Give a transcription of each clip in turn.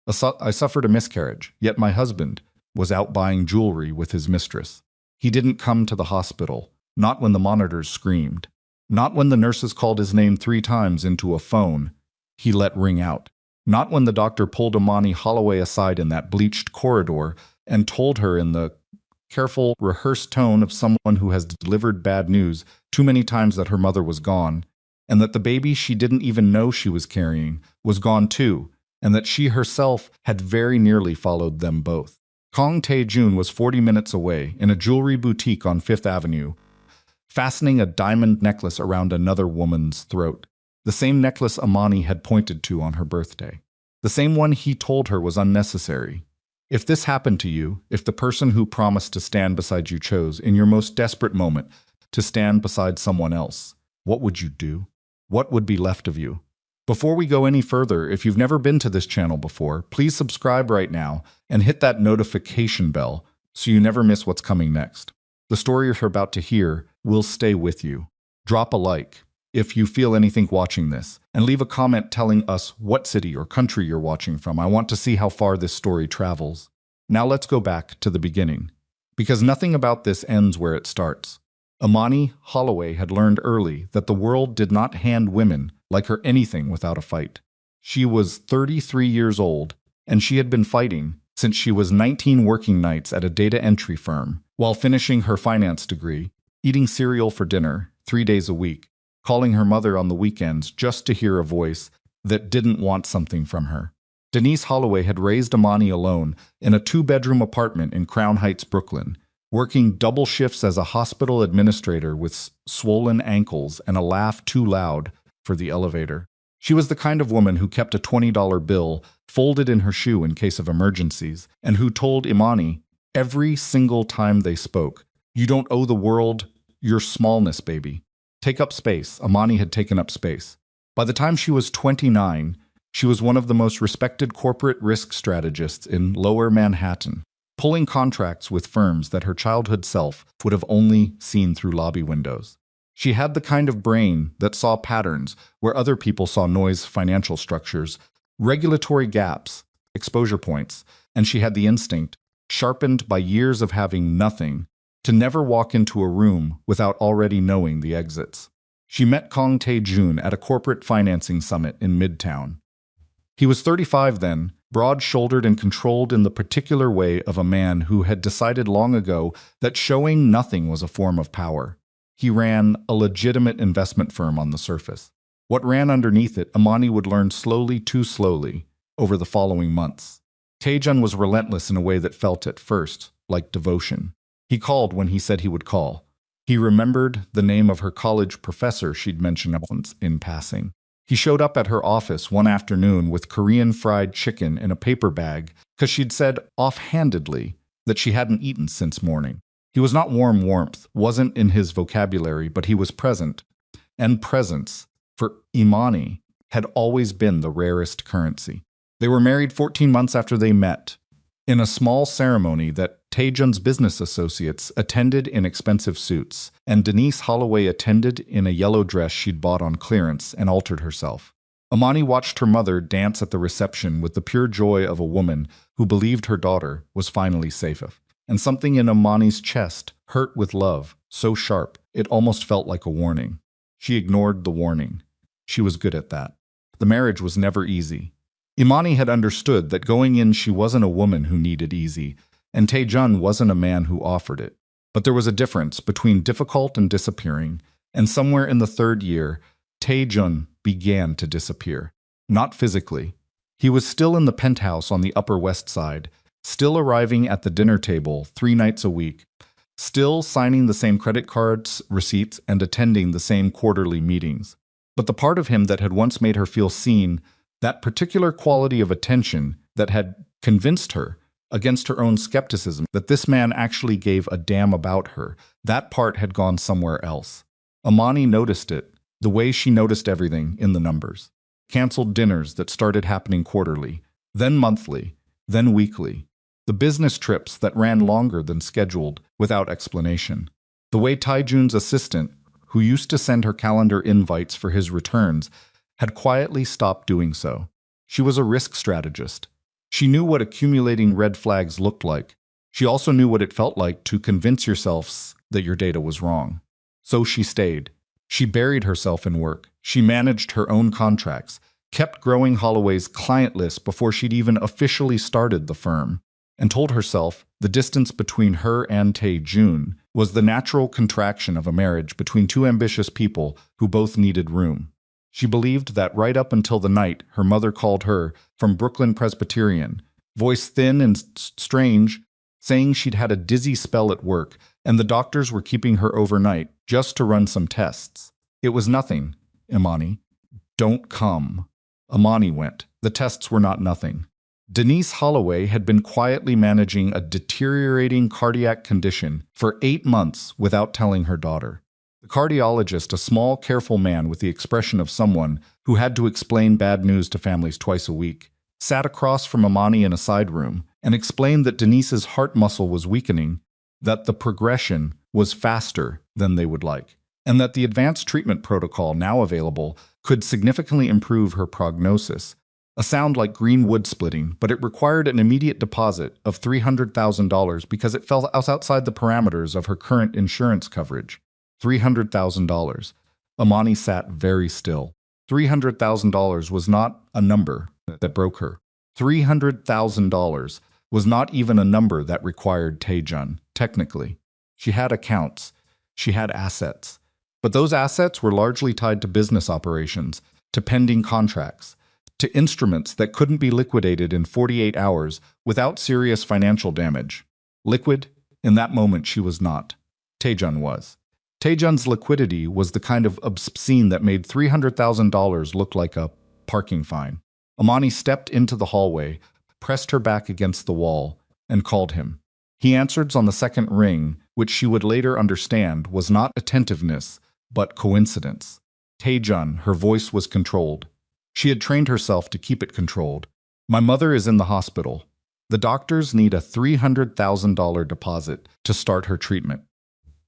I suffered a miscarriage, yet my husband was out buying jewelry with his mistress. He didn't come to the hospital, not when the monitors screamed, not when the nurses called his name 3 times into a phone he let ring out, not when the doctor pulled Imani Holloway aside in that bleached corridor and told her in the careful, rehearsed tone of someone who has delivered bad news too many times that her mother was gone, and that the baby she didn't even know she was carrying was gone too, and that she herself had very nearly followed them both. Kong Tae-jun was 40 minutes away in a jewelry boutique on Fifth Avenue, fastening a diamond necklace around another woman's throat, the same necklace Imani had pointed to on her birthday, the same one he told her was unnecessary. If this happened to you, if the person who promised to stand beside you chose, in your most desperate moment, to stand beside someone else, what would you do? What would be left of you? Before we go any further, if you've never been to this channel before, please subscribe right now and hit that notification bell so you never miss what's coming next. The story you're about to hear will stay with you. Drop a like if you feel anything watching this, and leave a comment telling us what city or country you're watching from. I want to see how far this story travels. Now let's go back to the beginning, because nothing about this ends where it starts. Imani Holloway had learned early that the world did not hand women like her anything without a fight. She was 33 years old, and she had been fighting since she was 19, working nights at a data entry firm, while finishing her finance degree, eating cereal for dinner 3 days a week, calling her mother on the weekends just to hear a voice that didn't want something from her. Denise Holloway had raised Imani alone in a 2-bedroom apartment in Crown Heights, Brooklyn, working double shifts as a hospital administrator with swollen ankles and a laugh too loud for the elevator. She was the kind of woman who kept a $20 bill folded in her shoe in case of emergencies, and who told Imani every single time they spoke, "You don't owe the world your smallness, baby. Take up space." Imani had taken up space. By the time she was 29, she was one of the most respected corporate risk strategists in Lower Manhattan, pulling contracts with firms that her childhood self would have only seen through lobby windows. She had the kind of brain that saw patterns where other people saw noise, financial structures, regulatory gaps, exposure points, and she had the instinct, sharpened by years of having nothing, to never walk into a room without already knowing the exits. She met Kong Tae-jun at a corporate financing summit in Midtown. He was 35 then, broad-shouldered and controlled in the particular way of a man who had decided long ago that showing nothing was a form of power. He ran a legitimate investment firm on the surface. What ran underneath it, Imani would learn slowly, too slowly, over the following months. Tae-jun was relentless in a way that felt at first like devotion. He called when he said he would call. He remembered the name of her college professor she'd mentioned once in passing. He showed up at her office one afternoon with Korean fried chicken in a paper bag because she'd said offhandedly that she hadn't eaten since morning. He was not warm warmth, wasn't in his vocabulary, but he was present. And presence, for Imani, had always been the rarest currency. They were married 14 months after they met, in a small ceremony that Tae-jun's business associates attended in expensive suits, and Denise Holloway attended in a yellow dress she'd bought on clearance and altered herself. Imani watched her mother dance at the reception with the pure joy of a woman who believed her daughter was finally safe. And something in Imani's chest hurt with love, so sharp it almost felt like a warning. She ignored the warning. She was good at that. The marriage was never easy. Imani had understood that going in she wasn't a woman who needed easy, and Tae-jun wasn't a man who offered it. But there was a difference between difficult and disappearing, and somewhere in the 3rd year, Tae-jun began to disappear. Not physically. He was still in the penthouse on the Upper West Side, still arriving at the dinner table 3 nights a week, still signing the same credit cards, receipts, and attending the same quarterly meetings. But the part of him that had once made her feel seen, that particular quality of attention that had convinced her, against her own skepticism, that this man actually gave a damn about her, that part had gone somewhere else. Imani noticed it, the way she noticed everything in the numbers. Canceled dinners that started happening quarterly, then monthly, then weekly. The business trips that ran longer than scheduled without explanation. The way Tae-jun's assistant, who used to send her calendar invites for his returns, had quietly stopped doing so. She was a risk strategist. She knew what accumulating red flags looked like. She also knew what it felt like to convince yourself that your data was wrong. So she stayed. She buried herself in work. She managed her own contracts, kept growing Holloway's client list before she'd even officially started the firm, and told herself the distance between her and Tae-jun was the natural contraction of a marriage between two ambitious people who both needed room. She believed that right up until the night her mother called her from Brooklyn Presbyterian, voice thin and strange, saying she'd had a dizzy spell at work and the doctors were keeping her overnight just to run some tests. It was nothing, Imani. Don't come. Imani went. The tests were not nothing. Denise Holloway had been quietly managing a deteriorating cardiac condition for 8 months without telling her daughter. The cardiologist, a small, careful man with the expression of someone who had to explain bad news to families twice a week, sat across from Imani in a side room and explained that Denise's heart muscle was weakening, that the progression was faster than they would like, and that the advanced treatment protocol now available could significantly improve her prognosis. A sound like green wood splitting, but it required an immediate deposit of $300,000 because it fell outside the parameters of her current insurance coverage. $300,000. Imani sat very still. $300,000 was not a number that broke her. $300,000 was not even a number that required Tae-jun, technically. She had accounts. She had assets. But those assets were largely tied to business operations, to pending contracts, to instruments that couldn't be liquidated in 48 hours without serious financial damage. Liquid? In that moment she was not. Tae-jun was. Tae-jun's liquidity was the kind of obscene that made $300,000 look like a parking fine. Imani stepped into the hallway, pressed her back against the wall, and called him. He answered on the second ring, which she would later understand was not attentiveness, but coincidence. Tae-jun, her voice was controlled. She had trained herself to keep it controlled. My mother is in the hospital. The doctors need a $300,000 deposit to start her treatment.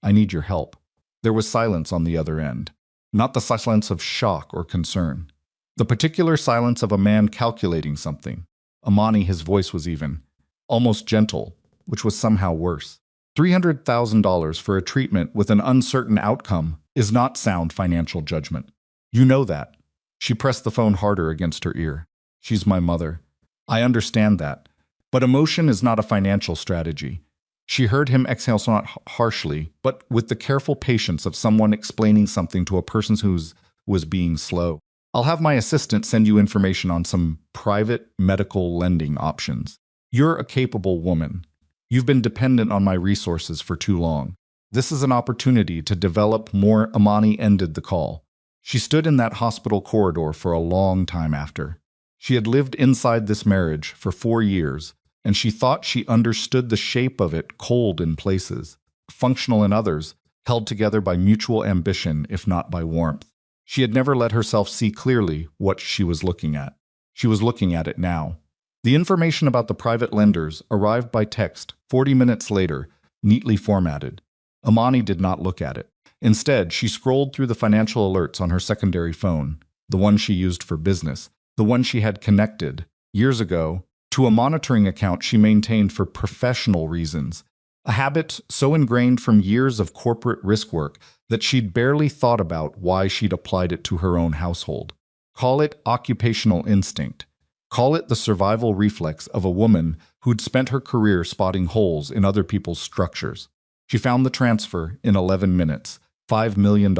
I need your help. There was silence on the other end. Not the silence of shock or concern. The particular silence of a man calculating something. Imani, his voice was even, almost gentle, which was somehow worse. $300,000 for a treatment with an uncertain outcome is not sound financial judgment. You know that. She pressed the phone harder against her ear. She's my mother. I understand that. But emotion is not a financial strategy. She heard him exhale not harshly, but with the careful patience of someone explaining something to a person who was being slow. I'll have my assistant send you information on some private medical lending options. You're a capable woman. You've been dependent on my resources for too long. This is an opportunity to develop more. Imani ended the call. She stood in that hospital corridor for a long time after. She had lived inside this marriage for 4 years, and she thought she understood the shape of it, cold in places, functional in others, held together by mutual ambition if not by warmth. She had never let herself see clearly what she was looking at. She was looking at it now. The information about the private lenders arrived by text 40 minutes later, neatly formatted. Imani did not look at it. Instead, she scrolled through the financial alerts on her secondary phone, the one she used for business, the one she had connected, years ago, to a monitoring account she maintained for professional reasons, a habit so ingrained from years of corporate risk work that she'd barely thought about why she'd applied it to her own household. Call it occupational instinct. Call it the survival reflex of a woman who'd spent her career spotting holes in other people's structures. She found the transfer in 11 minutes, $5 million.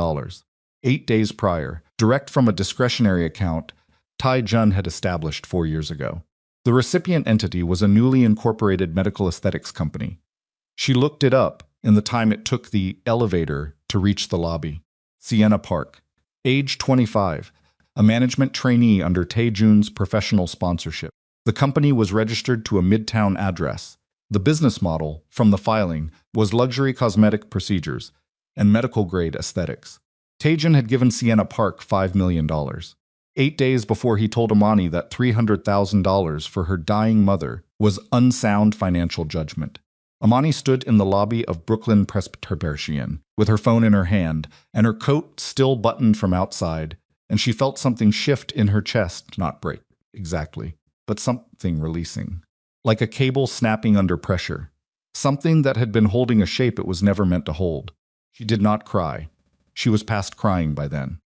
8 days prior, direct from a discretionary account Tae-jun had established 4 years ago. The recipient entity was a newly incorporated medical aesthetics company. She looked it up in the time it took the elevator to reach the lobby. Sienna Park. Age 25. A management trainee under Tae-jun's professional sponsorship. The company was registered to a midtown address. The business model, from the filing, was luxury cosmetic procedures and medical-grade aesthetics. Tae-jun had given Sienna Park $5 million. 8 days before he told Imani that $300,000 for her dying mother was unsound financial judgment. Imani stood in the lobby of Brooklyn Presbyterian, with her phone in her hand and her coat still buttoned from outside, and she felt something shift in her chest, not break, exactly, but something releasing. Like a cable snapping under pressure. Something that had been holding a shape it was never meant to hold. She did not cry. She was past crying by then.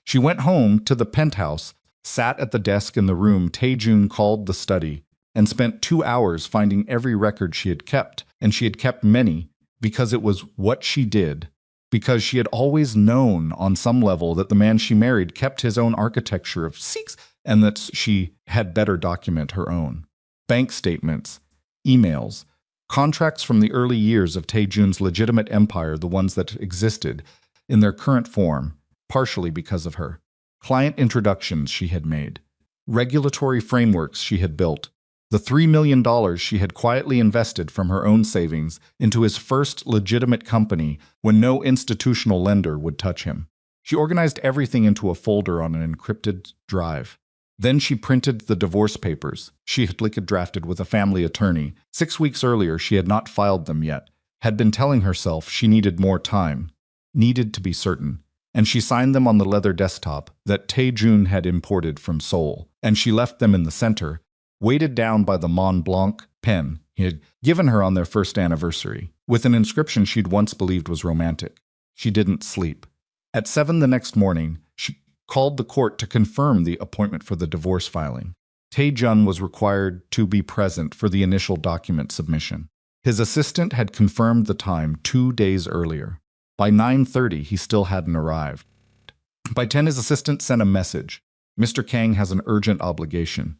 She went home to the penthouse, sat at the desk in the room Tae-jun called the study, and spent 2 hours finding every record she had kept, and she had kept many, because it was what she did. Because she had always known on some level that the man she married kept his own architecture of seeks, and that she had better document her own. Bank statements, emails, contracts from the early years of Tae-jun's legitimate empire, the ones that existed, in their current form, partially because of her. Client introductions she had made. Regulatory frameworks she had built. The $3 million she had quietly invested from her own savings into his first legitimate company when no institutional lender would touch him. She organized everything into a folder on an encrypted drive. Then she printed the divorce papers she had liquid drafted with a family attorney. 6 weeks earlier she had not filed them yet, had been telling herself she needed more time, needed to be certain, and she signed them on the leather desktop that Tae-jun had imported from Seoul, and she left them in the center, weighted down by the Mont Blanc pen he had given her on their first anniversary, with an inscription she'd once believed was romantic. She didn't sleep. At 7 the next morning, she called the court to confirm the appointment for the divorce filing. Tae-jun was required to be present for the initial document submission. His assistant had confirmed the time 2 days earlier. By 9:30, he still hadn't arrived. By 10, his assistant sent a message. Mr. Kang has an urgent obligation.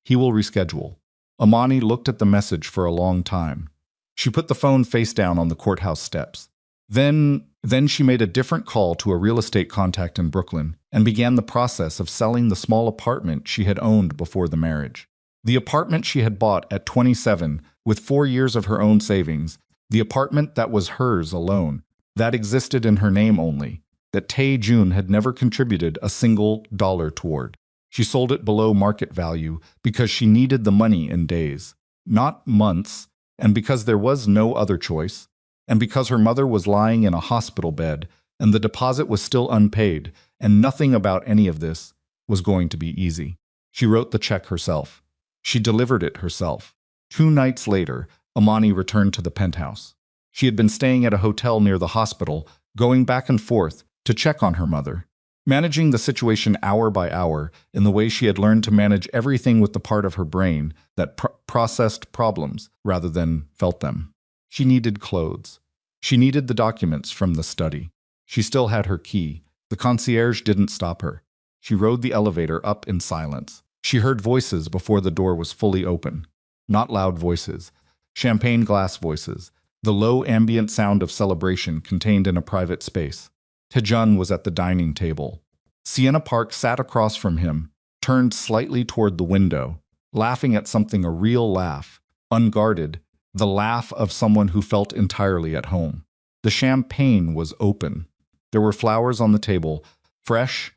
He will reschedule. Amani looked at the message for a long time. She put the phone face down on the courthouse steps. Then she made a different call to a real estate contact in Brooklyn and began the process of selling the small apartment she had owned before the marriage. The apartment she had bought at 27 with 4 years of her own savings, the apartment that was hers alone, that existed in her name only, that Tae-jun had never contributed a single dollar toward. She sold it below market value because she needed the money in days, not months, and because there was no other choice, and because her mother was lying in a hospital bed, and the deposit was still unpaid, and nothing about any of this was going to be easy. She wrote the check herself. She delivered it herself. 2 nights later, Amani returned to the penthouse. She had been staying at a hotel near the hospital, going back and forth to check on her mother, managing the situation hour by hour in the way she had learned to manage everything with the part of her brain that processed problems rather than felt them. She needed clothes. She needed the documents from the study. She still had her key. The concierge didn't stop her. She rode the elevator up in silence. She heard voices before the door was fully open. Not loud voices. Champagne glass voices. The low ambient sound of celebration contained in a private space. Tae-jun was at the dining table. Sienna Park sat across from him, turned slightly toward the window, laughing at something, a real laugh, unguarded, the laugh of someone who felt entirely at home. The champagne was open. There were flowers on the table, fresh,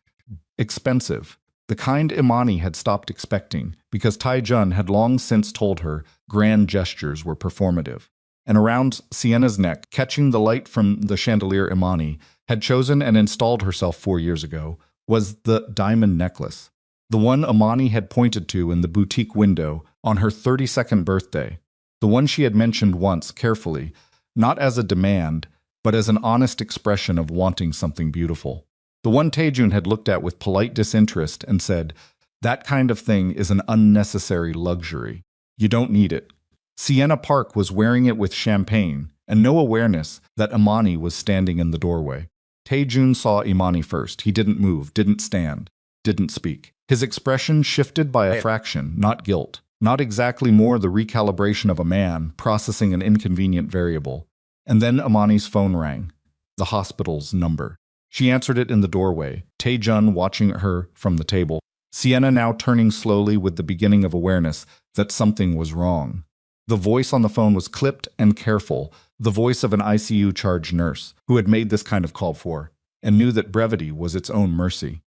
expensive, the kind Imani had stopped expecting because Tae-jun had long since told her grand gestures were performative. And around Sienna's neck, catching the light from the chandelier Imani had chosen and installed herself 4 years ago, was the diamond necklace. The one Imani had pointed to in the boutique window on her 32nd birthday. The one she had mentioned once carefully, not as a demand, but as an honest expression of wanting something beautiful. The one Tae-jun had looked at with polite disinterest and said, "That kind of thing is an unnecessary luxury. You don't need it." Sienna Park was wearing it with champagne, and no awareness that Imani was standing in the doorway. Tae-jun saw Imani first. He didn't move, didn't stand, didn't speak. His expression shifted by a fraction, not guilt, not exactly more the recalibration of a man processing an inconvenient variable. And then Imani's phone rang, the hospital's number. She answered it in the doorway, Tae-jun watching her from the table, Sienna now turning slowly with the beginning of awareness that something was wrong. The voice on the phone was clipped and careful, the voice of an ICU-charged nurse who had made this kind of call for, and knew that brevity was its own mercy.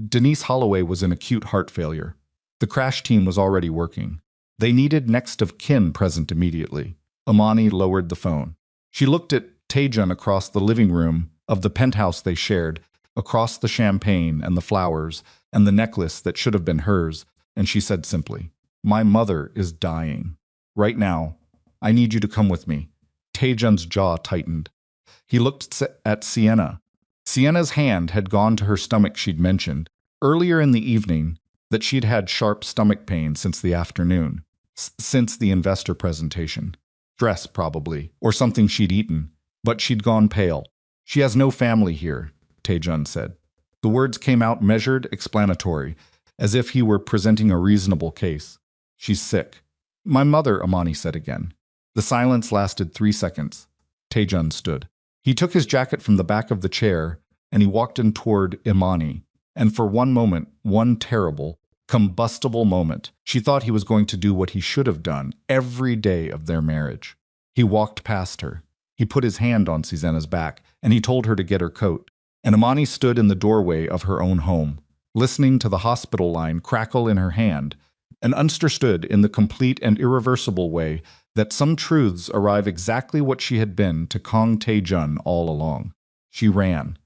Denise Holloway was in acute heart failure. The crash team was already working. They needed next of kin present immediately. Imani lowered the phone. She looked at Tae-jun across the living room of the penthouse they shared, across the champagne and the flowers and the necklace that should have been hers, and she said simply, My mother is dying. Right now. I need you to come with me. Taejun's jaw tightened. He looked at Sienna. Sienna's hand had gone to her stomach she'd mentioned earlier in the evening that she'd had sharp stomach pain since the afternoon, since the investor presentation. Stress, probably, or something she'd eaten, but she'd gone pale. She has no family here, Taejun said. The words came out measured, explanatory, as if he were presenting a reasonable case. She's sick. My mother, Amani said again. The silence lasted 3 seconds. Taejun stood. He took his jacket from the back of the chair, and he walked in toward Imani. And for one moment, one terrible, combustible moment, she thought he was going to do what he should have done every day of their marriage. He walked past her. He put his hand on Susanna's back, and he told her to get her coat. And Imani stood in the doorway of her own home, listening to the hospital line crackle in her hand, and understood in the complete and irreversible way that some truths arrive exactly what she had been to Kong Taejun all along. She ran.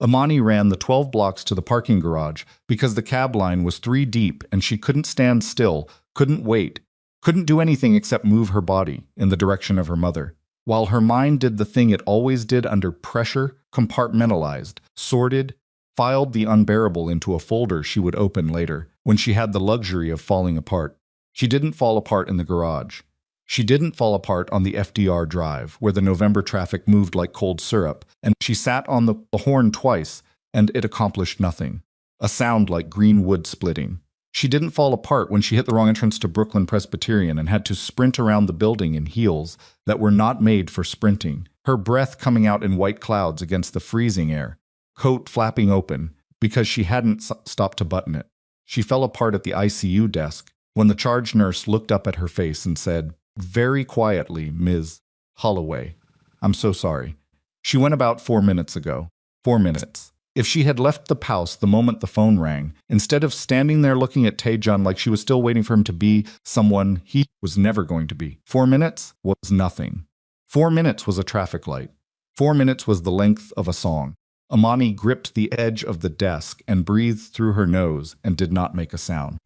Imani ran the 12 blocks to the parking garage because the cab line was 3 deep and she couldn't stand still, couldn't wait, couldn't do anything except move her body in the direction of her mother, while her mind did the thing it always did under pressure, compartmentalized, sorted, filed the unbearable into a folder she would open later, when she had the luxury of falling apart. She didn't fall apart in the garage. She didn't fall apart on the FDR drive, where the November traffic moved like cold syrup, and she sat on the horn twice, and it accomplished nothing. A sound like green wood splitting. She didn't fall apart when she hit the wrong entrance to Brooklyn Presbyterian and had to sprint around the building in heels that were not made for sprinting, her breath coming out in white clouds against the freezing air, coat flapping open, because she hadn't stopped to button it. She fell apart at the ICU desk when the charge nurse looked up at her face and said, very quietly, Ms. Holloway, I'm so sorry. She went about 4 minutes ago. 4 minutes. If she had left the house the moment the phone rang, instead of standing there looking at Taejun like she was still waiting for him to be someone he was never going to be, 4 minutes was nothing. 4 minutes was a traffic light. 4 minutes was the length of a song. Imani gripped the edge of the desk and breathed through her nose and did not make a sound.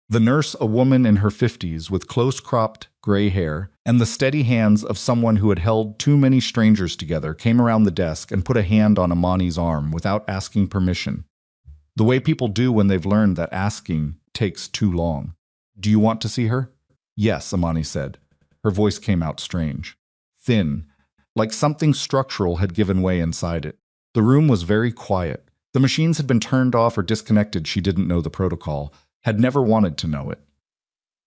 The nurse, a woman in her 50s with close-cropped gray hair and the steady hands of someone who had held too many strangers together, came around the desk and put a hand on Imani's arm without asking permission. The way people do when they've learned that asking takes too long. Do you want to see her? Yes, Imani said. Her voice came out strange. Thin, like something structural had given way inside it. The room was very quiet. The machines had been turned off or disconnected. She didn't know the protocol, had never wanted to know it.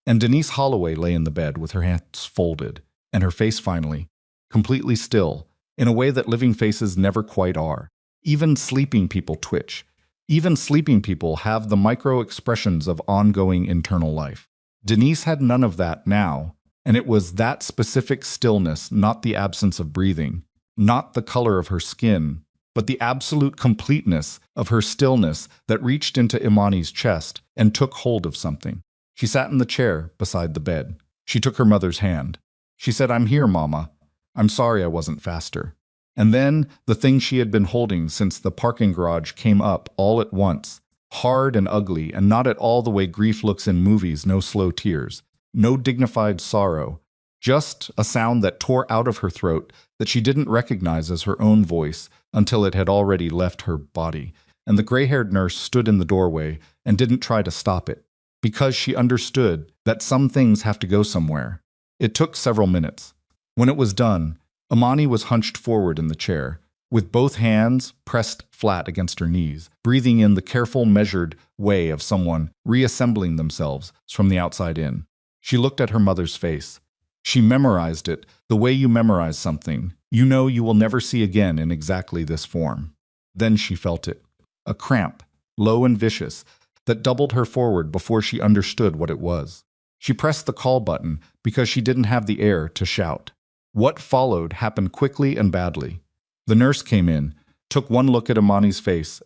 And Denise Holloway lay in the bed with her hands folded, and her face finally, completely still, in a way that living faces never quite are. Even sleeping people twitch. Even sleeping people have the micro-expressions of ongoing internal life. Denise had none of that now, and it was that specific stillness, not the absence of breathing, not the color of her skin, but the absolute completeness of her stillness that reached into Imani's chest and took hold of something. She sat in the chair beside the bed. She took her mother's hand. She said, I'm here, Mama. I'm sorry I wasn't faster. And then the thing she had been holding since the parking garage came up all at once, hard and ugly, and not at all the way grief looks in movies. No slow tears, no dignified sorrow, just a sound that tore out of her throat that she didn't recognize as her own voice until it had already left her body. And the gray-haired nurse stood in the doorway and didn't try to stop it, because she understood that some things have to go somewhere. It took several minutes. When it was done, Imani was hunched forward in the chair, with both hands pressed flat against her knees, breathing in the careful, measured way of someone reassembling themselves from the outside in. She looked at her mother's face. She memorized it the way you memorize something you know you will never see again in exactly this form. Then she felt it. A cramp, low and vicious, that doubled her forward before she understood what it was. She pressed the call button because she didn't have the air to shout. What followed happened quickly and badly. The nurse came in, took one look at Imani's face,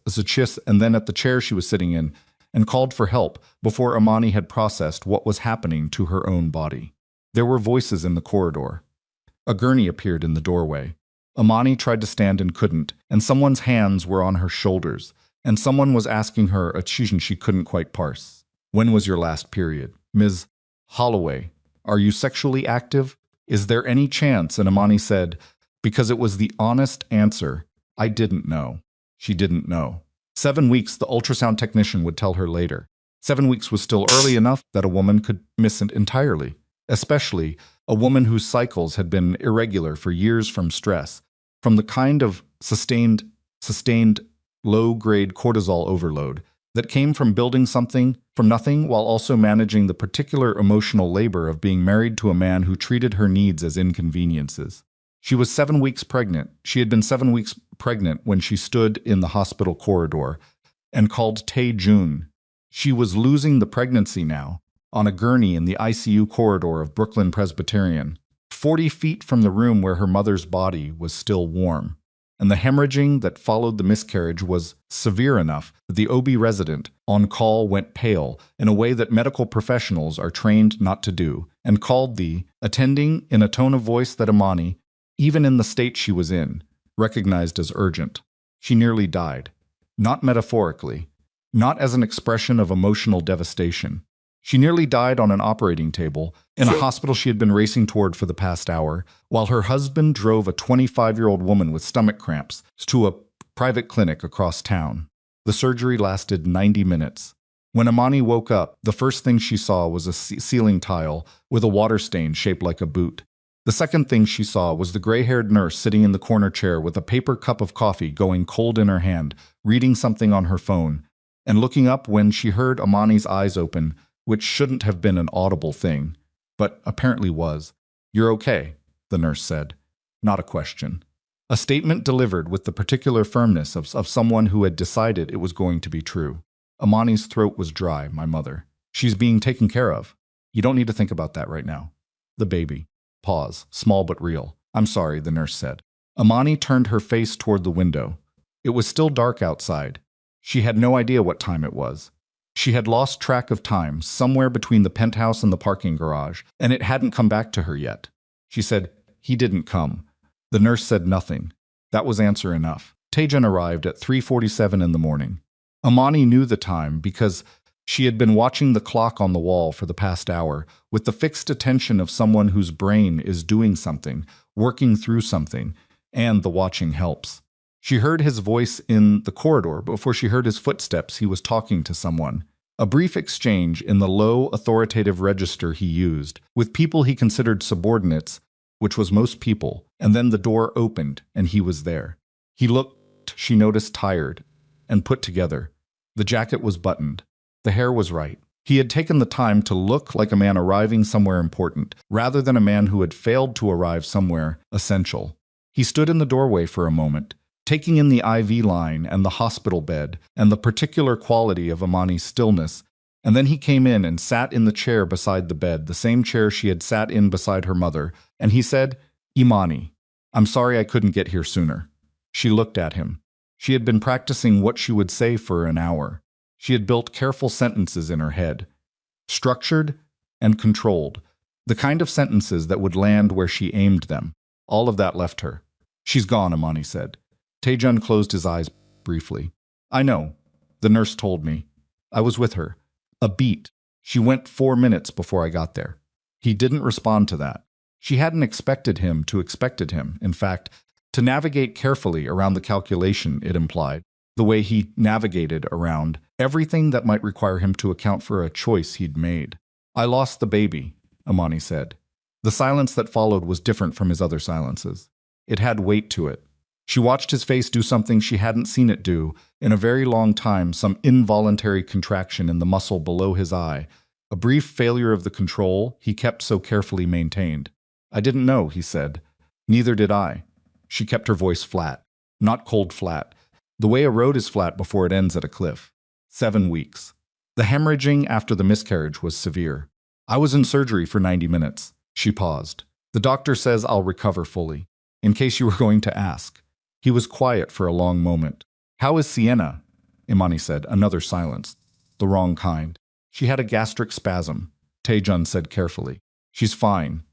and then at the chair she was sitting in, and called for help before Imani had processed what was happening to her own body. There were voices in the corridor. A gurney appeared in the doorway. Imani tried to stand and couldn't, and someone's hands were on her shoulders, and someone was asking her a question she couldn't quite parse. When was your last period? Ms. Holloway, are you sexually active? Is there any chance? And Amani said, because it was the honest answer, I didn't know. She didn't know. 7 weeks, the ultrasound technician would tell her later. 7 weeks was still early enough that a woman could miss it entirely, especially a woman whose cycles had been irregular for years from stress, from the kind of sustained low-grade cortisol overload that came from building something from nothing while also managing the particular emotional labor of being married to a man who treated her needs as inconveniences. She was 7 weeks pregnant. She had been 7 weeks pregnant when she stood in the hospital corridor and called Tae-jun. She was losing the pregnancy now, on a gurney in the ICU corridor of Brooklyn Presbyterian, 40 feet from the room where her mother's body was still warm. And the hemorrhaging that followed the miscarriage was severe enough that the OB resident on call went pale in a way that medical professionals are trained not to do, and called the attending in a tone of voice that Amani, even in the state she was in, recognized as urgent. She nearly died. Not metaphorically, not as an expression of emotional devastation. She nearly died on an operating table in a hospital she had been racing toward for the past hour, while her husband drove a 25-year-old woman with stomach cramps to a private clinic across town. The surgery lasted 90 minutes. When Amani woke up, the first thing she saw was a ceiling tile with a water stain shaped like a boot. The second thing she saw was the gray-haired nurse sitting in the corner chair with a paper cup of coffee going cold in her hand, reading something on her phone, and looking up when she heard Amani's eyes open, which shouldn't have been an audible thing, but apparently was. "You're okay," the nurse said. Not a question. A statement delivered with the particular firmness of someone who had decided it was going to be true. Amani's throat was dry, my mother. She's being taken care of. You don't need to think about that right now. The baby. Pause, small but real. I'm sorry, the nurse said. Amani turned her face toward the window. It was still dark outside. She had no idea what time it was. She had lost track of time somewhere between the penthouse and the parking garage, and it hadn't come back to her yet. She said, "He didn't come." The nurse said nothing. That was answer enough. Tae-jun arrived at 3:47 in the morning. Amani knew the time because she had been watching the clock on the wall for the past hour with the fixed attention of someone whose brain is doing something, working through something, and the watching helps. She heard his voice in the corridor, but before she heard his footsteps, he was talking to someone. A brief exchange in the low, authoritative register he used, with people he considered subordinates, which was most people, and then the door opened, and he was there. He looked, she noticed, tired and put together. The jacket was buttoned. The hair was right. He had taken the time to look like a man arriving somewhere important, rather than a man who had failed to arrive somewhere essential. He stood in the doorway for a moment, taking in the IV line and the hospital bed and the particular quality of Amani's stillness, and then he came in and sat in the chair beside the bed, the same chair she had sat in beside her mother, and he said, "Imani, I'm sorry I couldn't get here sooner." She looked at him. She had been practicing what she would say for an hour. She had built careful sentences in her head, structured and controlled, the kind of sentences that would land where she aimed them. All of that left her. "She's gone," Amani said. Tae-jun closed his eyes briefly. "I know. The nurse told me. I was with her. A beat. She went 4 minutes before I got there." He didn't respond to that. She hadn't expected him to expected him, in fact, to navigate carefully around the calculation it implied, the way he navigated around everything that might require him to account for a choice he'd made. "I lost the baby," Amani said. The silence that followed was different from his other silences. It had weight to it. She watched his face do something she hadn't seen it do in a very long time, some involuntary contraction in the muscle below his eye, a brief failure of the control he kept so carefully maintained. "I didn't know," he said. "Neither did I." She kept her voice flat, not cold flat, the way a road is flat before it ends at a cliff. 7 weeks. The hemorrhaging after the miscarriage was severe. "I was in surgery for 90 minutes. She paused. "The doctor says I'll recover fully. In case you were going to ask." He was quiet for a long moment. "How is Sienna?" Imani said. Another silence. The wrong kind. "She had a gastric spasm," Tae-jun said carefully. "She's fine."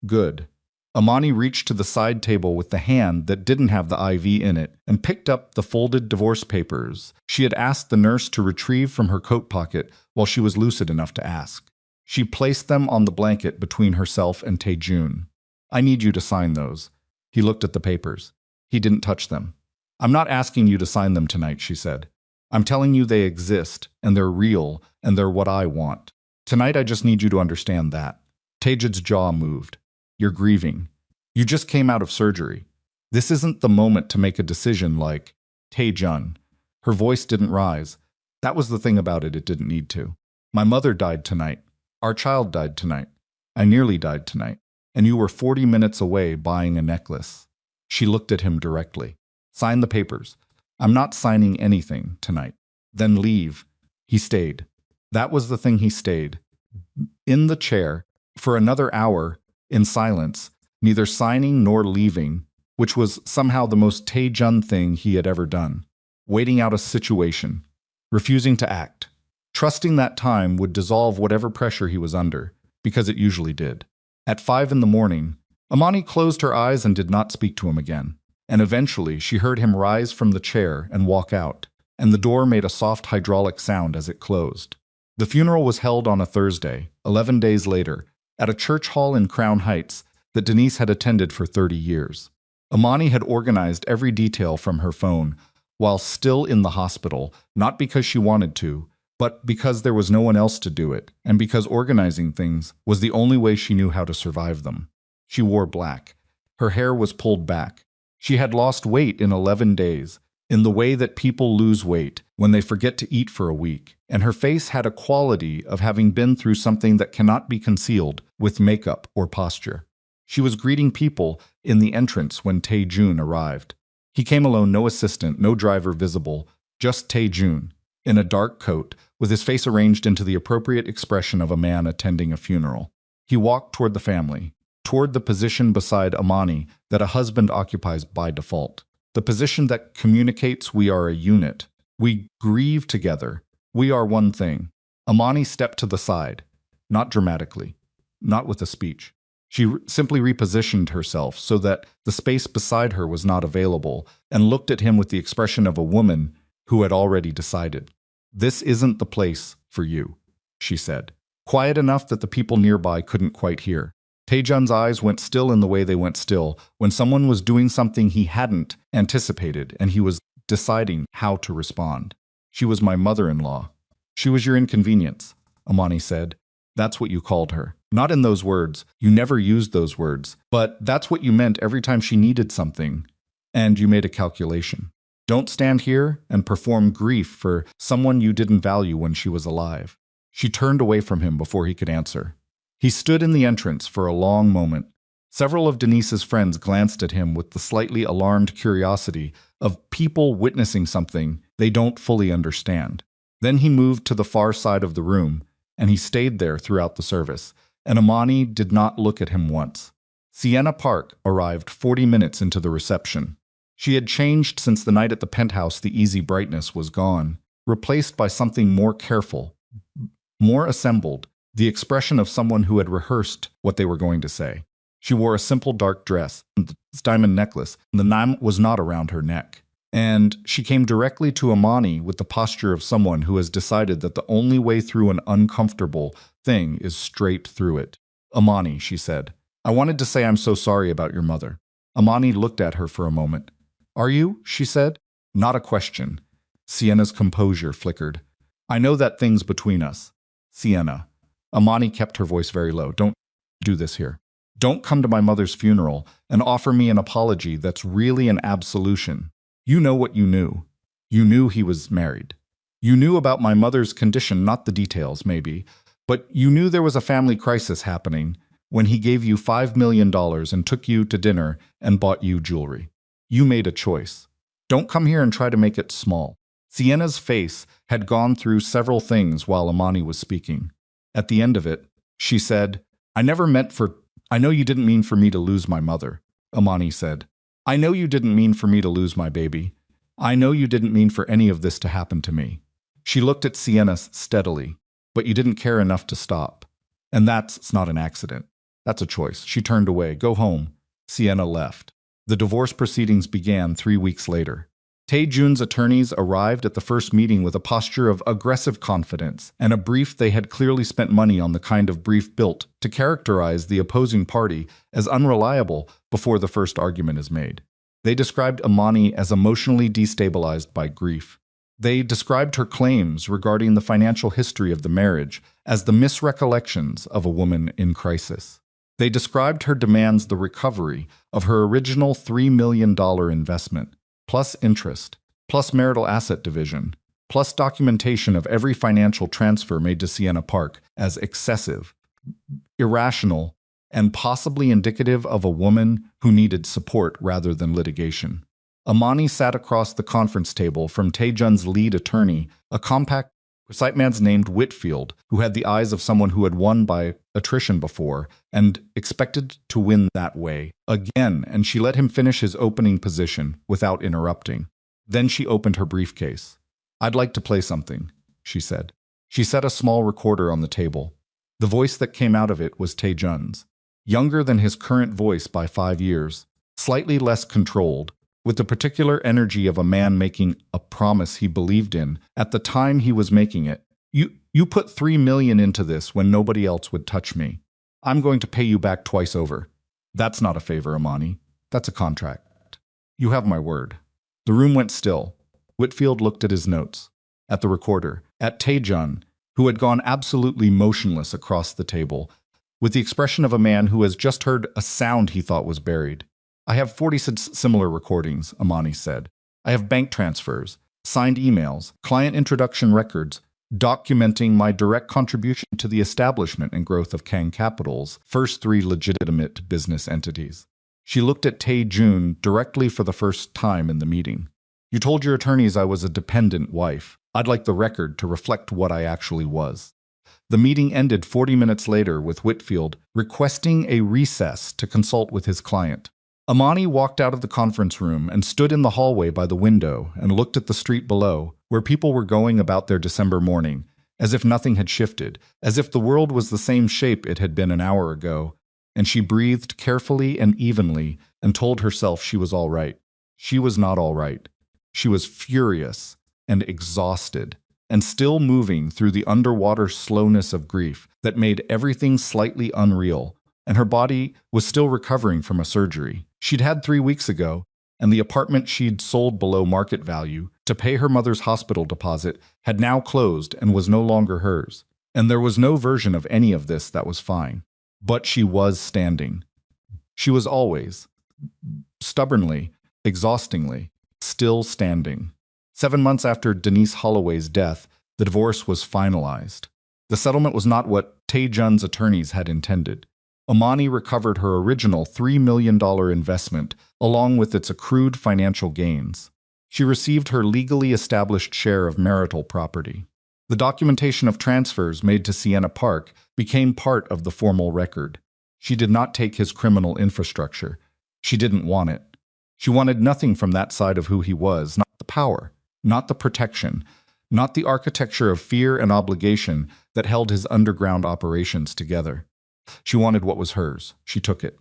"Good." Imani reached to the side table with the hand that didn't have the IV in it and picked up the folded divorce papers she had asked the nurse to retrieve from her coat pocket while she was lucid enough to ask. She placed them on the blanket between herself and Taejun. I need you to sign those. He looked at the papers. He didn't touch them. I'm not asking you to sign them tonight, she said. I'm telling you they exist, and they're real, and they're what I want. Tonight I just need you to understand that. Taejun's jaw moved. You're grieving. You just came out of surgery. This isn't the moment to make a decision like, Taejun. Her voice didn't rise. That was the thing about it didn't need to. My mother died tonight. Our child died tonight. I nearly died tonight. And you were 40 minutes away buying a necklace. She looked at him directly. Sign the papers. I'm not signing anything tonight. Then leave. He stayed. That was the thing, he stayed. In the chair, for another hour, in silence, neither signing nor leaving, which was somehow the most Taejun thing he had ever done. Waiting out a situation. Refusing to act. Trusting that time would dissolve whatever pressure he was under, because it usually did. At 5 in the morning, Amani closed her eyes and did not speak to him again. And eventually she heard him rise from the chair and walk out, and the door made a soft hydraulic sound as it closed. The funeral was held on a Thursday, 11 days later, at a church hall in Crown Heights that Denise had attended for 30 years. Amani had organized every detail from her phone while still in the hospital, not because she wanted to, but because there was no one else to do it, and because organizing things was the only way she knew how to survive them. She wore black. Her hair was pulled back. She had lost weight in 11 days, in the way that people lose weight when they forget to eat for a week, and her face had a quality of having been through something that cannot be concealed with makeup or posture. She was greeting people in the entrance when Taejun arrived. He came alone, no assistant, no driver visible, just Taejun, in a dark coat, with his face arranged into the appropriate expression of a man attending a funeral. He walked toward the family, toward the position beside Amani that a husband occupies by default. The position that communicates we are a unit. We grieve together. We are one thing. Amani stepped to the side, not dramatically, not with a speech. She simply repositioned herself so that the space beside her was not available and looked at him with the expression of a woman who had already decided. This isn't the place for you, she said, quiet enough that the people nearby couldn't quite hear. Taejun's eyes went still in the way they went still when someone was doing something he hadn't anticipated and he was deciding how to respond. She was my mother-in-law. She was your inconvenience, Amani said. That's what you called her. Not in those words. You never used those words. But that's what you meant every time she needed something. And you made a calculation. Don't stand here and perform grief for someone you didn't value when she was alive. She turned away from him before he could answer. He stood in the entrance for a long moment. Several of Denise's friends glanced at him with the slightly alarmed curiosity of people witnessing something they don't fully understand. Then he moved to the far side of the room, and he stayed there throughout the service, and Amani did not look at him once. Sienna Park arrived 40 minutes into the reception. She had changed since the night at the penthouse. The easy brightness was gone, replaced by something more careful, more assembled, the expression of someone who had rehearsed what they were going to say. She wore a simple dark dress, and this diamond necklace, and the name was not around her neck. And she came directly to Amani with the posture of someone who has decided that the only way through an uncomfortable thing is straight through it. Amani, she said, I wanted to say I'm so sorry about your mother. Amani looked at her for a moment. Are you? She said. Not a question. Sienna's composure flickered. I know that thing's between us. Sienna. Amani kept her voice very low. Don't do this here. Don't come to my mother's funeral and offer me an apology that's really an absolution. You know what you knew. You knew he was married. You knew about my mother's condition, not the details, maybe, but you knew there was a family crisis happening when he gave you $5 million and took you to dinner and bought you jewelry. You made a choice. Don't come here and try to make it small. Sienna's face had gone through several things while Amani was speaking. At the end of it, she said, I know you didn't mean for me to lose my mother, Amani said. I know you didn't mean for me to lose my baby. I know you didn't mean for any of this to happen to me. She looked at Sienna steadily, but you didn't care enough to stop. And that's not an accident. That's a choice. She turned away. Go home. Sienna left. The divorce proceedings began 3 weeks later. Tae-jun's attorneys arrived at the first meeting with a posture of aggressive confidence and a brief they had clearly spent money on, the kind of brief built to characterize the opposing party as unreliable before the first argument is made. They described Amani as emotionally destabilized by grief. They described her claims regarding the financial history of the marriage as the misrecollections of a woman in crisis. They described her demands the recovery of her original $3 million investment, plus interest, plus marital asset division, plus documentation of every financial transfer made to Sienna Park as excessive, irrational, and possibly indicative of a woman who needed support rather than litigation. Amani sat across the conference table from Tae-jun's lead attorney, a compact, precise man named Whitfield, who had the eyes of someone who had won by attrition before and expected to win that way again, and she let him finish his opening position without interrupting. Then she opened her briefcase. "I'd like to play something," she said. She set a small recorder on the table. The voice that came out of it was Tae-jun's, younger than his current voice by 5 years, slightly less controlled, with the particular energy of a man making a promise he believed in at the time he was making it. You put $3 million into this when nobody else would touch me. I'm going to pay you back twice over. That's not a favor, Amani. That's a contract. You have my word." The room went still. Whitfield looked at his notes, at the recorder, at Tae-jun, who had gone absolutely motionless across the table, with the expression of a man who has just heard a sound he thought was buried. "I have 40 similar recordings," Amani said. "I have bank transfers, signed emails, client introduction records, documenting my direct contribution to the establishment and growth of Kang Capital's first 3 legitimate business entities." She looked at Tae-jun directly for the first time in the meeting. "You told your attorneys I was a dependent wife. I'd like the record to reflect what I actually was." The meeting ended 40 minutes later with Whitfield requesting a recess to consult with his client. Amani walked out of the conference room and stood in the hallway by the window and looked at the street below, where people were going about their December morning, as if nothing had shifted, as if the world was the same shape it had been an hour ago, and she breathed carefully and evenly and told herself she was all right. She was not all right. She was furious and exhausted, and still moving through the underwater slowness of grief that made everything slightly unreal, and her body was still recovering from a surgery she'd had 3 weeks ago, and the apartment she'd sold below market value to pay her mother's hospital deposit had now closed and was no longer hers. And there was no version of any of this that was fine. But she was standing. She was always, stubbornly, exhaustingly, still standing. 7 months after Denise Holloway's death, the divorce was finalized. The settlement was not what Tae-jun's attorneys had intended. Amani recovered her original $3 million investment, along with its accrued financial gains. She received her legally established share of marital property. The documentation of transfers made to Sienna Park became part of the formal record. She did not take his criminal infrastructure. She didn't want it. She wanted nothing from that side of who he was, not the power, not the protection, not the architecture of fear and obligation that held his underground operations together. She wanted what was hers. She took it.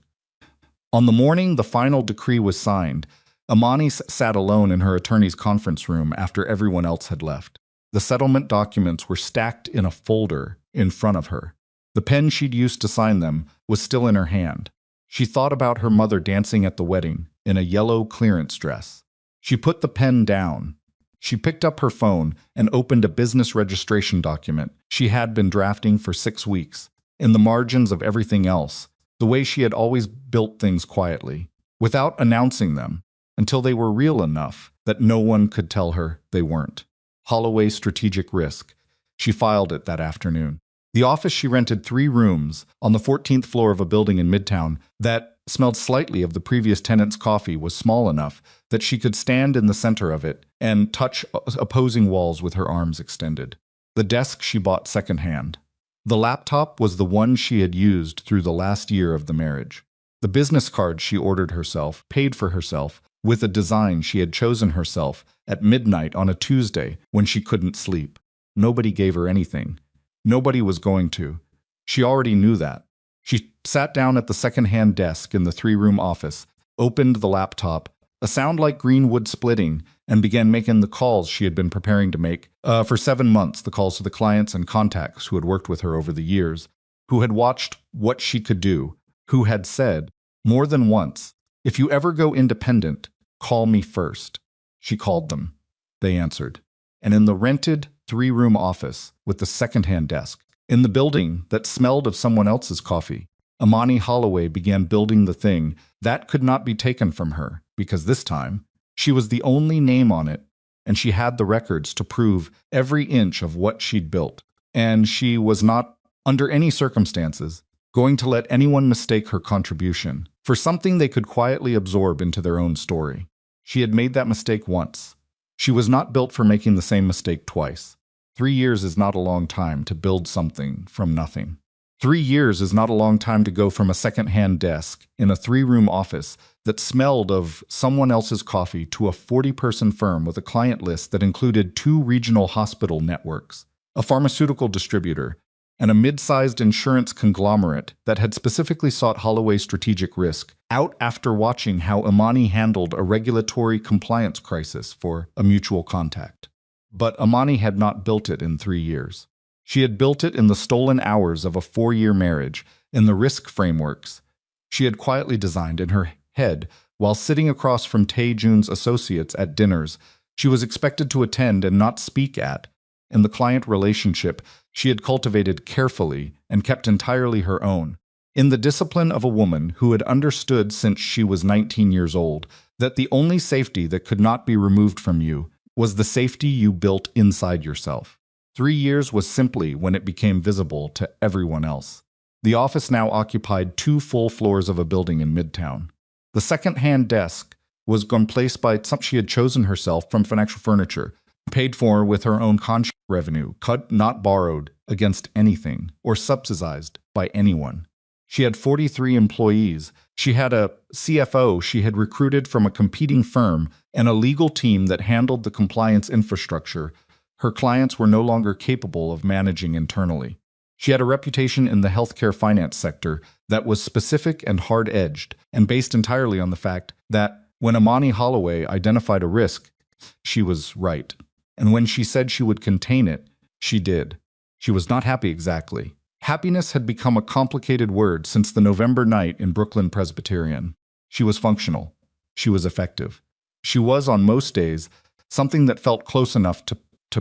On the morning the final decree was signed, Amani sat alone in her attorney's conference room after everyone else had left. The settlement documents were stacked in a folder in front of her. The pen she'd used to sign them was still in her hand. She thought about her mother dancing at the wedding in a yellow clearance dress. She put the pen down. She picked up her phone and opened a business registration document she had been drafting for 6 weeks. In the margins of everything else, the way she had always built things quietly, without announcing them, until they were real enough that no one could tell her they weren't. Holloway Strategic Risk. She filed it that afternoon. The office she rented 3 rooms on the 14th floor of a building in Midtown that smelled slightly of the previous tenant's coffee was small enough that she could stand in the center of it and touch opposing walls with her arms extended. The desk she bought secondhand. The laptop was the one she had used through the last year of the marriage. The business card she ordered herself, paid for herself, with a design she had chosen herself at midnight on a Tuesday when she couldn't sleep. Nobody gave her anything. Nobody was going to. She already knew that. She sat down at the second-hand desk in the 3-room office, opened the laptop, a sound like green wood splitting, and began making the calls she had been preparing to make for 7 months, the calls to the clients and contacts who had worked with her over the years, who had watched what she could do, who had said, more than once, "If you ever go independent, call me first." She called them. They answered. And in the rented 3-room office with the second-hand desk, in the building that smelled of someone else's coffee, Amani Holloway began building the thing that could not be taken from her, because this time, she was the only name on it, and she had the records to prove every inch of what she'd built. And she was not, under any circumstances, going to let anyone mistake her contribution for something they could quietly absorb into their own story. She had made that mistake once. She was not built for making the same mistake twice. 3 years is not a long time to build something from nothing. 3 years is not a long time to go from a second-hand desk in a 3-room office that smelled of someone else's coffee to a 40-person firm with a client list that included 2 regional hospital networks, a pharmaceutical distributor, and a mid-sized insurance conglomerate that had specifically sought Holloway's strategic risk out after watching how Amani handled a regulatory compliance crisis for a mutual contact. But Amani had not built it in 3 years. She had built it in the stolen hours of a 4-year marriage, in the risk frameworks she had quietly designed in her head while sitting across from Tae-Jun's associates at dinners she was expected to attend and not speak at, in the client relationship she had cultivated carefully and kept entirely her own, in the discipline of a woman who had understood since she was 19 years old that the only safety that could not be removed from you was the safety you built inside yourself. 3 years was simply when it became visible to everyone else. The office now occupied 2 full floors of a building in Midtown. The second-hand desk was placed by some she had chosen herself from financial furniture, paid for with her own contract revenue, cut not borrowed against anything or subsidized by anyone. She had 43 employees. She had a CFO she had recruited from a competing firm and a legal team that handled the compliance infrastructure her clients were no longer capable of managing internally. She had a reputation in the healthcare finance sector that was specific and hard-edged and based entirely on the fact that when Amani Holloway identified a risk, she was right. And when she said she would contain it, she did. She was not happy exactly. Happiness had become a complicated word since the November night in Brooklyn Presbyterian. She was functional. She was effective. She was, on most days, something that felt close enough to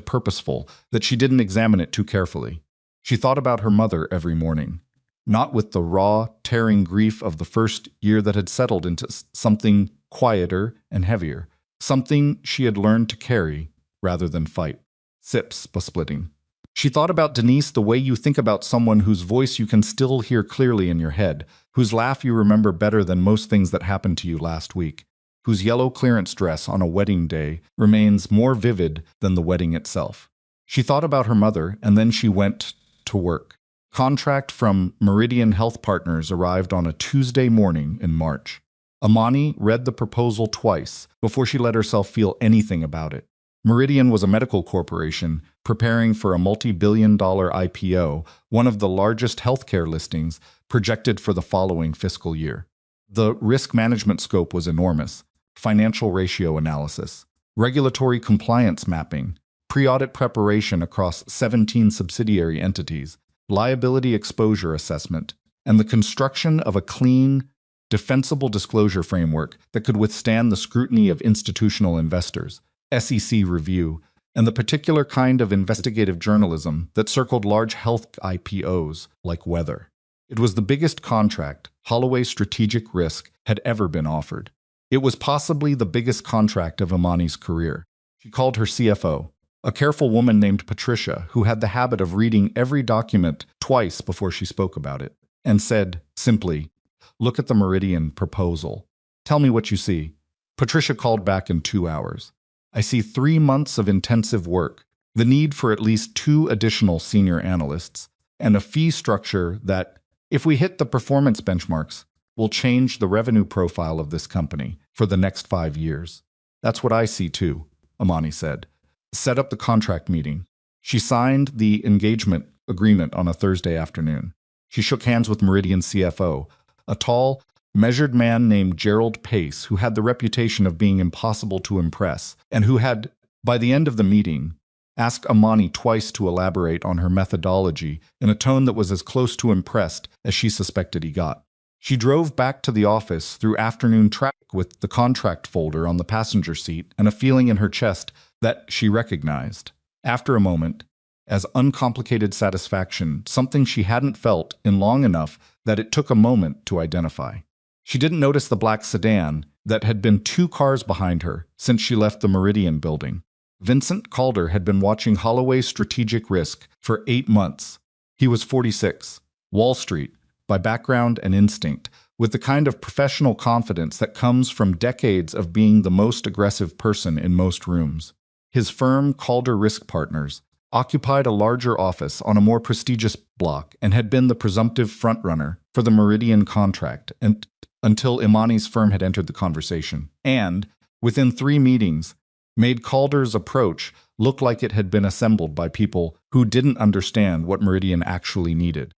purposeful that she didn't examine it too carefully. She thought about her mother every morning, not with the raw, tearing grief of the first year that had settled into something quieter and heavier, something she had learned to carry rather than fight. Sips, splitting. She thought about Denise the way you think about someone whose voice you can still hear clearly in your head, whose laugh you remember better than most things that happened to you last week, whose yellow clearance dress on a wedding day remains more vivid than the wedding itself. She thought about her mother, and then she went to work. Contract from Meridian Health Partners arrived on a Tuesday morning in March. Amani read the proposal twice before she let herself feel anything about it. Meridian was a medical corporation preparing for a multi-billion-dollar IPO, one of the largest healthcare listings projected for the following fiscal year. The risk management scope was enormous. Financial ratio analysis, regulatory compliance mapping, pre-audit preparation across 17 subsidiary entities, liability exposure assessment, and the construction of a clean, defensible disclosure framework that could withstand the scrutiny of institutional investors, SEC review, and the particular kind of investigative journalism that circled large health IPOs like Weather. It was the biggest contract Holloway's strategic risk had ever been offered. It was possibly the biggest contract of Amani's career. She called her CFO, a careful woman named Patricia who had the habit of reading every document twice before she spoke about it, and said, simply, "Look at the Meridian proposal. Tell me what you see." Patricia called back in 2 hours. "I see 3 months of intensive work, the need for at least 2 additional senior analysts, and a fee structure that, if we hit the performance benchmarks, will change the revenue profile of this company for the next 5 years. That's what I see too," Amani said. Set up the contract meeting. She signed the engagement agreement on a Thursday afternoon. She shook hands with Meridian's CFO, a tall, measured man named Gerald Pace, who had the reputation of being impossible to impress, and who had, by the end of the meeting, asked Amani twice to elaborate on her methodology in a tone that was as close to impressed as she suspected he got. She drove back to the office through afternoon traffic with the contract folder on the passenger seat and a feeling in her chest that she recognized. After a moment, as uncomplicated satisfaction, something she hadn't felt in long enough that it took a moment to identify. She didn't notice the black sedan that had been 2 cars behind her since she left the Meridian building. Vincent Calder had been watching Holloway's strategic risk for 8 months. He was 46, Wall Street, by background and instinct, with the kind of professional confidence that comes from decades of being the most aggressive person in most rooms. His firm, Calder Risk Partners, occupied a larger office on a more prestigious block and had been the presumptive frontrunner for the Meridian contract until Imani's firm had entered the conversation, and, within 3 meetings, made Calder's approach look like it had been assembled by people who didn't understand what Meridian actually needed.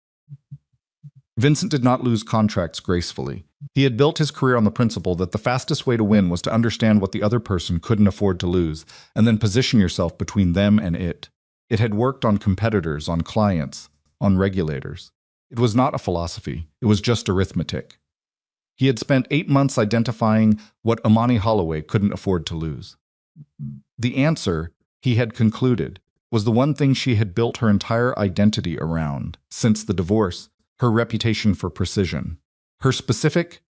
Vincent did not lose contracts gracefully. He had built his career on the principle that the fastest way to win was to understand what the other person couldn't afford to lose, and then position yourself between them and it. It had worked on competitors, on clients, on regulators. It was not a philosophy, it was just arithmetic. He had spent 8 months identifying what Amani Holloway couldn't afford to lose. The answer, he had concluded, was the one thing she had built her entire identity around since the divorce: her reputation for precision. Her specific,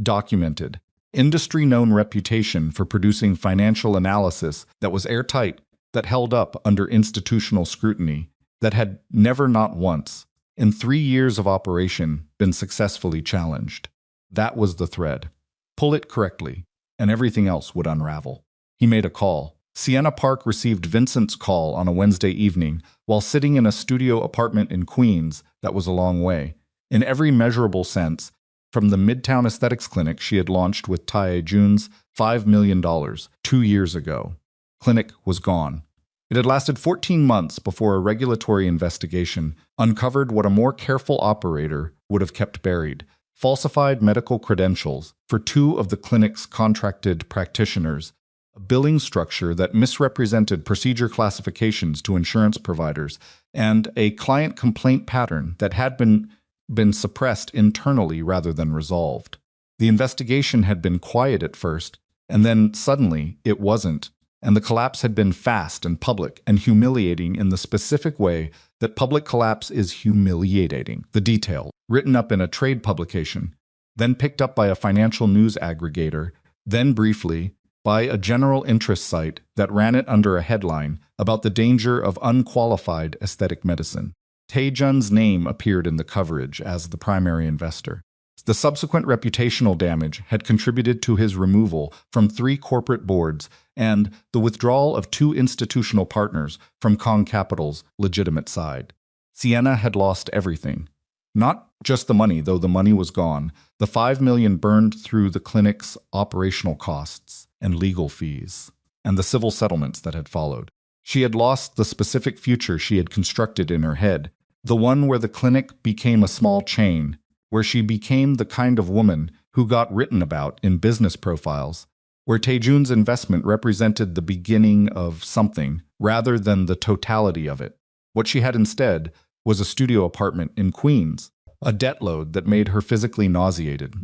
documented, industry-known reputation for producing financial analysis that was airtight, that held up under institutional scrutiny, that had never, not once, in 3 years of operation, been successfully challenged. That was the thread. Pull it correctly, and everything else would unravel. He made a call. Sienna Park received Vincent's call on a Wednesday evening while sitting in a studio apartment in Queens that was a long way. In every measurable sense, from the Midtown Aesthetics Clinic she had launched with Tae Jun's $5 million 2 years ago. Clinic was gone. It had lasted 14 months before a regulatory investigation uncovered what a more careful operator would have kept buried: falsified medical credentials for 2 of the clinic's contracted practitioners, a billing structure that misrepresented procedure classifications to insurance providers, and a client complaint pattern that had been suppressed internally rather than resolved. The investigation had been quiet at first, and then suddenly it wasn't, and the collapse had been fast and public and humiliating in the specific way that public collapse is humiliating. The detail, written up in a trade publication, then picked up by a financial news aggregator, then briefly by a general interest site that ran it under a headline about the danger of unqualified aesthetic medicine. Taejun's name appeared in the coverage as the primary investor. The subsequent reputational damage had contributed to his removal from 3 corporate boards and the withdrawal of 2 institutional partners from Kong Capital's legitimate side. Sienna had lost everything. Not just the money, though the money was gone. The $5 million burned through the clinic's operational costs and legal fees, and the civil settlements that had followed. She had lost the specific future she had constructed in her head, the one where the clinic became a small chain, where she became the kind of woman who got written about in business profiles, where Taejun's investment represented the beginning of something rather than the totality of it. What she had instead was a studio apartment in Queens, a debt load that made her physically nauseated.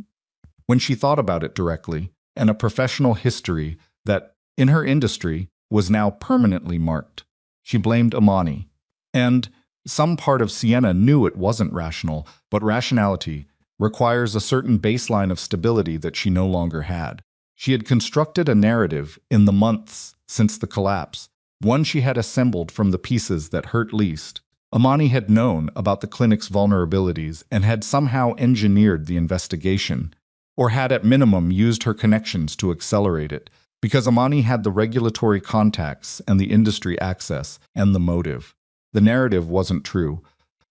When she thought about it directly, and a professional history that, in her industry, was now permanently marked, she blamed Amani. And some part of Sienna knew it wasn't rational, but rationality requires a certain baseline of stability that she no longer had. She had constructed a narrative in the months since the collapse, one she had assembled from the pieces that hurt least. Amani had known about the clinic's vulnerabilities and had somehow engineered the investigation, or had at minimum used her connections to accelerate it, because Amani had the regulatory contacts and the industry access and the motive. The narrative wasn't true,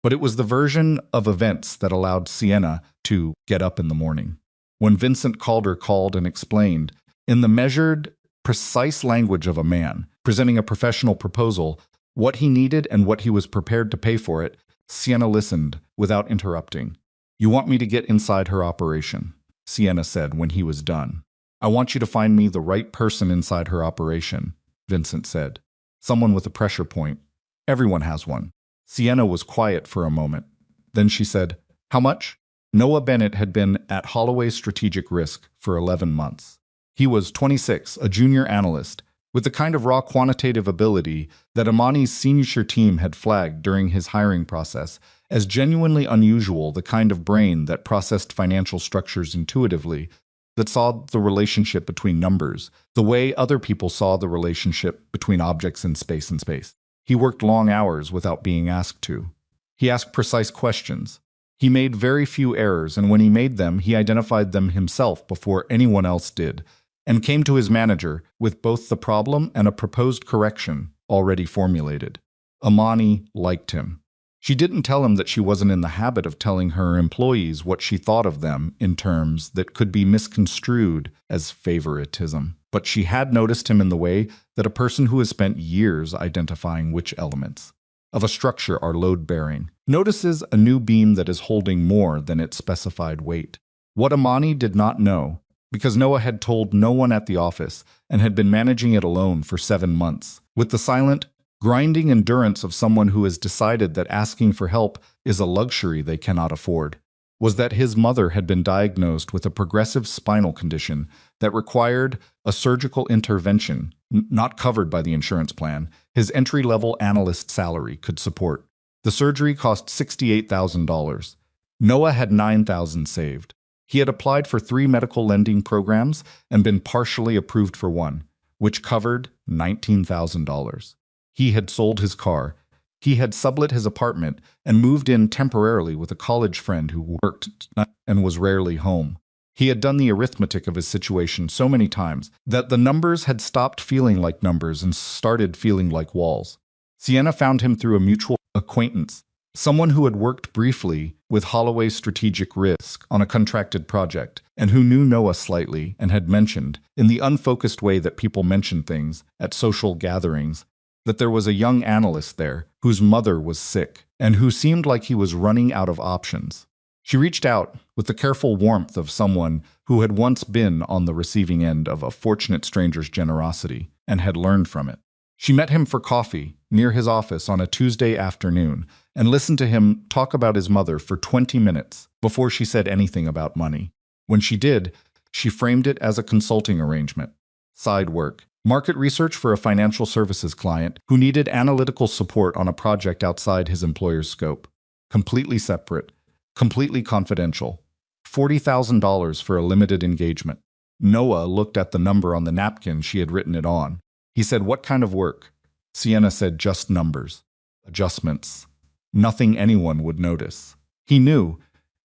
but it was the version of events that allowed Sienna to get up in the morning. When Vincent Calder called and explained, in the measured, precise language of a man, presenting a professional proposal, what he needed and what he was prepared to pay for it, Sienna listened without interrupting. "You want me to get inside her operation?" Sienna said when he was done. I want you to find me the right person inside her operation, Vincent said. Someone with a pressure point. Everyone has one. Sienna was quiet for a moment. Then she said, How much? Noah Bennett had been at Holloway Strategic Risk for 11 months. He was 26, a junior analyst, with the kind of raw quantitative ability that Amani's senior team had flagged during his hiring process as genuinely unusual, the kind of brain that processed financial structures intuitively, that saw the relationship between numbers, the way other people saw the relationship between objects in space and space. He worked long hours without being asked to. He asked precise questions. He made very few errors, and when he made them, he identified them himself before anyone else did, and came to his manager with both the problem and a proposed correction already formulated. Amani liked him. She didn't tell him that she wasn't in the habit of telling her employees what she thought of them in terms that could be misconstrued as favoritism. But she had noticed him in the way that a person who has spent years identifying which elements of a structure are load-bearing notices a new beam that is holding more than its specified weight. What Amani did not know, because Noah had told no one at the office and had been managing it alone for 7 months, with the silent, grinding endurance of someone who has decided that asking for help is a luxury they cannot afford, was that his mother had been diagnosed with a progressive spinal condition that required a surgical intervention not covered by the insurance plan his entry-level analyst salary could support. The surgery cost $68,000. Noah had $9,000 saved. He had applied for 3 medical lending programs and been partially approved for one, which covered $19,000. He had sold his car. He had sublet his apartment and moved in temporarily with a college friend who worked and was rarely home. He had done the arithmetic of his situation so many times that the numbers had stopped feeling like numbers and started feeling like walls. Sienna found him through a mutual acquaintance, someone who had worked briefly with Holloway Strategic Risk on a contracted project and who knew Noah slightly and had mentioned, in the unfocused way that people mention things at social gatherings, that there was a young analyst there whose mother was sick and who seemed like he was running out of options. She reached out with the careful warmth of someone who had once been on the receiving end of a fortunate stranger's generosity and had learned from it. She met him for coffee near his office on a Tuesday afternoon and listened to him talk about his mother for 20 minutes before she said anything about money. When she did, she framed it as a consulting arrangement. Side work. Market research for a financial services client who needed analytical support on a project outside his employer's scope. Completely separate. Completely confidential. $40,000 for a limited engagement. Noah looked at the number on the napkin she had written it on. He said, What kind of work? Sienna said, Just numbers. Adjustments. Nothing anyone would notice. He knew,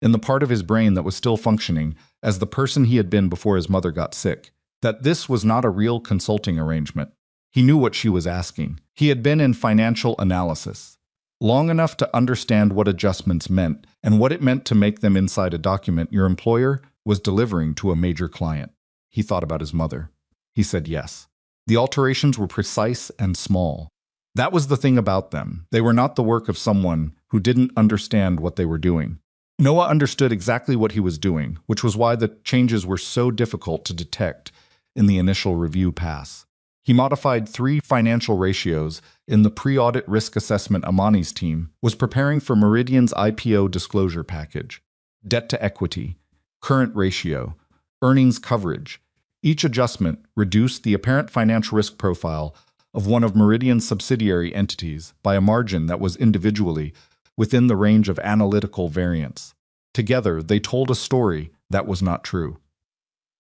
in the part of his brain that was still functioning as the person he had been before his mother got sick, that this was not a real consulting arrangement. He knew what she was asking. He had been in financial analysis long enough to understand what adjustments meant and what it meant to make them inside a document your employer was delivering to a major client. He thought about his mother. He said yes. The alterations were precise and small. That was the thing about them. They were not the work of someone who didn't understand what they were doing. Noah understood exactly what he was doing, which was why the changes were so difficult to detect in the initial review pass. He modified 3 financial ratios in the pre-audit risk assessment Amani's team was preparing for Meridian's IPO disclosure package. Debt to equity, current ratio, earnings coverage. Each adjustment reduced the apparent financial risk profile of one of Meridian's subsidiary entities by a margin that was individually within the range of analytical variance. Together, they told a story that was not true.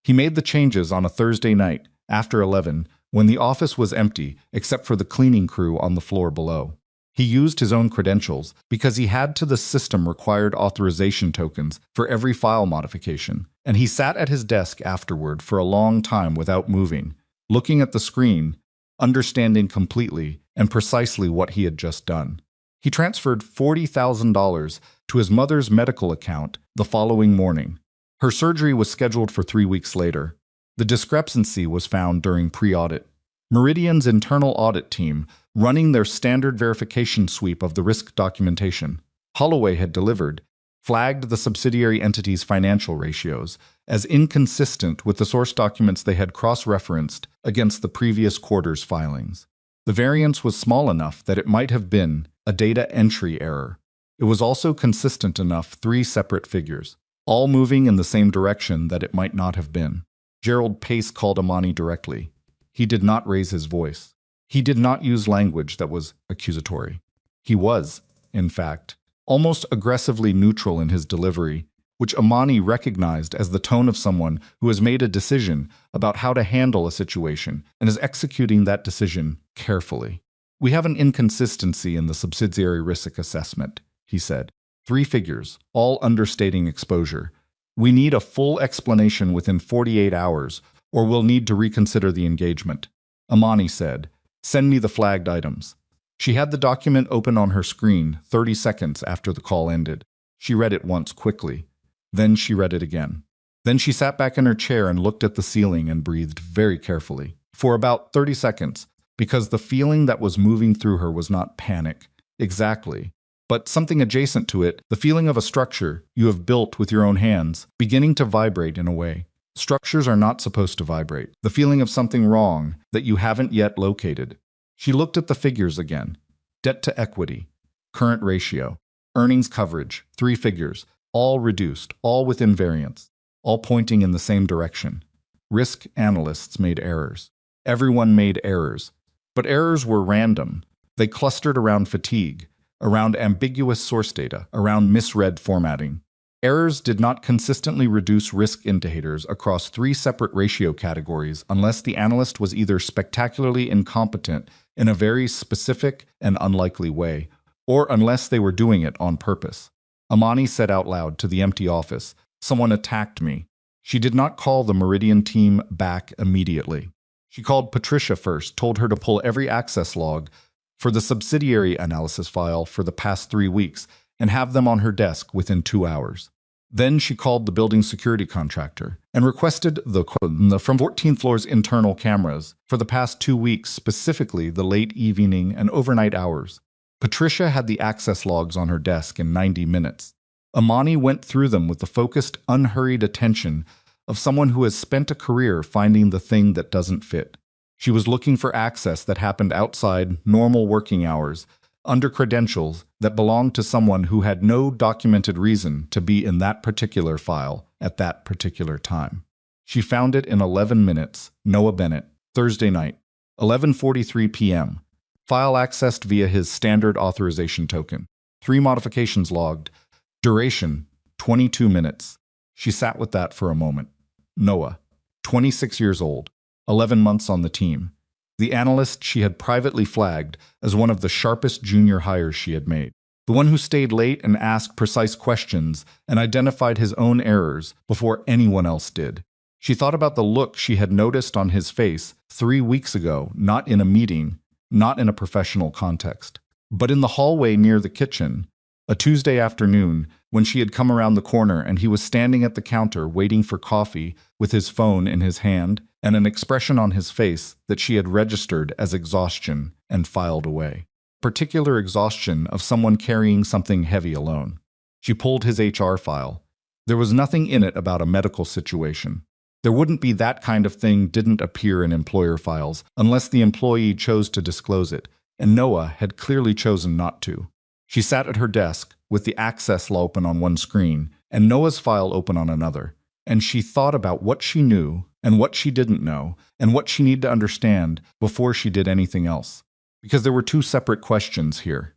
He made the changes on a Thursday night, after 11, when the office was empty except for the cleaning crew on the floor below. He used his own credentials because he had to the system required authorization tokens for every file modification, and he sat at his desk afterward for a long time without moving, looking at the screen, understanding completely and precisely what he had just done. He transferred $40,000 to his mother's medical account the following morning. Her surgery was scheduled for 3 weeks later. The discrepancy was found during pre-audit. Meridian's internal audit team, running their standard verification sweep of the risk documentation Holloway had delivered, flagged the subsidiary entity's financial ratios as inconsistent with the source documents they had cross-referenced against the previous quarter's filings. The variance was small enough that it might have been a data entry error. It was also consistent enough 3 separate figures, all moving in the same direction that it might not have been. Gerald Pace called Amani directly. He did not raise his voice. He did not use language that was accusatory. He was, in fact, almost aggressively neutral in his delivery, which Amani recognized as the tone of someone who has made a decision about how to handle a situation and is executing that decision carefully. "We have an inconsistency in the subsidiary risk assessment," he said. 3 figures, all understating exposure. "We need a full explanation within 48 hours, or we'll need to reconsider the engagement." Amani said, "Send me the flagged items." She had the document open on her screen 30 seconds after the call ended. She read it once quickly. Then she read it again. Then she sat back in her chair and looked at the ceiling and breathed very carefully. For about 30 seconds, because the feeling that was moving through her was not panic, exactly, but something adjacent to it, the feeling of a structure you have built with your own hands, beginning to vibrate in a way. Structures are not supposed to vibrate. The feeling of something wrong that you haven't yet located. She looked at the figures again. Debt to equity, current ratio, earnings coverage, 3 figures, all reduced, all within variance, all pointing in the same direction. Risk analysts made errors. Everyone made errors. But errors were random. They clustered around fatigue, around ambiguous source data, around misread formatting. Errors did not consistently reduce risk indicators across 3 separate ratio categories unless the analyst was either spectacularly incompetent in a very specific and unlikely way, or unless they were doing it on purpose. Amani said out loud to the empty office, "Someone attacked me." She did not call the Meridian team back immediately. She called Patricia first, told her to pull every access log for the subsidiary analysis file for the past 3 weeks and have them on her desk within 2 hours. Then she called the building security contractor and requested from 14th floor's internal cameras for the past 2 weeks, specifically the late evening and overnight hours. Patricia had the access logs on her desk in 90 minutes. Amani went through them with the focused, unhurried attention of someone who has spent a career finding the thing that doesn't fit. She was looking for access that happened outside normal working hours, under credentials that belonged to someone who had no documented reason to be in that particular file at that particular time. She found it in 11 minutes. Noah Bennett, Thursday night, 11:43 p.m. File accessed via his standard authorization token. 3 modifications logged. Duration, 22 minutes. She sat with that for a moment. Noah, 26 years old, 11 months on the team. The analyst she had privately flagged as one of the sharpest junior hires she had made. The one who stayed late and asked precise questions and identified his own errors before anyone else did. She thought about the look she had noticed on his face 3 weeks ago, not in a meeting, not in a professional context, but in the hallway near the kitchen, a Tuesday afternoon when she had come around the corner and he was standing at the counter waiting for coffee with his phone in his hand and an expression on his face that she had registered as exhaustion and filed away. Particular exhaustion of someone carrying something heavy alone. She pulled his HR file. There was nothing in it about a medical situation. There wouldn't be that kind of thing didn't appear in employer files unless the employee chose to disclose it, and Noah had clearly chosen not to. She sat at her desk with the access law open on one screen and Noah's file open on another, and she thought about what she knew and what she didn't know and what she needed to understand before she did anything else. Because there were 2 separate questions here.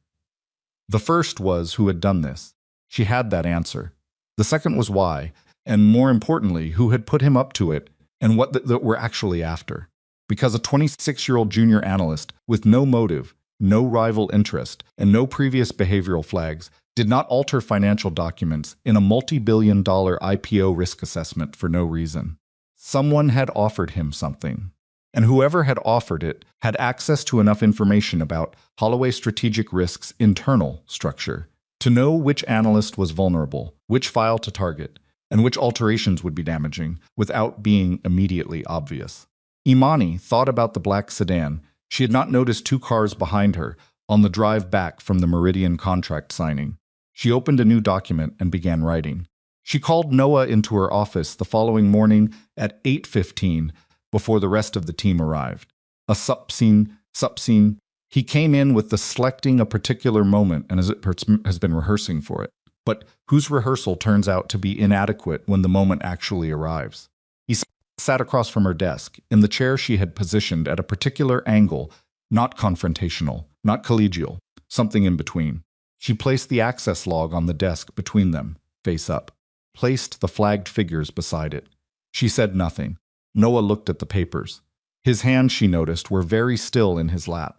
The first was who had done this. She had that answer. The second was why, and more importantly, who had put him up to it and what that we're actually after. Because a 26-year-old junior analyst with no motive, no rival interest, and no previous behavioral flags did not alter financial documents in a multi-billion-dollar IPO risk assessment for no reason. Someone had offered him something, and whoever had offered it had access to enough information about Holloway Strategic Risk's internal structure to know which analyst was vulnerable, which file to target, and which alterations would be damaging without being immediately obvious. Imani thought about the black sedan. She had not noticed 2 cars behind her on the drive back from the Meridian contract signing. She opened a new document and began writing. She called Noah into her office the following morning at 8:15 before the rest of the team arrived. A sup scene. He came in with the selecting a particular moment and has been rehearsing for it, whose rehearsal turns out to be inadequate when the moment actually arrives. He sat across from her desk, in the chair she had positioned at a particular angle, not confrontational, not collegial, something in between. She placed the access log on the desk between them, face up, placed the flagged figures beside it. She said nothing. Noah looked at the papers. His hands, she noticed, were very still in his lap.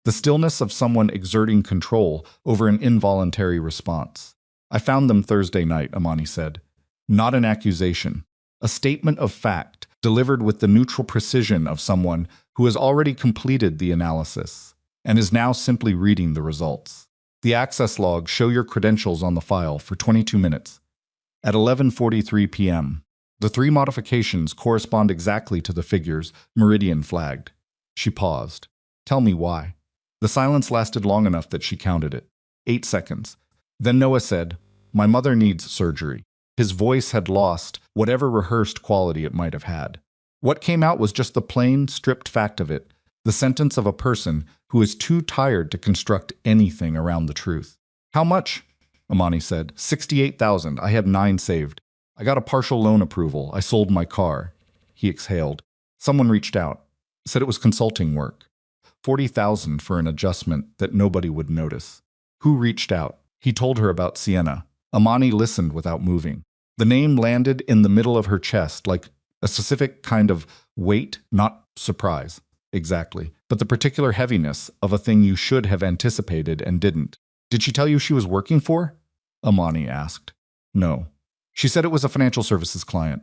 The stillness of someone exerting control over an involuntary response. I found them Thursday night, Amani said. Not an accusation. A statement of fact, delivered with the neutral precision of someone who has already completed the analysis and is now simply reading the results. The access logs show your credentials on the file for 22 minutes. At 11:43 p.m., the 3 modifications correspond exactly to the figures Meridian flagged. She paused. Tell me why. The silence lasted long enough that she counted it. 8 seconds. Then Noah said, "My mother needs surgery." His voice had lost whatever rehearsed quality it might have had. What came out was just the plain, stripped fact of it, the sentence of a person who is too tired to construct anything around the truth. How much? Amani said. 68,000. I had 9 saved. I got a partial loan approval. I sold my car. He exhaled. Someone reached out. Said it was consulting work. 40,000 for an adjustment that nobody would notice. Who reached out? He told her about Sienna. Amani listened without moving. The name landed in the middle of her chest like a specific kind of weight, not surprise. Exactly. But the particular heaviness of a thing you should have anticipated and didn't. Did she tell you she was working for? Amani asked. No. She said it was a financial services client.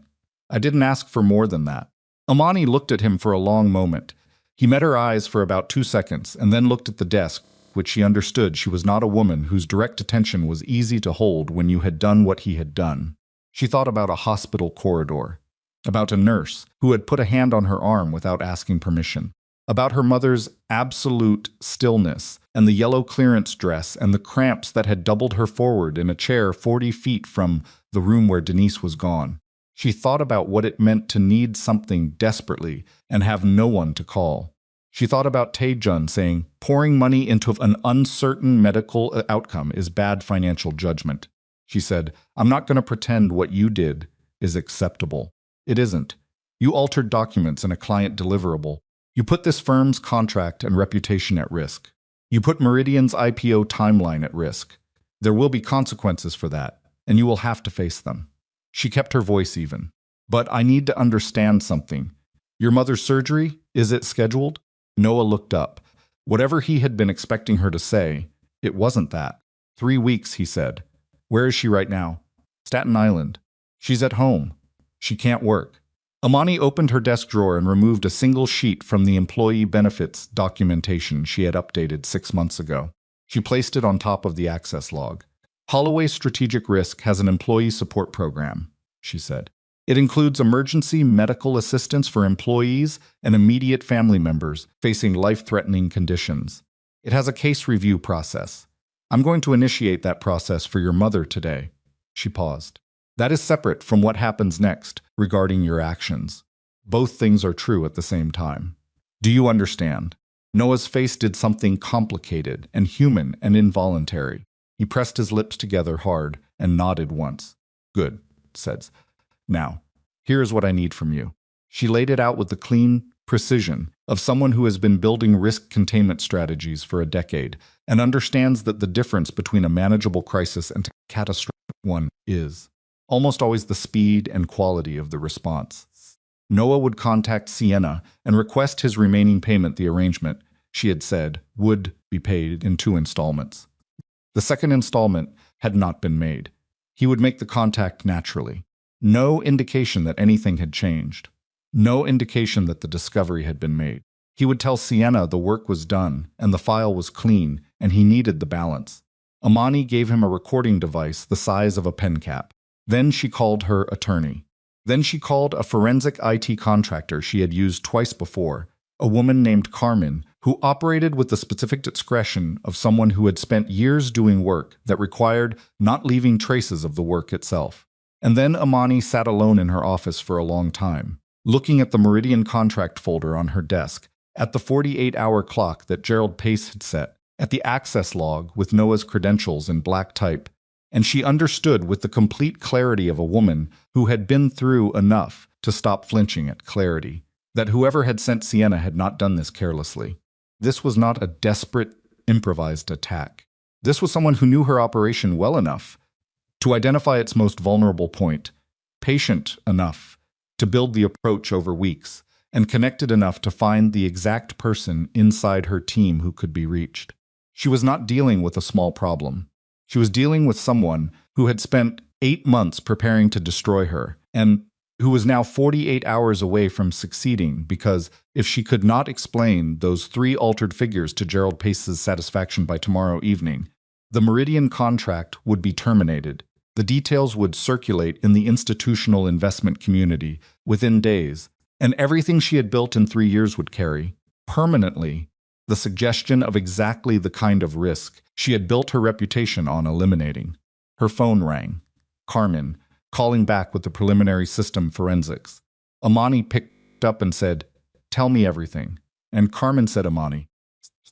I didn't ask for more than that. Amani looked at him for a long moment. He met her eyes for about 2 seconds and then looked at the desk, which she understood she was not a woman whose direct attention was easy to hold when you had done what he had done. She thought about a hospital corridor, about a nurse who had put a hand on her arm without asking permission, about her mother's absolute stillness and the yellow clearance dress and the cramps that had doubled her forward in a chair 40 feet from the room where Denise was gone. She thought about what it meant to need something desperately and have no one to call. She thought about Taejun saying, pouring money into an uncertain medical outcome is bad financial judgment. She said, I'm not going to pretend what you did is acceptable. It isn't. You altered documents in a client deliverable. You put this firm's contract and reputation at risk. You put Meridian's IPO timeline at risk. There will be consequences for that, and you will have to face them. She kept her voice even. But I need to understand something. Your mother's surgery, is it scheduled? Noah looked up. Whatever he had been expecting her to say, it wasn't that. 3 weeks, he said. Where is she right now? Staten Island. She's at home. She can't work. Amani opened her desk drawer and removed a single sheet from the employee benefits documentation she had updated 6 months ago. She placed it on top of the access log. Holloway Strategic Risk has an employee support program, she said. It includes emergency medical assistance for employees and immediate family members facing life-threatening conditions. It has a case review process. I'm going to initiate that process for your mother today. She paused. That is separate from what happens next regarding your actions. Both things are true at the same time. Do you understand? Noah's face did something complicated and human and involuntary. He pressed his lips together hard and nodded once. Good, said. Now, here is what I need from you. She laid it out with the clean precision of someone who has been building risk containment strategies for a decade and understands that the difference between a manageable crisis and a catastrophic one is almost always the speed and quality of the response. Noah would contact Sienna and request his remaining payment. The arrangement, she had said, would be paid in 2 installments. The second installment had not been made. He would make the contact naturally. No indication that anything had changed. No indication that the discovery had been made. He would tell Sienna the work was done and the file was clean and he needed the balance. Amani gave him a recording device the size of a pen cap. Then she called her attorney. Then she called a forensic IT contractor she had used twice before, a woman named Carmen, who operated with the specific discretion of someone who had spent years doing work that required not leaving traces of the work itself. And then Amani sat alone in her office for a long time, looking at the Meridian contract folder on her desk, at the 48-hour clock that Gerald Pace had set, at the access log with Noah's credentials in black type, and she understood with the complete clarity of a woman who had been through enough to stop flinching at clarity, that whoever had sent Sienna had not done this carelessly. This was not a desperate, improvised attack. This was someone who knew her operation well enough to identify its most vulnerable point, patient enough to build the approach over weeks, and connected enough to find the exact person inside her team who could be reached. She was not dealing with a small problem. She was dealing with someone who had spent 8 months preparing to destroy her, and who was now 48 hours away from succeeding because if she could not explain those 3 altered figures to Gerald Pace's satisfaction by tomorrow evening, the Meridian contract would be terminated. The details would circulate in the institutional investment community within days, and everything she had built in 3 years would carry, permanently, the suggestion of exactly the kind of risk she had built her reputation on eliminating. Her phone rang. Carmen, calling back with the preliminary system forensics. Amani picked up and said, "Tell me everything." And Carmen said, "Amani,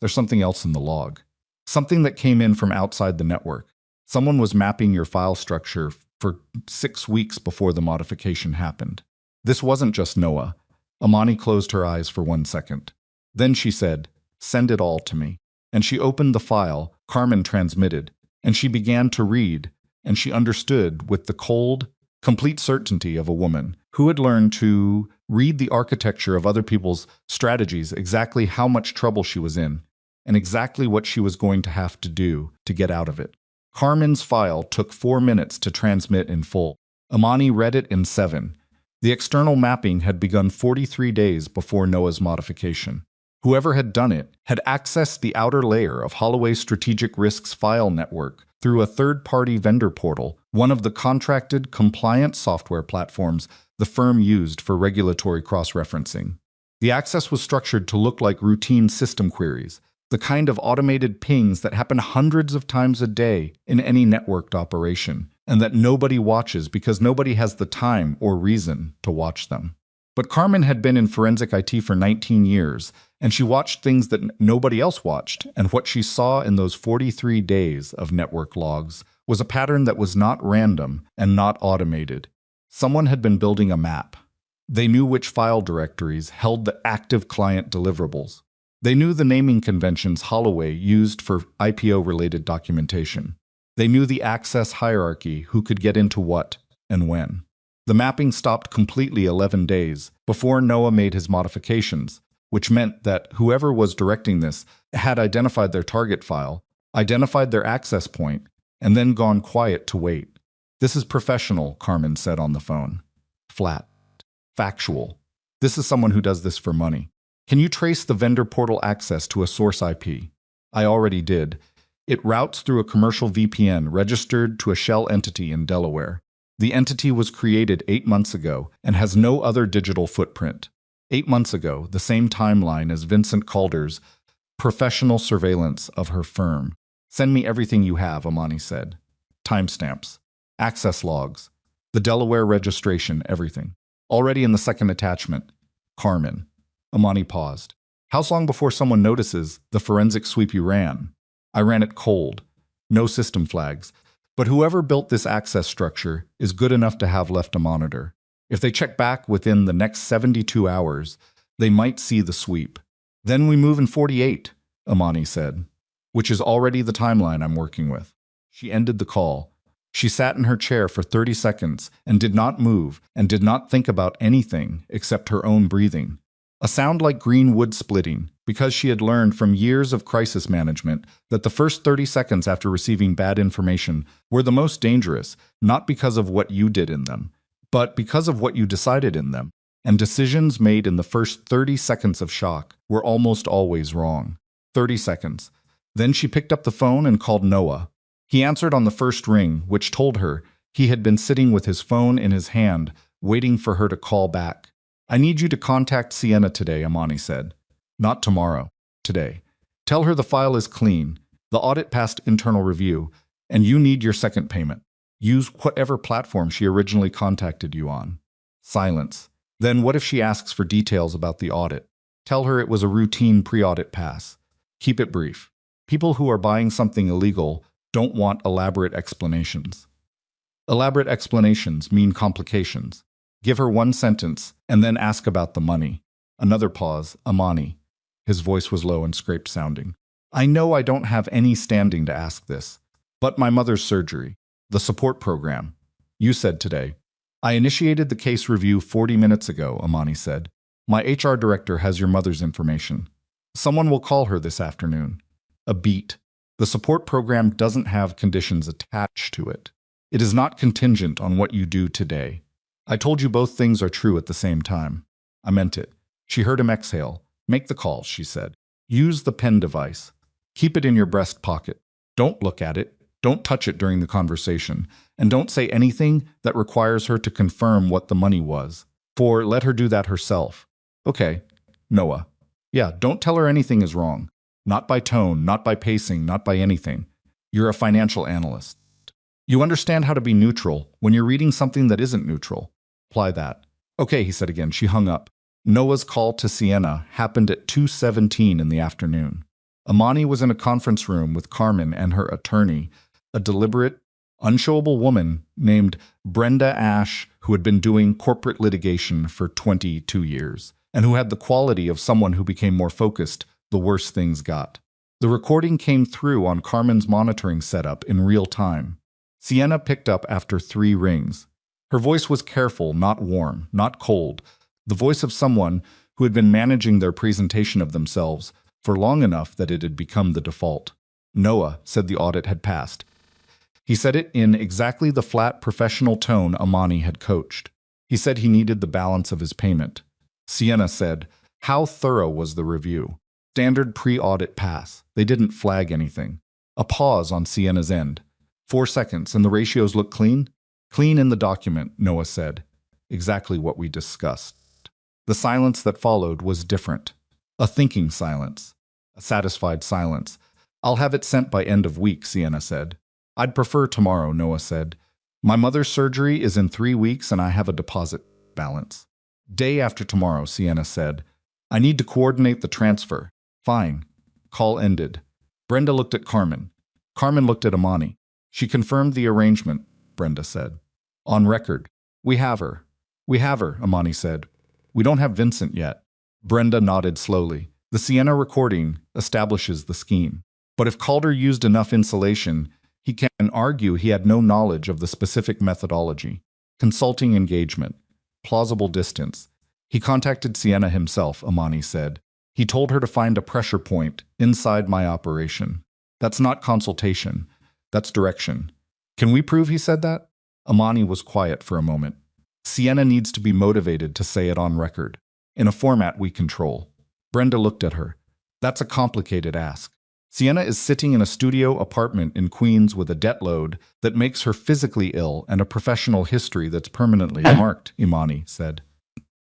there's something else in the log. Something that came in from outside the network. Someone was mapping your file structure for 6 weeks before the modification happened." This wasn't just Noah. Amani closed her eyes for 1 second. Then she said, "Send it all to me." And she opened the file Carmen transmitted, and she began to read, and she understood with the cold, complete certainty of a woman who had learned to read the architecture of other people's strategies exactly how much trouble she was in, and exactly what she was going to have to do to get out of it. Carmen's file took 4 minutes to transmit in full. Amani read it in 7. The external mapping had begun 43 days before Noah's modification. Whoever had done it had accessed the outer layer of Holloway's Strategic Risks file network through a third-party vendor portal, one of the contracted, compliant software platforms the firm used for regulatory cross-referencing. The access was structured to look like routine system queries, the kind of automated pings that happen hundreds of times a day in any networked operation, and that nobody watches because nobody has the time or reason to watch them. But Carmen had been in forensic IT for 19 years, and she watched things that nobody else watched, and what she saw in those 43 days of network logs was a pattern that was not random and not automated. Someone had been building a map. They knew which file directories held the active client deliverables. They knew the naming conventions Holloway used for IPO-related documentation. They knew the access hierarchy, who could get into what and when. The mapping stopped completely 11 days before Noah made his modifications, which meant that whoever was directing this had identified their target file, identified their access point, and then gone quiet to wait. "This is professional," Carmen said on the phone. "Flat. Factual. This is someone who does this for money. Can you trace the vendor portal access to a source IP?" "I already did. It routes through a commercial VPN registered to a shell entity in Delaware. The entity was created 8 months ago and has no other digital footprint. 8 months ago, the same timeline as Vincent Calder's professional surveillance of her firm." "Send me everything you have," Amani said. "Timestamps, access logs, the Delaware registration, everything. Already in the second attachment." "Carmen." Amani paused. "How long before someone notices the forensic sweep you ran?" "I ran it cold. No system flags. But whoever built this access structure is good enough to have left a monitor. If they check back within the next 72 hours, they might see the sweep." "Then we move in 48, Amani said, "which is already the timeline I'm working with." She ended the call. She sat in her chair for 30 seconds and did not move and did not think about anything except her own breathing. A sound like green wood splitting, because she had learned from years of crisis management that the first 30 seconds after receiving bad information were the most dangerous, not because of what you did in them, but because of what you decided in them. And decisions made in the first 30 seconds of shock were almost always wrong. 30 seconds. Then she picked up the phone and called Noah. He answered on the first ring, which told her he had been sitting with his phone in his hand, waiting for her to call back. "I need you to contact Sienna today," Amani said. "Not tomorrow. Today. Tell her the file is clean, the audit passed internal review, and you need your second payment." Use whatever platform she originally contacted you on. Silence. Then what if she asks for details about the audit? Tell her it was a routine pre-audit pass. Keep it brief. People who are buying something illegal don't want elaborate explanations. Elaborate explanations mean complications. Give her one sentence and then ask about the money. Another pause. Amani. His voice was low and scraped sounding. I know I don't have any standing to ask this, but my mother's surgery, the support program. You said today. I initiated the case review 40 minutes ago, Amani said. My HR director has your mother's information. Someone will call her this afternoon. A beat. The support program doesn't have conditions attached to it. It is not contingent on what you do today. I told you both things are true at the same time. I meant it. She heard him exhale. Make the call, she said. Use the pen device. Keep it in your breast pocket. Don't look at it. Don't touch it during the conversation. And don't say anything that requires her to confirm what the money was. For let her do that herself. Okay, Noah. Yeah, don't tell her anything is wrong. Not by tone, not by pacing, not by anything. You're a financial analyst. You understand how to be neutral when you're reading something that isn't neutral. Apply that. Okay, he said again. She hung up. Noah's call to Sienna happened at 2:17 in the afternoon. Amani was in a conference room with Carmen and her attorney, a deliberate, unshowable woman named Brenda Ash, who had been doing corporate litigation for 22 years, and who had the quality of someone who became more focused the worse things got. The recording came through on Carmen's monitoring setup in real time. Sienna picked up after 3 rings. Her voice was careful, not warm, not cold, the voice of someone who had been managing their presentation of themselves for long enough that it had become the default. Noah said the audit had passed. He said it in exactly the flat, professional tone Amani had coached. He said he needed the balance of his payment. Sienna said, how thorough was the review? Standard pre-audit pass. They didn't flag anything. A pause on Sienna's end. 4 seconds, and the ratios look clean? Clean in the document, Noah said. Exactly what we discussed. The silence that followed was different. A thinking silence. A satisfied silence. I'll have it sent by end of week, Sienna said. I'd prefer tomorrow, Noah said. My mother's surgery is in 3 weeks and I have a deposit balance. Day after tomorrow, Sienna said. I need to coordinate the transfer. Fine. Call ended. Brenda looked at Carmen. Carmen looked at Amani. She confirmed the arrangement, Brenda said. On record. We have her. We have her, Amani said. We don't have Vincent yet. Brenda nodded slowly. The Sienna recording establishes the scheme. But if Calder used enough insulation, he can argue he had no knowledge of the specific methodology. Consulting engagement. Plausible distance. He contacted Sienna himself, Amani said. He told her to find a pressure point inside my operation. That's not consultation. That's direction. Can we prove he said that? Amani was quiet for a moment. Sienna needs to be motivated to say it on record, in a format we control. Brenda looked at her. That's a complicated ask. Sienna is sitting in a studio apartment in Queens with a debt load that makes her physically ill and a professional history that's permanently marked, Imani said.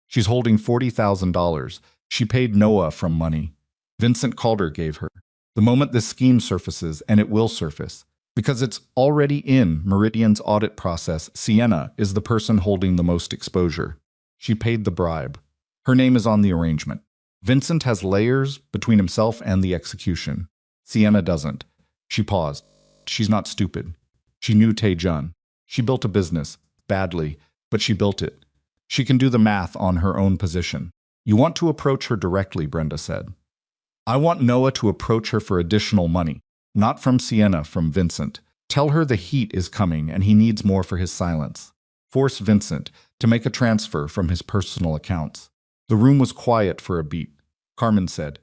She's holding $40,000. She paid Noah from money. Vincent Calder gave her. The moment this scheme surfaces, and it will surface, because it's already in Meridian's audit process, Sienna is the person holding the most exposure. She paid the bribe. Her name is on the arrangement. Vincent has layers between himself and the execution. Sienna doesn't. She paused. She's not stupid. She knew Tae-jun. She built a business, badly, but she built it. She can do the math on her own position. You want to approach her directly, Brenda said. I want Noah to approach her for additional money. Not from Sienna, from Vincent. Tell her the heat is coming and he needs more for his silence. Force Vincent to make a transfer from his personal accounts. The room was quiet for a beat. Carmen said,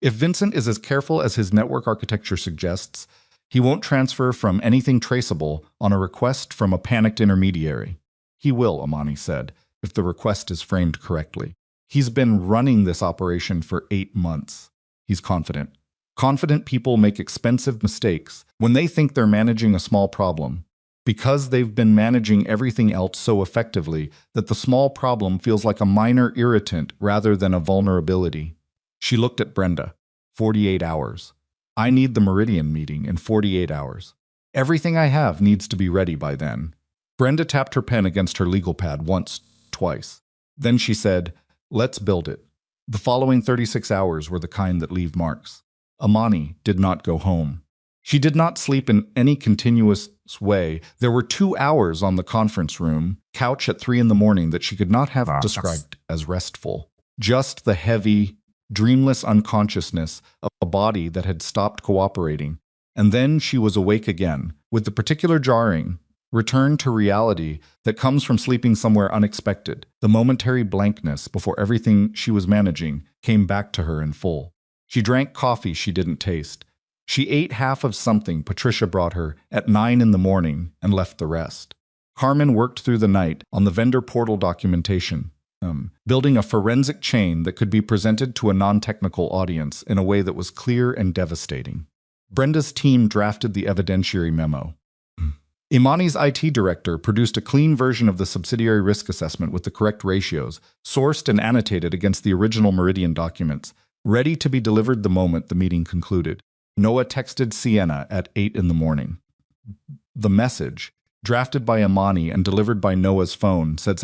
if Vincent is as careful as his network architecture suggests, he won't transfer from anything traceable on a request from a panicked intermediary. He will, Amani said, if the request is framed correctly. He's been running this operation for 8 months. He's confident. Confident people make expensive mistakes when they think they're managing a small problem, because they've been managing everything else so effectively that the small problem feels like a minor irritant rather than a vulnerability. She looked at Brenda. 48 hours. I need the Meridian meeting in 48 hours. Everything I have needs to be ready by then. Brenda tapped her pen against her legal pad once, twice. Then she said, "Let's build it." The following 36 hours were the kind that leave marks. Amani did not go home. She did not sleep in any continuous way. There were 2 hours on the conference room couch at 3 in the morning that she could not have described as restful. Just the heavy, dreamless unconsciousness of a body that had stopped cooperating. And then she was awake again, with the particular jarring return to reality that comes from sleeping somewhere unexpected. The momentary blankness before everything she was managing came back to her in full. She drank coffee she didn't taste. She ate half of something Patricia brought her at 9 in the morning and left the rest. Carmen worked through the night on the vendor portal documentation, building a forensic chain that could be presented to a non-technical audience in a way that was clear and devastating. Brenda's team drafted the evidentiary memo. Imani's IT director produced a clean version of the subsidiary risk assessment with the correct ratios, sourced and annotated against the original Meridian documents, ready to be delivered the moment the meeting concluded. Noah texted Sienna at 8 in the morning. The message, drafted by Imani and delivered by Noah's phone, said,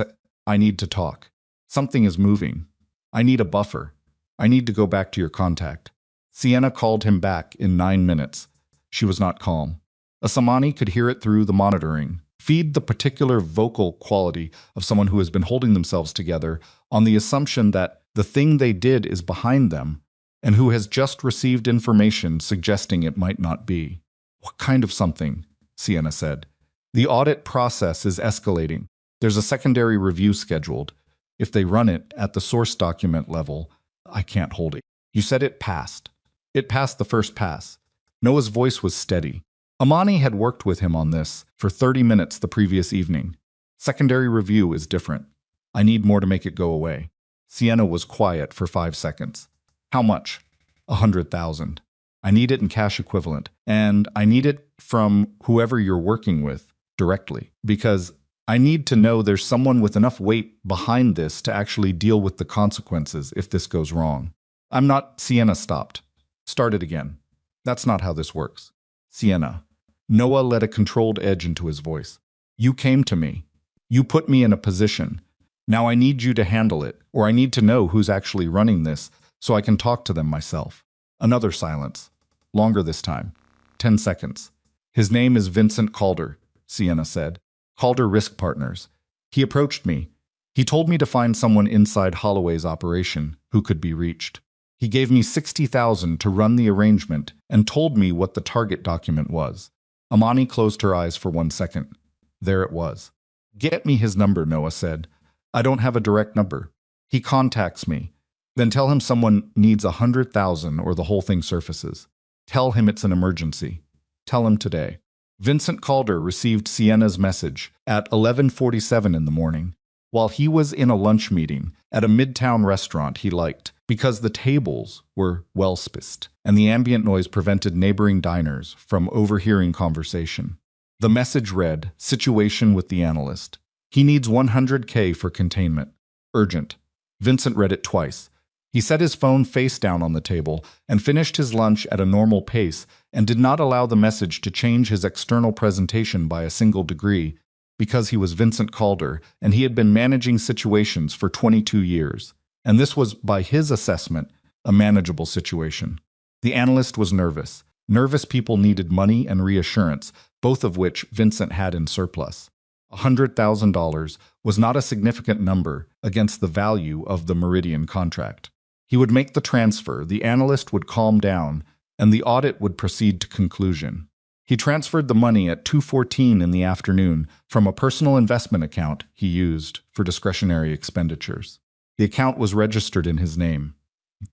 "I need to talk. Something is moving. I need a buffer. I need to go back to your contact." Sienna called him back in 9 minutes. She was not calm. Asamani could hear it through the monitoring, feed the particular vocal quality of someone who has been holding themselves together on the assumption that the thing they did is behind them and who has just received information suggesting it might not be. "What kind of something?" Sienna said. "The audit process is escalating. There's a secondary review scheduled. If they run it at the source document level, I can't hold it." "You said it passed." "It passed the first pass." Noah's voice was steady. Amani had worked with him on this for 30 minutes the previous evening. "Secondary review is different. I need more to make it go away." Sienna was quiet for 5 seconds. "How much?" 100,000. "I need it in cash equivalent, and I need it from whoever you're working with directly, because I need to know there's someone with enough weight behind this to actually deal with the consequences if this goes wrong." "I'm not—" Sienna stopped. Started again. "That's not how this works." "Sienna." Noah let a controlled edge into his voice. "You came to me. You put me in a position. Now I need you to handle it, or I need to know who's actually running this so I can talk to them myself." Another silence. Longer this time. 10 seconds. "His name is Vincent Calder," Sienna said. "Calder Risk Partners. He approached me. He told me to find someone inside Holloway's operation who could be reached. He gave me 60,000 to run the arrangement and told me what the target document was." Amani closed her eyes for 1 second. There it was. "Get me his number," Noah said. "I don't have a direct number. He contacts me. Then tell him someone needs 100,000 or the whole thing surfaces. Tell him it's an emergency. Tell him today." Vincent Calder received Sienna's message at 11:47 in the morning, while he was in a lunch meeting at a midtown restaurant he liked, because the tables were well-spaced and the ambient noise prevented neighboring diners from overhearing conversation. The message read, "Situation with the analyst. He needs 100K for containment. Urgent." Vincent read it twice. He set his phone face down on the table and finished his lunch at a normal pace and did not allow the message to change his external presentation by a single degree, because he was Vincent Calder and he had been managing situations for 22 years. And this was, by his assessment, a manageable situation. The analyst was nervous. Nervous people needed money and reassurance, both of which Vincent had in surplus. $100,000 was not a significant number against the value of the Meridian contract. He would make the transfer, the analyst would calm down, and the audit would proceed to conclusion. He transferred the money at 2:14 in the afternoon from a personal investment account he used for discretionary expenditures. The account was registered in his name.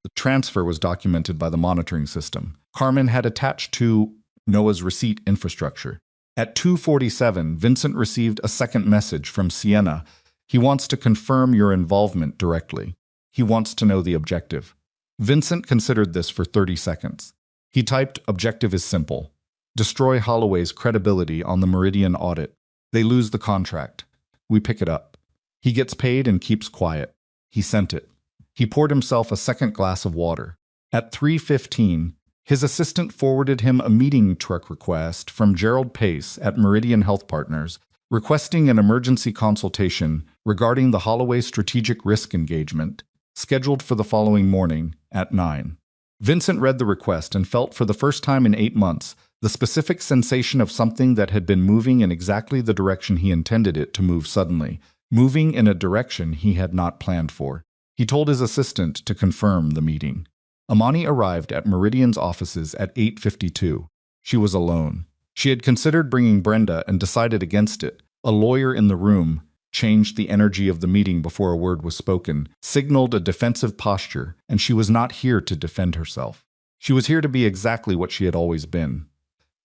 The transfer was documented by the monitoring system Carmen had attached to Noah's receipt infrastructure. At 2:47, Vincent received a second message from Sienna. "He wants to confirm your involvement directly. He wants to know the objective." Vincent considered this for 30 seconds. He typed, "Objective is simple. Destroy Holloway's credibility on the Meridian audit. They lose the contract. We pick it up. He gets paid and keeps quiet." He sent it. He poured himself a second glass of water. At 3:15, His assistant forwarded him a meeting truck request from Gerald Pace at Meridian Health Partners, requesting an emergency consultation regarding the Holloway strategic risk engagement, scheduled for the following morning at 9. Vincent read the request and felt for the first time in 8 months the specific sensation of something that had been moving in exactly the direction he intended it to move suddenly, moving in a direction he had not planned for. He told his assistant to confirm the meeting. Amani arrived at Meridian's offices at 8:52. She was alone. She had considered bringing Brenda and decided against it. A lawyer in the room changed the energy of the meeting before a word was spoken, signaled a defensive posture, and she was not here to defend herself. She was here to be exactly what she had always been,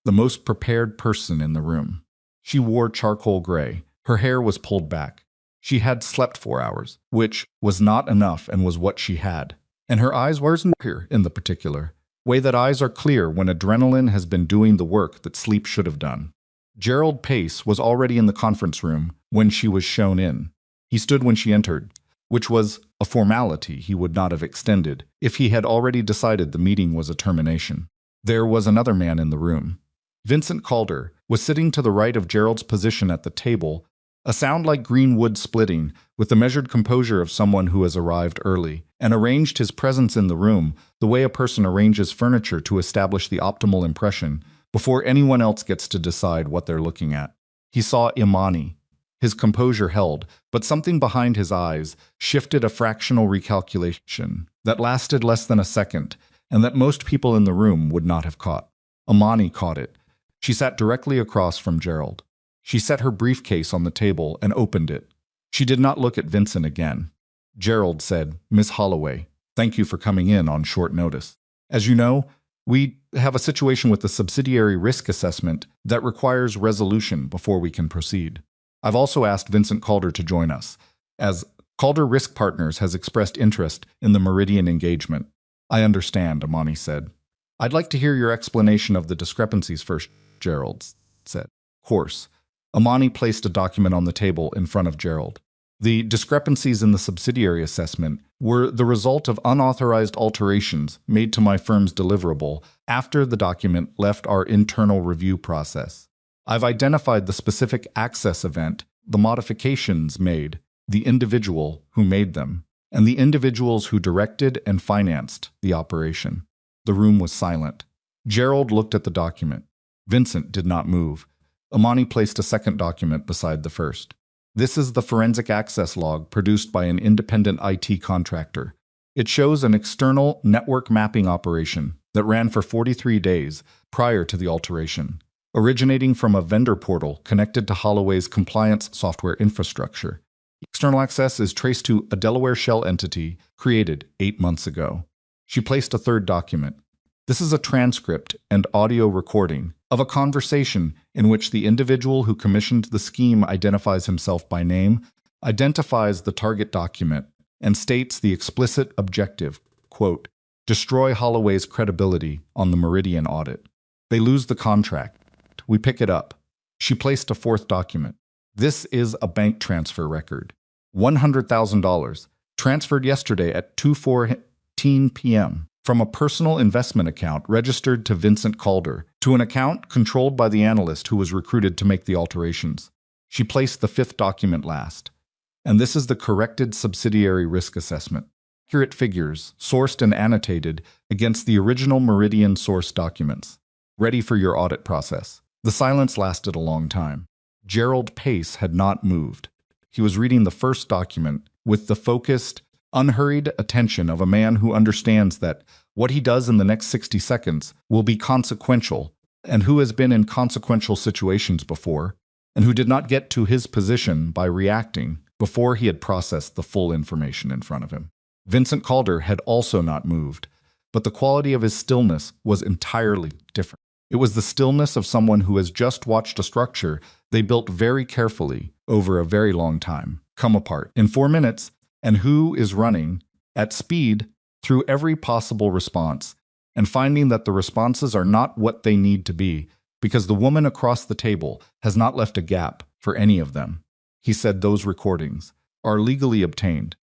the most prepared person in the room. She wore charcoal gray. Her hair was pulled back. She had slept 4 hours, which was not enough and was what she had. And her eyes weren't clear in the particular way that eyes are clear when adrenaline has been doing the work that sleep should have done. Gerald Pace was already in the conference room when she was shown in. He stood when she entered, which was a formality he would not have extended if he had already decided the meeting was a termination. There was another man in the room. Vincent Calder was sitting to the right of Gerald's position at the table, a sound like green wood splitting, with the measured composure of someone who has arrived early, and arranged his presence in the room the way a person arranges furniture to establish the optimal impression before anyone else gets to decide what they're looking at. He saw Imani. His composure held, but something behind his eyes shifted a fractional recalculation that lasted less than a second, and that most people in the room would not have caught. Imani caught it. She sat directly across from Gerald. She set her briefcase on the table and opened it. She did not look at Vincent again. Gerald said, "Miss Holloway, thank you for coming in on short notice. As you know, we have a situation with the subsidiary risk assessment that requires resolution before we can proceed. I've also asked Vincent Calder to join us, as Calder Risk Partners has expressed interest in the Meridian engagement." "I understand," Imani said. "I'd like to hear your explanation of the discrepancies first," Gerald said. "Of course." Imani placed a document on the table in front of Gerald. The discrepancies in the subsidiary assessment were the result of unauthorized alterations made to my firm's deliverable after the document left our internal review process. I've identified the specific access event, the modifications made, the individual who made them, and the individuals who directed and financed the operation. The room was silent. Gerald looked at the document. Vincent did not move. Imani placed a second document beside the first. "This is the forensic access log produced by an independent IT contractor. It shows an external network mapping operation that ran for 43 days prior to the alteration, originating from a vendor portal connected to Holloway's compliance software infrastructure. External access is traced to a Delaware shell entity created 8 months ago." She placed a third document. "This is a transcript and audio recording of a conversation in which the individual who commissioned the scheme identifies himself by name, identifies the target document, and states the explicit objective, quote, destroy Holloway's credibility on the Meridian audit. They lose the contract. We pick it up." She placed a fourth document. "This is a bank transfer record. $100,000, transferred yesterday at 2:14 p.m. from a personal investment account registered to Vincent Calder to an account controlled by the analyst who was recruited to make the alterations." She placed the fifth document last. "And this is the corrected subsidiary risk assessment. Accurate figures, sourced and annotated against the original Meridian source documents. Ready for your audit process." The silence lasted a long time. Gerald Pace had not moved. He was reading the first document with the focused, unhurried attention of a man who understands that what he does in the next 60 seconds will be consequential, and who has been in consequential situations before, and who did not get to his position by reacting before he had processed the full information in front of him. Vincent Calder had also not moved, but the quality of his stillness was entirely different. It was the stillness of someone who has just watched a structure they built very carefully over a very long time come apart in 4 minutes, and who is running at speed through every possible response and finding that the responses are not what they need to be because the woman across the table has not left a gap for any of them. He said those recordings are legally obtained.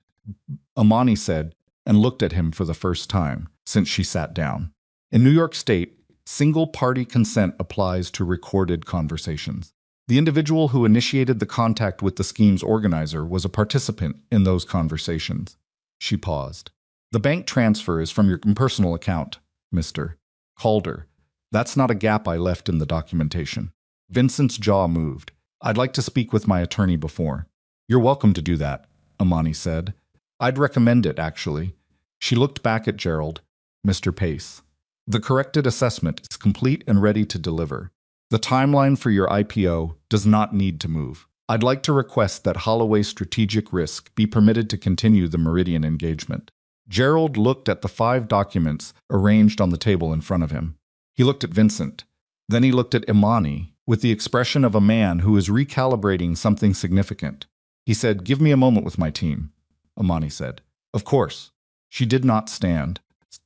Imani said, and looked at him for the first time since she sat down. In New York State, single-party consent applies to recorded conversations. The individual who initiated the contact with the scheme's organizer was a participant in those conversations. She paused. The bank transfer is from your personal account, Mr. Calder. That's not a gap I left in the documentation. Vincent's jaw moved. I'd like to speak with my attorney before. You're welcome to do that, Amani said. I'd recommend it, actually. She looked back at Gerald. Mr. Pace. The corrected assessment is complete and ready to deliver. The timeline for your IPO does not need to move. I'd like to request that Holloway Strategic Risk be permitted to continue the Meridian engagement. Gerald looked at the 5 documents arranged on the table in front of him. He looked at Vincent. Then he looked at Imani with the expression of a man who is recalibrating something significant. He said, "Give me a moment with my team," Imani said. Of course. She did not stand,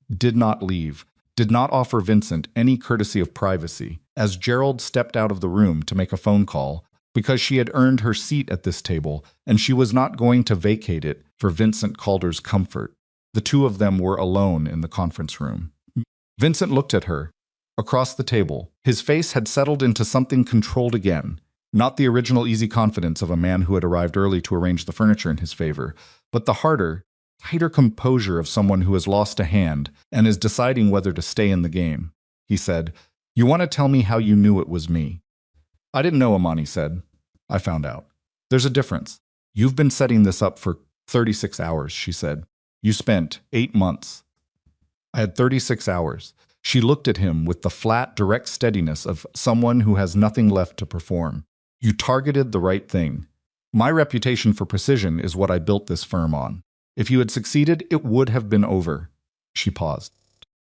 did not leave, did not offer Vincent any courtesy of privacy as Gerald stepped out of the room to make a phone call because she had earned her seat at this table and she was not going to vacate it for Vincent Calder's comfort. The two of them were alone in the conference room. Vincent looked at her. Across the table, his face had settled into something controlled again, not the original easy confidence of a man who had arrived early to arrange the furniture in his favor, but the harder, tighter composure of someone who has lost a hand and is deciding whether to stay in the game. He said, "You want to tell me how you knew it was me?" "I didn't know," Imani said. "I found out. There's a difference. You've been setting this up for 36 hours, she said. You spent 8 months. I had 36 hours. She looked at him with the flat, direct steadiness of someone who has nothing left to perform. You targeted the right thing. My reputation for precision is what I built this firm on. If you had succeeded, it would have been over. She paused.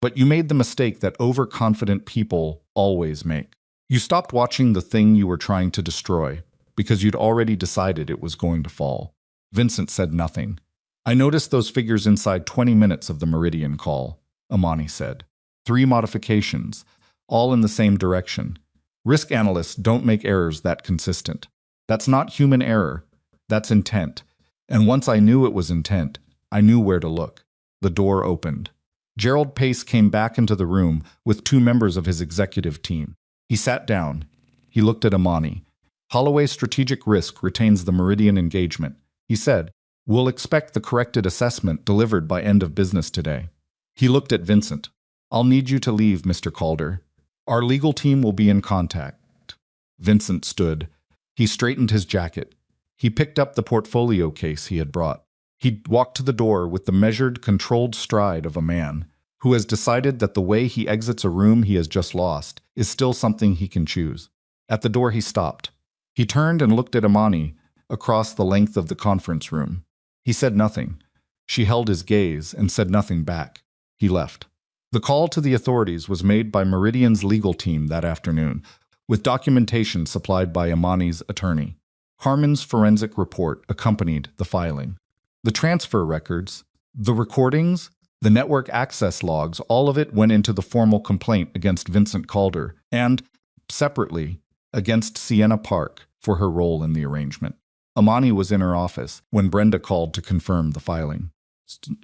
But you made the mistake that overconfident people always make. You stopped watching the thing you were trying to destroy because you'd already decided it was going to fall. Vincent said nothing. I noticed those figures inside 20 minutes of the Meridian call, Imani said. 3 modifications, all in the same direction. Risk analysts don't make errors that consistent. That's not human error. That's intent. And once I knew it was intent, I knew where to look. The door opened. Gerald Pace came back into the room with 2 members of his executive team. He sat down. He looked at Imani. Holloway Strategic Risk retains the Meridian engagement. He said, "We'll expect the corrected assessment delivered by end of business today." He looked at Vincent. "I'll need you to leave, Mr. Calder. Our legal team will be in contact." Vincent stood. He straightened his jacket. He picked up the portfolio case he had brought. He walked to the door with the measured, controlled stride of a man who has decided that the way he exits a room he has just lost is still something he can choose. At the door he stopped. He turned and looked at Imani across the length of the conference room. He said nothing. She held his gaze and said nothing back. He left. The call to the authorities was made by Meridian's legal team that afternoon, with documentation supplied by Imani's attorney. Harmon's forensic report accompanied the filing. The transfer records, the recordings, the network access logs, all of it went into the formal complaint against Vincent Calder and, separately, against Sienna Park for her role in the arrangement. Imani was in her office when Brenda called to confirm the filing.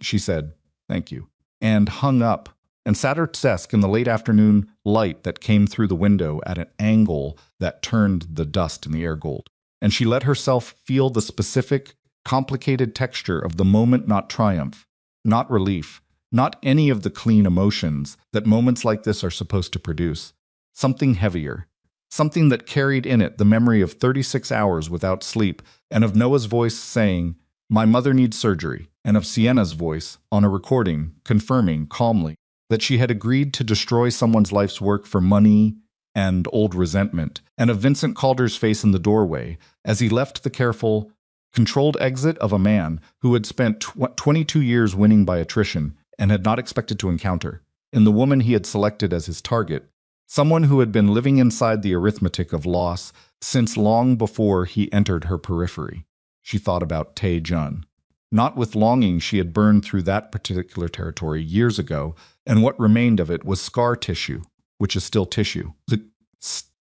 She said, "Thank you," and hung up and sat at her desk in the late afternoon light that came through the window at an angle that turned the dust in the air gold. And she let herself feel the specific, complicated texture of the moment, not triumph, not relief, not any of the clean emotions that moments like this are supposed to produce. Something heavier, something that carried in it the memory of 36 hours without sleep and of Noah's voice saying, "My mother needs surgery," and of Sienna's voice on a recording confirming calmly that she had agreed to destroy someone's life's work for money and old resentment, and of Vincent Calder's face in the doorway as he left the careful, controlled exit of a man who had spent 22 years winning by attrition and had not expected to encounter, in the woman he had selected as his target, someone who had been living inside the arithmetic of loss since long before he entered her periphery. She thought about Tae Jun. Not with longing, she had burned through that particular territory years ago, and what remained of it was scar tissue, which is still tissue,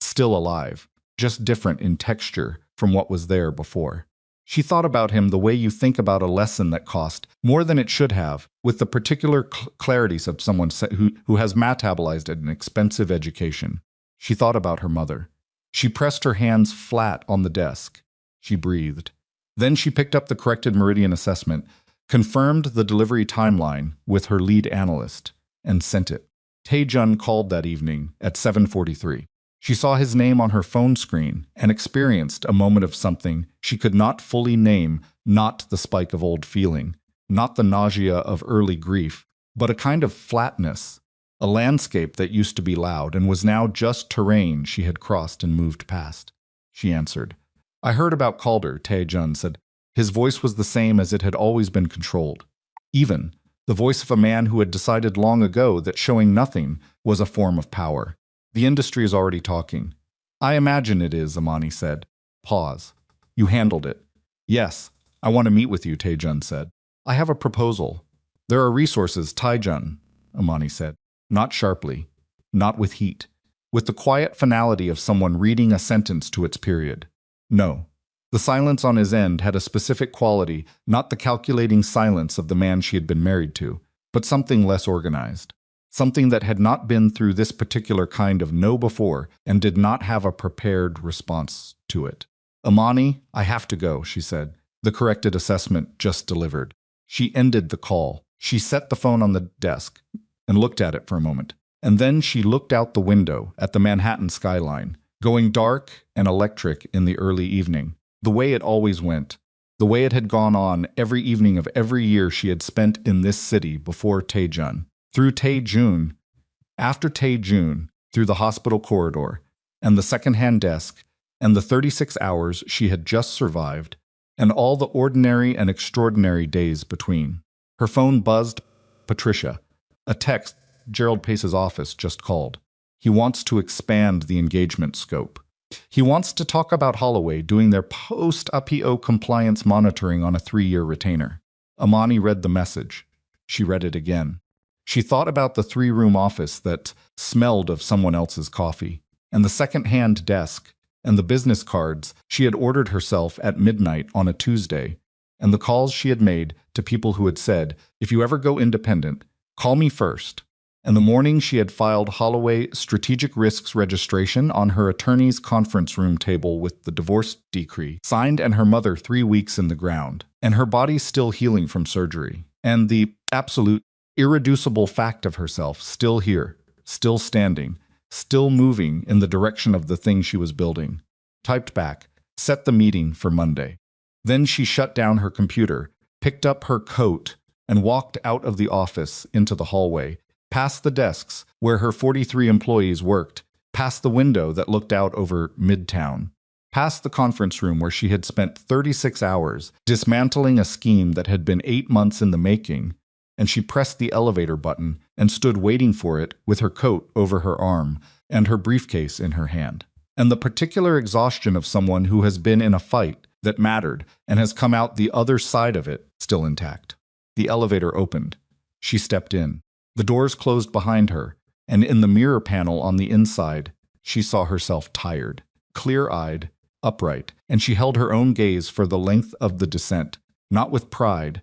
still alive, just different in texture from what was there before. She thought about him the way you think about a lesson that cost more than it should have, with the particular clarities of someone who has metabolized an expensive education. She thought about her mother. She pressed her hands flat on the desk. She breathed. Then she picked up the corrected Meridian assessment, confirmed the delivery timeline with her lead analyst, and sent it. Tae-jun called that evening at 7:43. She saw his name on her phone screen and experienced a moment of something she could not fully name, not the spike of old feeling, not the nausea of early grief, but a kind of flatness, a landscape that used to be loud and was now just terrain she had crossed and moved past. She answered. I heard about Calder, Tae-jun said. His voice was the same as it had always been controlled. Even the voice of a man who had decided long ago that showing nothing was a form of power. The industry is already talking. I imagine it is, Amani said. Pause. You handled it. Yes, I want to meet with you, Tae-jun said. I have a proposal. There are resources, Tae-jun, Amani said. Not sharply, not with heat, with the quiet finality of someone reading a sentence to its period. No. The silence on his end had a specific quality, not the calculating silence of the man she had been married to, but something less organized. Something that had not been through this particular kind of no before and did not have a prepared response to it. Amani, I have to go, she said. The corrected assessment just delivered. She ended the call. She set the phone on the desk and looked at it for a moment. And then she looked out the window at the Manhattan skyline, going dark and electric in the early evening, the way it always went, the way it had gone on every evening of every year she had spent in this city before Tae-jun. Through Tae-jun, after Tae-jun, through the hospital corridor, and the second-hand desk, and the 36 hours she had just survived, and all the ordinary and extraordinary days between. Her phone buzzed. Patricia. A text. Gerald Pace's office just called. He wants to expand the engagement scope. He wants to talk about Holloway doing their post-IPO compliance monitoring on a 3-year retainer. Amani read the message. She read it again. She thought about the 3-room office that smelled of someone else's coffee, and the second-hand desk, and the business cards she had ordered herself at midnight on a Tuesday, and the calls she had made to people who had said, if you ever go independent, call me first, and the morning she had filed Holloway strategic risks registration on her attorney's conference room table with the divorce decree signed and her mother 3 weeks in the ground, and her body still healing from surgery, and the absolute irreducible fact of herself still here, still standing, still moving in the direction of the thing she was building. Typed back, set the meeting for Monday. Then she shut down her computer, picked up her coat, and walked out of the office into the hallway, past the desks where her 43 employees worked, past the window that looked out over Midtown, past the conference room where she had spent 36 hours dismantling a scheme that had been 8 months in the making, and she pressed the elevator button and stood waiting for it with her coat over her arm and her briefcase in her hand. And the particular exhaustion of someone who has been in a fight that mattered and has come out the other side of it still intact. The elevator opened. She stepped in. The doors closed behind her, and in the mirror panel on the inside, she saw herself tired, clear-eyed, upright, and she held her own gaze for the length of the descent, not with pride,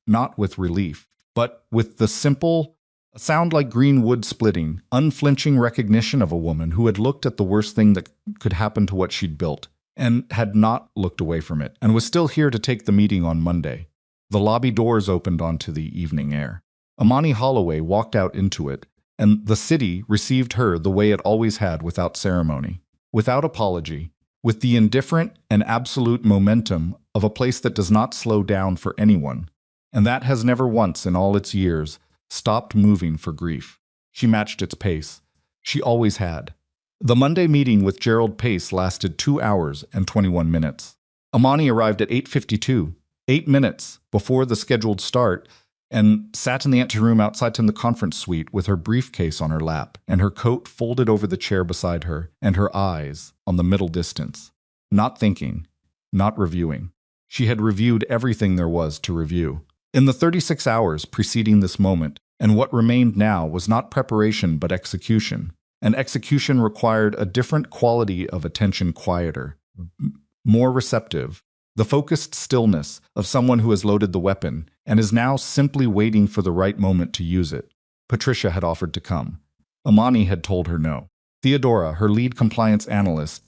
not with relief, but with the simple, sound like green wood splitting, unflinching recognition of a woman who had looked at the worst thing that could happen to what she'd built, and had not looked away from it, and was still here to take the meeting on Monday. The lobby doors opened onto the evening air. Amani Holloway walked out into it, and the city received her the way it always had, without ceremony, without apology, with the indifferent and absolute momentum of a place that does not slow down for anyone, and that has never once in all its years stopped moving for grief. She matched its pace. She always had. The Monday meeting with Gerald Pace lasted 2 hours and 21 minutes. Amani arrived at 8:52, 8 minutes before the scheduled start, and sat in the anteroom outside in the conference suite with her briefcase on her lap and her coat folded over the chair beside her and her eyes on the middle distance. Not thinking, not reviewing. She had reviewed everything there was to review. In the 36 hours preceding this moment, and what remained now was not preparation but execution. And execution required a different quality of attention, quieter, more receptive, the focused stillness of someone who has loaded the weapon and is now simply waiting for the right moment to use it. Patricia had offered to come. Amani had told her no. Theodora, her lead compliance analyst,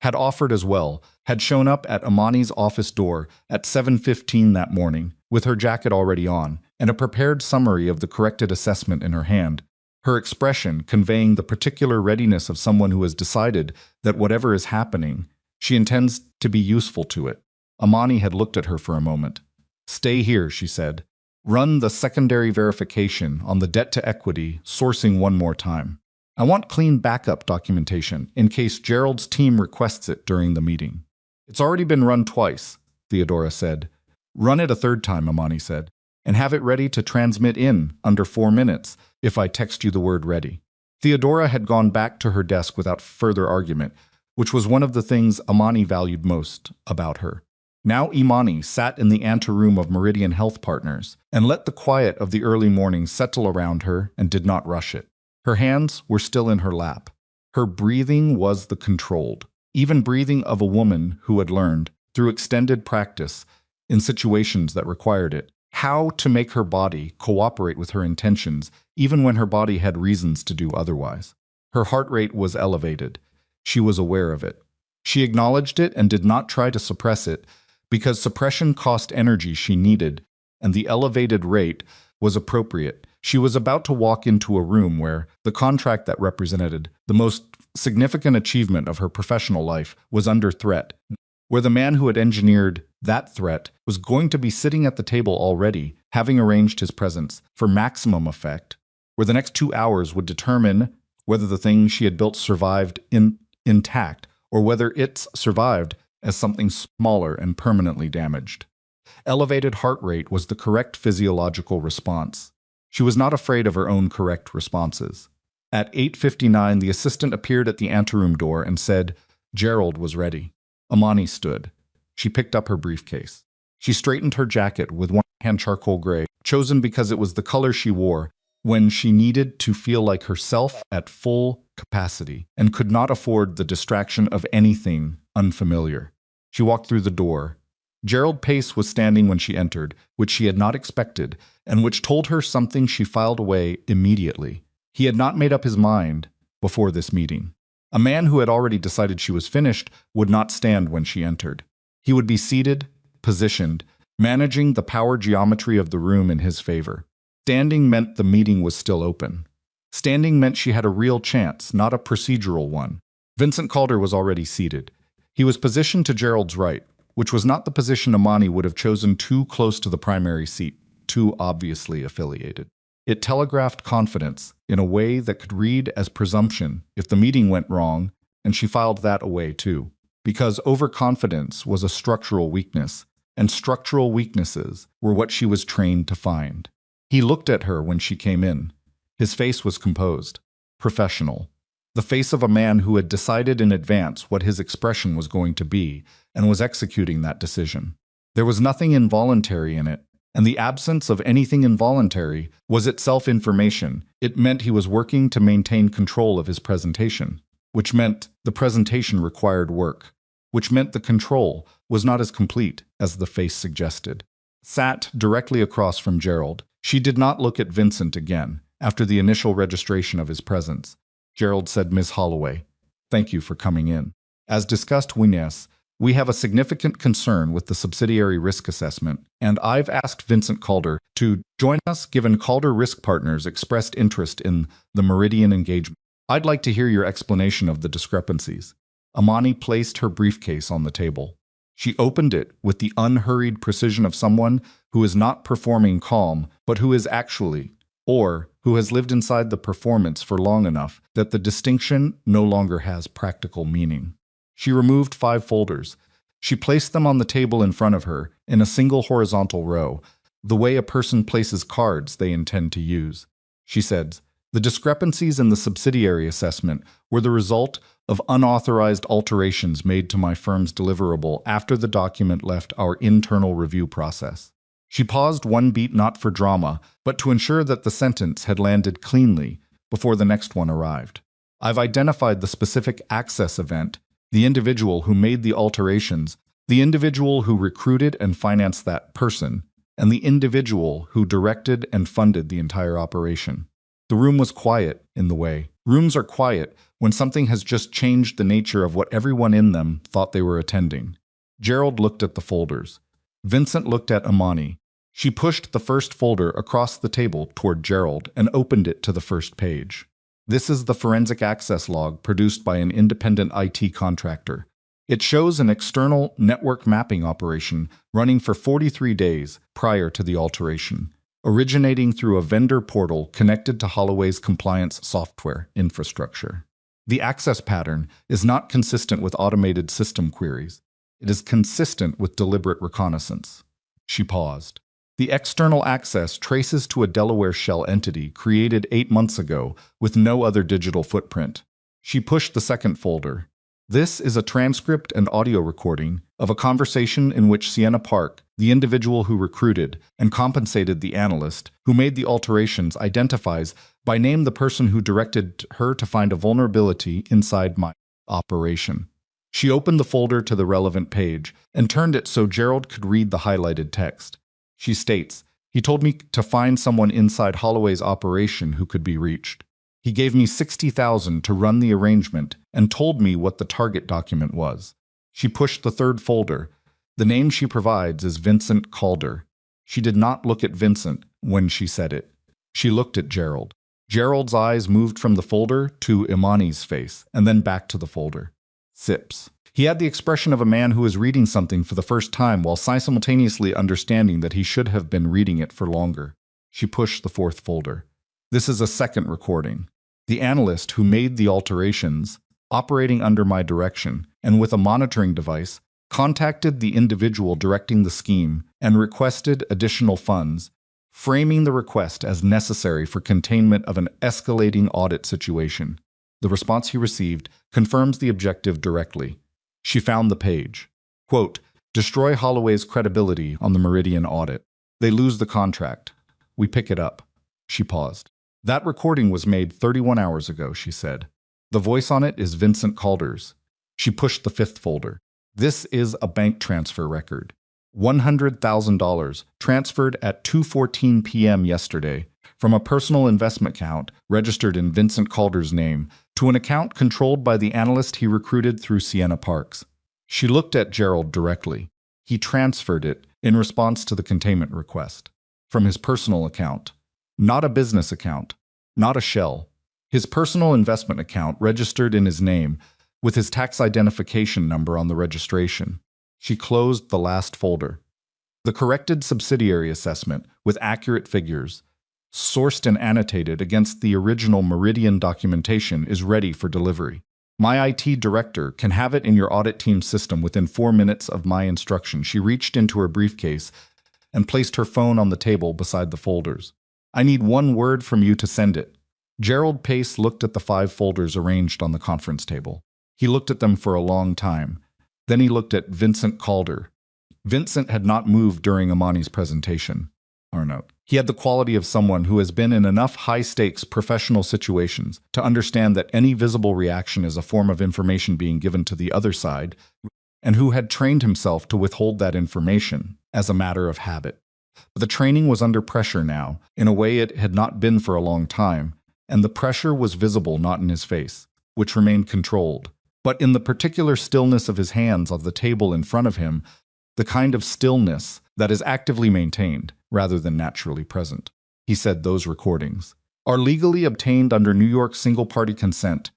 had offered as well, had shown up at Amani's office door at 7:15 that morning, with her jacket already on, and a prepared summary of the corrected assessment in her hand, her expression conveying the particular readiness of someone who has decided that whatever is happening, she intends to be useful to it. Amani had looked at her for a moment. "Stay here," she said. "Run the secondary verification on the debt to equity sourcing one more time. I want clean backup documentation in case Gerald's team requests it during the meeting." "It's already been run twice," Theodora said. "Run it a third time," Amani said, "and have it ready to transmit in under 4 minutes if I text you the word ready." Theodora had gone back to her desk without further argument, which was one of the things Amani valued most about her. Now Imani sat in the anteroom of Meridian Health Partners and let the quiet of the early morning settle around her and did not rush it. Her hands were still in her lap. Her breathing was the controlled, even breathing of a woman who had learned, through extended practice, in situations that required it, how to make her body cooperate with her intentions even when her body had reasons to do otherwise. Her heart rate was elevated. She was aware of it. She acknowledged it and did not try to suppress it, because suppression cost energy she needed, and the elevated rate was appropriate. She was about to walk into a room where the contract that represented the most significant achievement of her professional life was under threat, where the man who had engineered that threat was going to be sitting at the table already, having arranged his presence for maximum effect, where the next 2 hours would determine whether the thing she had built survived intact, or whether it's survived as something smaller and permanently damaged. Elevated heart rate was the correct physiological response. She was not afraid of her own correct responses. At 8:59, the assistant appeared at the anteroom door and said Gerald was ready. Amani stood. She picked up her briefcase. She straightened her jacket with one hand, charcoal gray, chosen because it was the color she wore when she needed to feel like herself at full capacity and could not afford the distraction of anything unfamiliar. She walked through the door. Gerald Pace was standing when she entered, which she had not expected, and which told her something she filed away immediately. He had not made up his mind before this meeting. A man who had already decided she was finished would not stand when she entered. He would be seated, positioned, managing the power geometry of the room in his favor. Standing meant the meeting was still open. Standing meant she had a real chance, not a procedural one. Vincent Calder was already seated. He was positioned to Gerald's right, which was not the position Amani would have chosen, too close to the primary seat, too obviously affiliated. It telegraphed confidence in a way that could read as presumption if the meeting went wrong, and she filed that away too. Because overconfidence was a structural weakness, and structural weaknesses were what she was trained to find. He looked at her when she came in. His face was composed, professional. The face of a man who had decided in advance what his expression was going to be and was executing that decision. There was nothing involuntary in it, and the absence of anything involuntary was itself information. It meant he was working to maintain control of his presentation, which meant the presentation required work, which meant the control was not as complete as the face suggested. Sat directly across from Gerald, she did not look at Vincent again after the initial registration of his presence. Gerald said, "Ms. Holloway, thank you for coming in. As discussed, we have a significant concern with the subsidiary risk assessment, and I've asked Vincent Calder to join us given Calder Risk Partners expressed interest in the Meridian engagement. I'd like to hear your explanation of the discrepancies." Amani placed her briefcase on the table. She opened it with the unhurried precision of someone who is not performing calm, but who is actually, or who has lived inside the performance for long enough that the distinction no longer has practical meaning. She removed 5 folders. She placed them on the table in front of her in a single horizontal row, the way a person places cards they intend to use. She said, "The discrepancies in the subsidiary assessment were the result of unauthorized alterations made to my firm's deliverable after the document left our internal review process." She paused one beat, not for drama, but to ensure that the sentence had landed cleanly before the next one arrived. "I've identified the specific access event, the individual who made the alterations, The individual who recruited and financed that person, and the individual who directed and funded the entire operation. The room was quiet in the way. Rooms are quiet when something has just changed the nature of what everyone in them thought they were attending. Gerald looked at the folders. Vincent looked at Imani. She pushed the first folder across the table toward Gerald and opened it to the first page. This is the forensic access log produced by an independent IT contractor. It shows an external network mapping operation running for 43 days prior to the alteration, originating through a vendor portal connected to Holloway's compliance software infrastructure. The access pattern is not consistent with automated system queries. It is consistent with deliberate reconnaissance. She paused. The external access traces to a Delaware shell entity created 8 months ago with no other digital footprint. She pushed the second folder. This is a transcript and audio recording of a conversation in which Sienna Park, the individual who recruited and compensated the analyst who made the alterations, identifies by name the person who directed her to find a vulnerability inside my operation. She opened the folder to the relevant page and turned it so Gerald could read the highlighted text. She states, "He told me to find someone inside Holloway's operation who could be reached. He gave me $60,000 to run the arrangement and told me what the target document was." She pushed the third folder. The name she provides is Vincent Calder. She did not look at Vincent when she said it. She looked at Gerald. Gerald's eyes moved from the folder to Imani's face and then back to the folder. Sips. He had the expression of a man who is reading something for the first time while simultaneously understanding that he should have been reading it for longer. She pushed the fourth folder. This is a second recording. The analyst who made the alterations, operating under my direction and with a monitoring device, contacted the individual directing the scheme and requested additional funds, framing the request as necessary for containment of an escalating audit situation. The response he received confirms the objective directly. She found the page. Quote, "Destroy Holloway's credibility on the Meridian audit. They lose the contract. We pick it up." She paused. "That recording was made 31 hours ago," she said. "The voice on it is Vincent Calder's." She pushed the fifth folder. "This is a bank transfer record. $100,000 transferred at 2:14 p.m. yesterday from a personal investment account registered in Vincent Calder's name to an account controlled by the analyst he recruited through Sienna Parks." She looked at Gerald directly. He transferred it in response to the containment request from his personal account. Not a business account, not a shell. His personal investment account registered in his name with his tax identification number on the registration. She closed the last folder. The corrected subsidiary assessment with accurate figures, sourced and annotated against the original Meridian documentation, is ready for delivery. My IT director can have it in your audit team system within 4 minutes of my instruction. She reached into her briefcase and placed her phone on the table beside the folders. "I need one word from you to send it." Gerald Pace looked at the 5 folders arranged on the conference table. He looked at them for a long time. Then he looked at Vincent Calder. Vincent had not moved during Imani's presentation. Note. He had the quality of someone who has been in enough high-stakes professional situations to understand that any visible reaction is a form of information being given to the other side, and who had trained himself to withhold that information as a matter of habit. But the training was under pressure now, in a way it had not been for a long time, and the pressure was visible not in his face, which remained controlled, but in the particular stillness of his hands on the table in front of him, the kind of stillness that is actively maintained rather than naturally present. He said, "Those recordings are legally obtained under New York single-party consent,"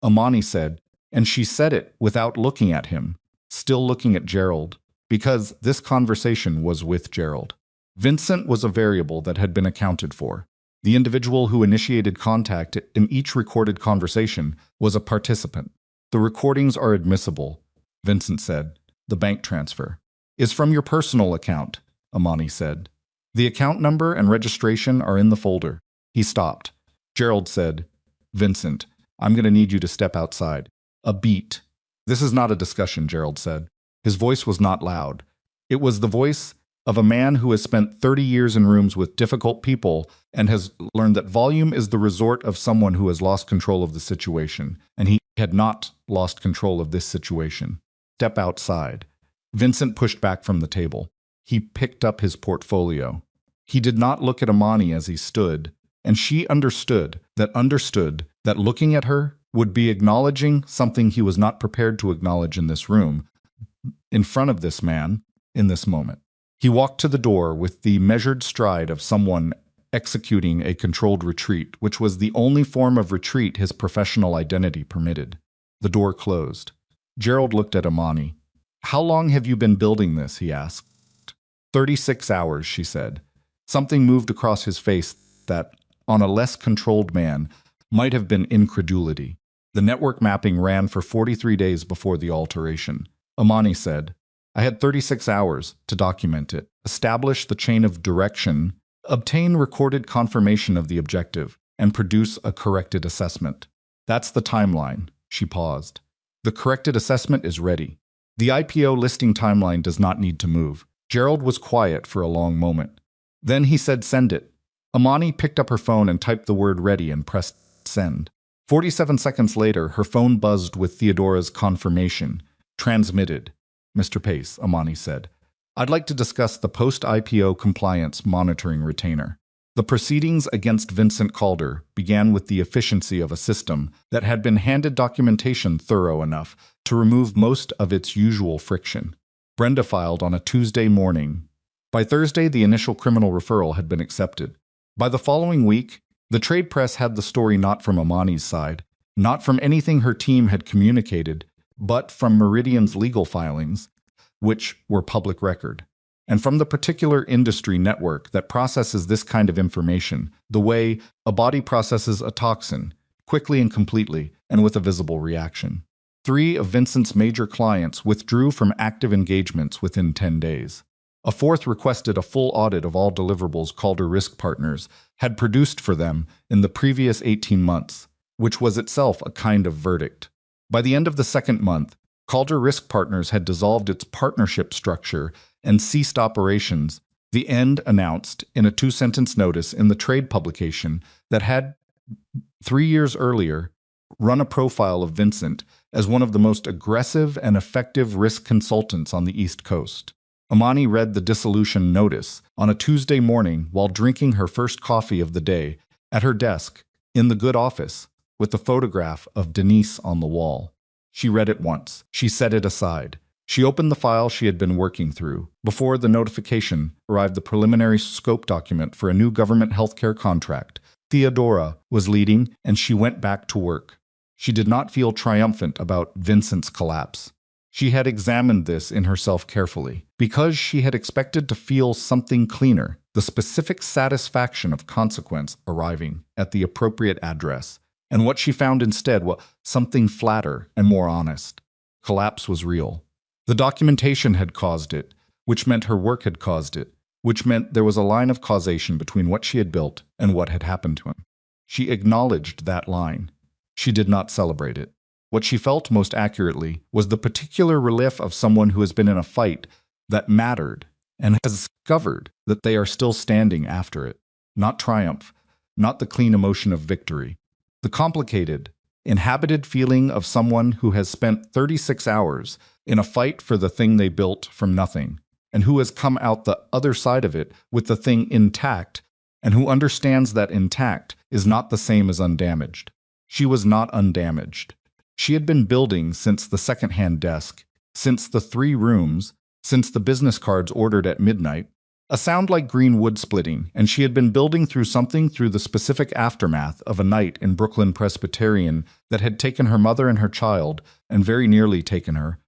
Imani said, and she said it without looking at him, still looking at Gerald, because this conversation was with Gerald. Vincent was a variable that had been accounted for. The individual who initiated contact in each recorded conversation was a participant. "The recordings are admissible," Vincent said. "The bank transfer is from your personal account," Imani said. "The account number and registration are in the folder." He stopped. Gerald said, "Vincent, I'm going to need you to step outside." A beat. "This is not a discussion," Gerald said. His voice was not loud. It was the voice of a man who has spent 30 years in rooms with difficult people and has learned that volume is the resort of someone who has lost control of the situation, and he had not lost control of this situation. "Step outside." Vincent pushed back from the table. He picked up his portfolio. He did not look at Amani as he stood, and she understood that looking at her would be acknowledging something he was not prepared to acknowledge in this room, in front of this man, in this moment. He walked to the door with the measured stride of someone executing a controlled retreat, which was the only form of retreat his professional identity permitted. The door closed. Gerald looked at Amani. "How long have you been building this?" he asked. 36 hours, she said. Something moved across his face that, on a less controlled man, might have been incredulity. The network mapping ran for 43 days before the alteration. Amani said, "I had 36 hours to document it, establish the chain of direction, obtain recorded confirmation of the objective, and produce a corrected assessment. That's the timeline." She paused. "The corrected assessment is ready. The IPO listing timeline does not need to move." Gerald was quiet for a long moment. Then he said, "Send it." Amani picked up her phone and typed the word ready and pressed send. 47 seconds later, her phone buzzed with Theodora's confirmation. "Transmitted." "Mr. Pace," Amani said, "I'd like to discuss the post-IPO compliance monitoring retainer." The proceedings against Vincent Calder began with the efficiency of a system that had been handed documentation thorough enough to remove most of its usual friction. Brenda filed on a Tuesday morning. By Thursday, the initial criminal referral had been accepted. By the following week, the trade press had the story not from Amani's side, not from anything her team had communicated, but from Meridian's legal filings, which were public record, and from the particular industry network that processes this kind of information, the way a body processes a toxin, quickly and completely, and with a visible reaction. 3 of Vincent's major clients withdrew from active engagements within 10 days. A 4th requested a full audit of all deliverables Calder Risk Partners had produced for them in the previous 18 months, which was itself a kind of verdict. By the end of the 2nd month, Calder Risk Partners had dissolved its partnership structure and ceased operations, the end announced in a 2-sentence notice in the trade publication that had, 3 years earlier, run a profile of Vincent as one of the most aggressive and effective risk consultants on the East Coast. Amani read the dissolution notice on a Tuesday morning while drinking her first coffee of the day at her desk in the good office with the photograph of Denise on the wall. She read it once. She set it aside. She opened the file she had been working through. Before the notification arrived the preliminary scope document for a new government healthcare contract. Theodora was leading, and she went back to work. She did not feel triumphant about Vincent's collapse. She had examined this in herself carefully, because she had expected to feel something cleaner, the specific satisfaction of consequence arriving at the appropriate address, and what she found instead was something flatter and more honest. Collapse was real. The documentation had caused it, which meant her work had caused it, which meant there was a line of causation between what she had built and what had happened to him. She acknowledged that line. She did not celebrate it. What she felt most accurately was the particular relief of someone who has been in a fight that mattered and has discovered that they are still standing after it. Not triumph, not the clean emotion of victory. The complicated, inhabited feeling of someone who has spent 36 hours in a fight for the thing they built from nothing, and who has come out the other side of it with the thing intact, and who understands that intact is not the same as undamaged. She was not undamaged. She had been building since the second-hand desk, since the 3 rooms, since the business cards ordered at midnight, a sound like green wood splitting, and she had been building through something through the specific aftermath of a night in Brooklyn Presbyterian that had taken her mother and her child, and very nearly taken her,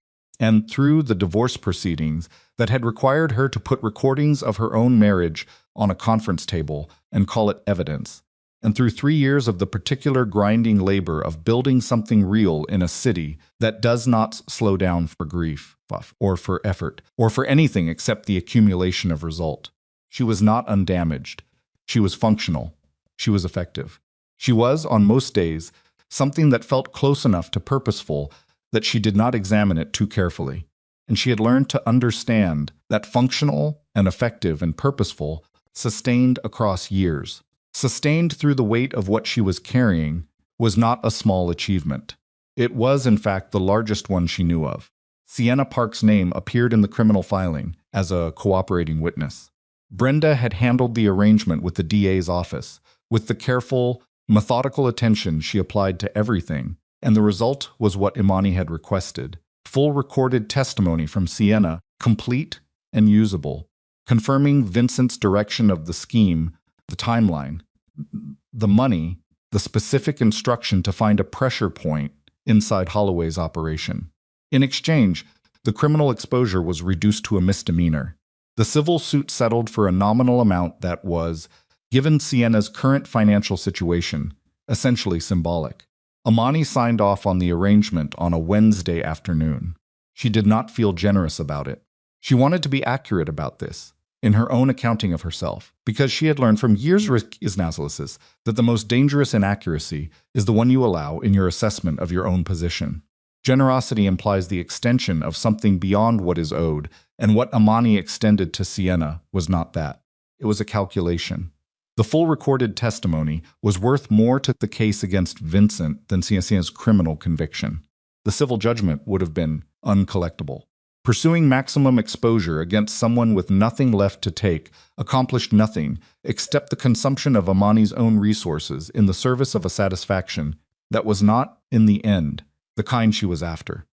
and through the divorce proceedings that had required her to put recordings of her own marriage on a conference table and call it evidence, and through 3 years of the particular grinding labor of building something real in a city that does not slow down for grief, or for effort, or for anything except the accumulation of result. She was not undamaged. She was functional. She was effective. She was, on most days, something that felt close enough to purposeful that she did not examine it too carefully. And she had learned to understand that functional and effective and purposeful sustained across years, sustained through the weight of what she was carrying, was not a small achievement. It was, in fact, the largest one she knew of. Sienna Park's name appeared in the criminal filing as a cooperating witness. Brenda had handled the arrangement with the DA's office, with the careful, methodical attention she applied to everything, and the result was what Imani had requested: full recorded testimony from Sienna, complete and usable, confirming Vincent's direction of the scheme, the timeline, the money, the specific instruction to find a pressure point inside Holloway's operation. In exchange, the criminal exposure was reduced to a misdemeanor. The civil suit settled for a nominal amount that was, given Sienna's current financial situation, essentially symbolic. Imani signed off on the arrangement on a Wednesday afternoon. She did not feel generous about it. She wanted to be accurate about this, in her own accounting of herself, because she had learned from years of analysis that the most dangerous inaccuracy is the one you allow in your assessment of your own position. Generosity implies the extension of something beyond what is owed, and what Imani extended to Sienna was not that. It was a calculation. The full recorded testimony was worth more to the case against Vincent than Sienna's criminal conviction. The civil judgment would have been uncollectible. Pursuing maximum exposure against someone with nothing left to take accomplished nothing except the consumption of Imani's own resources in the service of a satisfaction that was not, in the end, the kind she was after.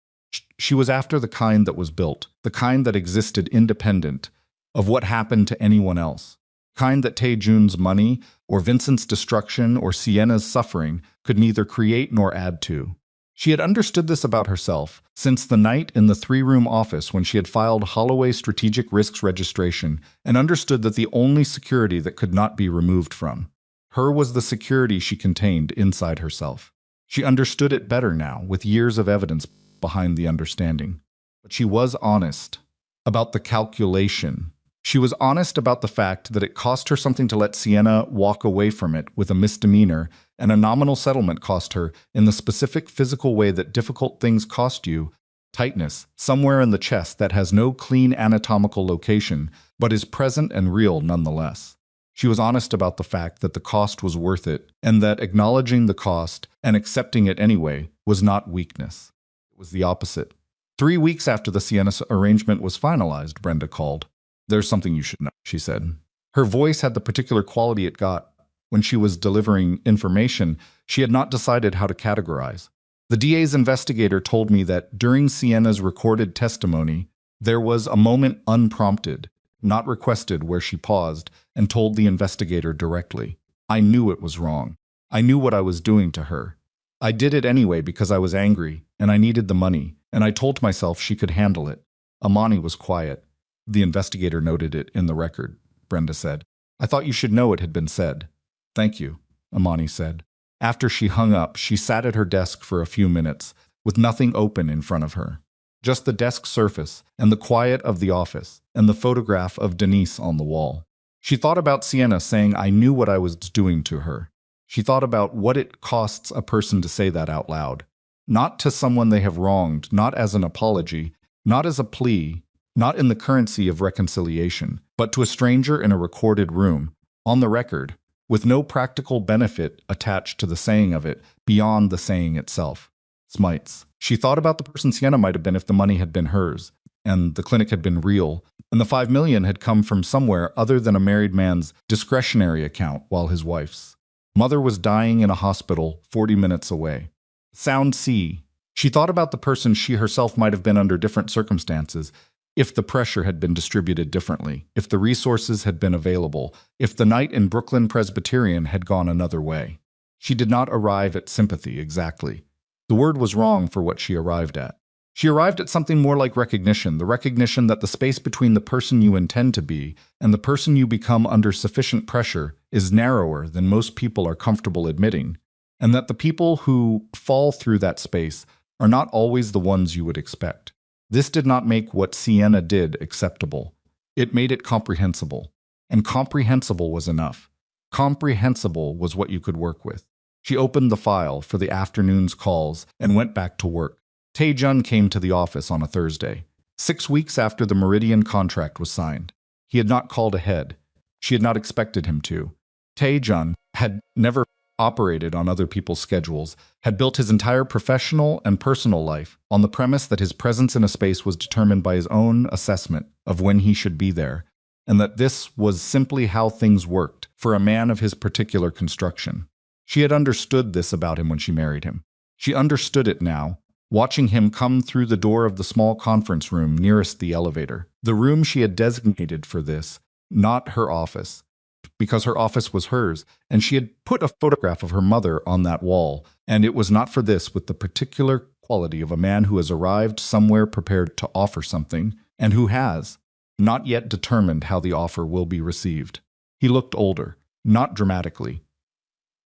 She was after the kind that was built, the kind that existed independent of what happened to anyone else, kind that Tae-jun's money or Vincent's destruction or Sienna's suffering could neither create nor add to. She had understood this about herself since the night in the three-room office when she had filed Holloway Strategic Risks registration and understood that the only security that could not be removed from her was the security she contained inside herself. She understood it better now, with years of evidence behind the understanding. But she was honest about the calculation. She was honest about the fact that it cost her something to let Sienna walk away from it with a misdemeanor, and a nominal settlement cost her in the specific physical way that difficult things cost you: tightness, somewhere in the chest that has no clean anatomical location, but is present and real nonetheless. She was honest about the fact that the cost was worth it, and that acknowledging the cost and accepting it anyway was not weakness. It was the opposite. 3 weeks after the Sienna arrangement was finalized, Brenda called. "There's something you should know," she said. Her voice had the particular quality it got when she was delivering information she had not decided how to categorize. "The DA's investigator told me that during Sienna's recorded testimony, there was a moment unprompted, not requested, where she paused and told the investigator directly. I knew it was wrong. I knew what I was doing to her. I did it anyway because I was angry, and I needed the money, and I told myself she could handle it." Imani was quiet. "The investigator noted it in the record," Brenda said. "I thought you should know it had been said." "Thank you," Imani said. After she hung up, she sat at her desk for a few minutes, with nothing open in front of her. Just the desk surface, and the quiet of the office, and the photograph of Denise on the wall. She thought about Sienna saying, "I knew what I was doing to her." She thought about what it costs a person to say that out loud. Not to someone they have wronged, not as an apology, not as a plea, not in the currency of reconciliation, but to a stranger in a recorded room, on the record, with no practical benefit attached to the saying of it beyond the saying itself. Smites. She thought about the person Sienna might have been if the money had been hers, and the clinic had been real, and the $5 million had come from somewhere other than a married man's discretionary account while his wife's mother was dying in a hospital 40 minutes away. Sound C. She thought about the person she herself might have been under different circumstances, if the pressure had been distributed differently, if the resources had been available, if the night in Brooklyn Presbyterian had gone another way. She did not arrive at sympathy exactly. The word was wrong for what she arrived at. She arrived at something more like recognition, the recognition that the space between the person you intend to be and the person you become under sufficient pressure is narrower than most people are comfortable admitting, and that the people who fall through that space are not always the ones you would expect. This did not make what Sienna did acceptable. It made it comprehensible. And comprehensible was enough. Comprehensible was what you could work with. She opened the file for the afternoon's calls and went back to work. Tae-jun came to the office on a Thursday, 6 weeks after the Meridian contract was signed. He had not called ahead. She had not expected him to. Tae-jun had never operated on other people's schedules, had built his entire professional and personal life on the premise that his presence in a space was determined by his own assessment of when he should be there, and that this was simply how things worked for a man of his particular construction. She had understood this about him when she married him. She understood it now, watching him come through the door of the small conference room nearest the elevator, the room she had designated for this, not her office, because her office was hers, and she had put a photograph of her mother on that wall, and it was not for this with the particular quality of a man who has arrived somewhere prepared to offer something, and who has not yet determined how the offer will be received. He looked older, not dramatically,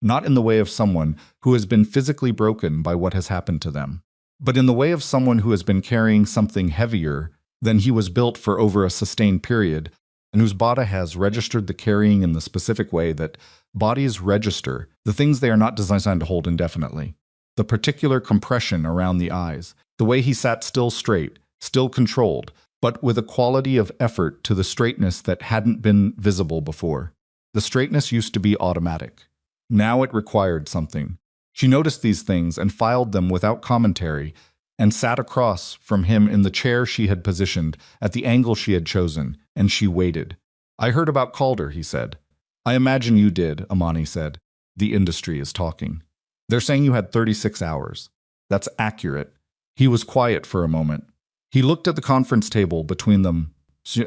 not in the way of someone who has been physically broken by what has happened to them, but in the way of someone who has been carrying something heavier than he was built for over a sustained period, and whose body has registered the carrying in the specific way that bodies register the things they are not designed to hold indefinitely. The particular compression around the eyes, the way he sat still straight, still controlled, but with a quality of effort to the straightness that hadn't been visible before. The straightness used to be automatic. Now it required something. She noticed these things and filed them without commentary, and sat across from him in the chair she had positioned at the angle she had chosen, and she waited. "I heard about Calder," he said. "I imagine you did," Amani said. "The industry is talking. They're saying you had 36 hours. That's accurate." He was quiet for a moment. He looked at the conference table between them,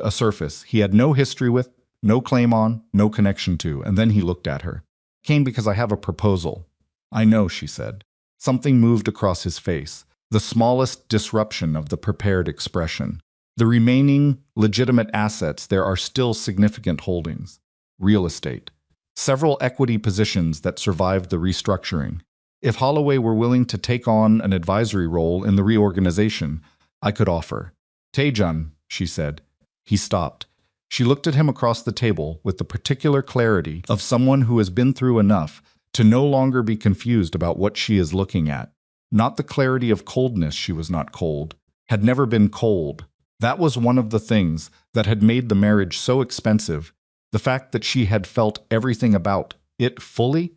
a surface he had no history with, no claim on, no connection to, and then he looked at her. "Came because I have a proposal." "I know," she said. Something moved across his face, the smallest disruption of the prepared expression. The remaining legitimate assets, there are still significant holdings. Real estate. Several equity positions that survived the restructuring. If Holloway were willing to take on an advisory role in the reorganization, I could offer. "Taejun," she said. He stopped. She looked at him across the table with the particular clarity of someone who has been through enough to no longer be confused about what she is looking at. Not the clarity of coldness, she was not cold, had never been cold. That was one of the things that had made the marriage so expensive, the fact that she had felt everything about it fully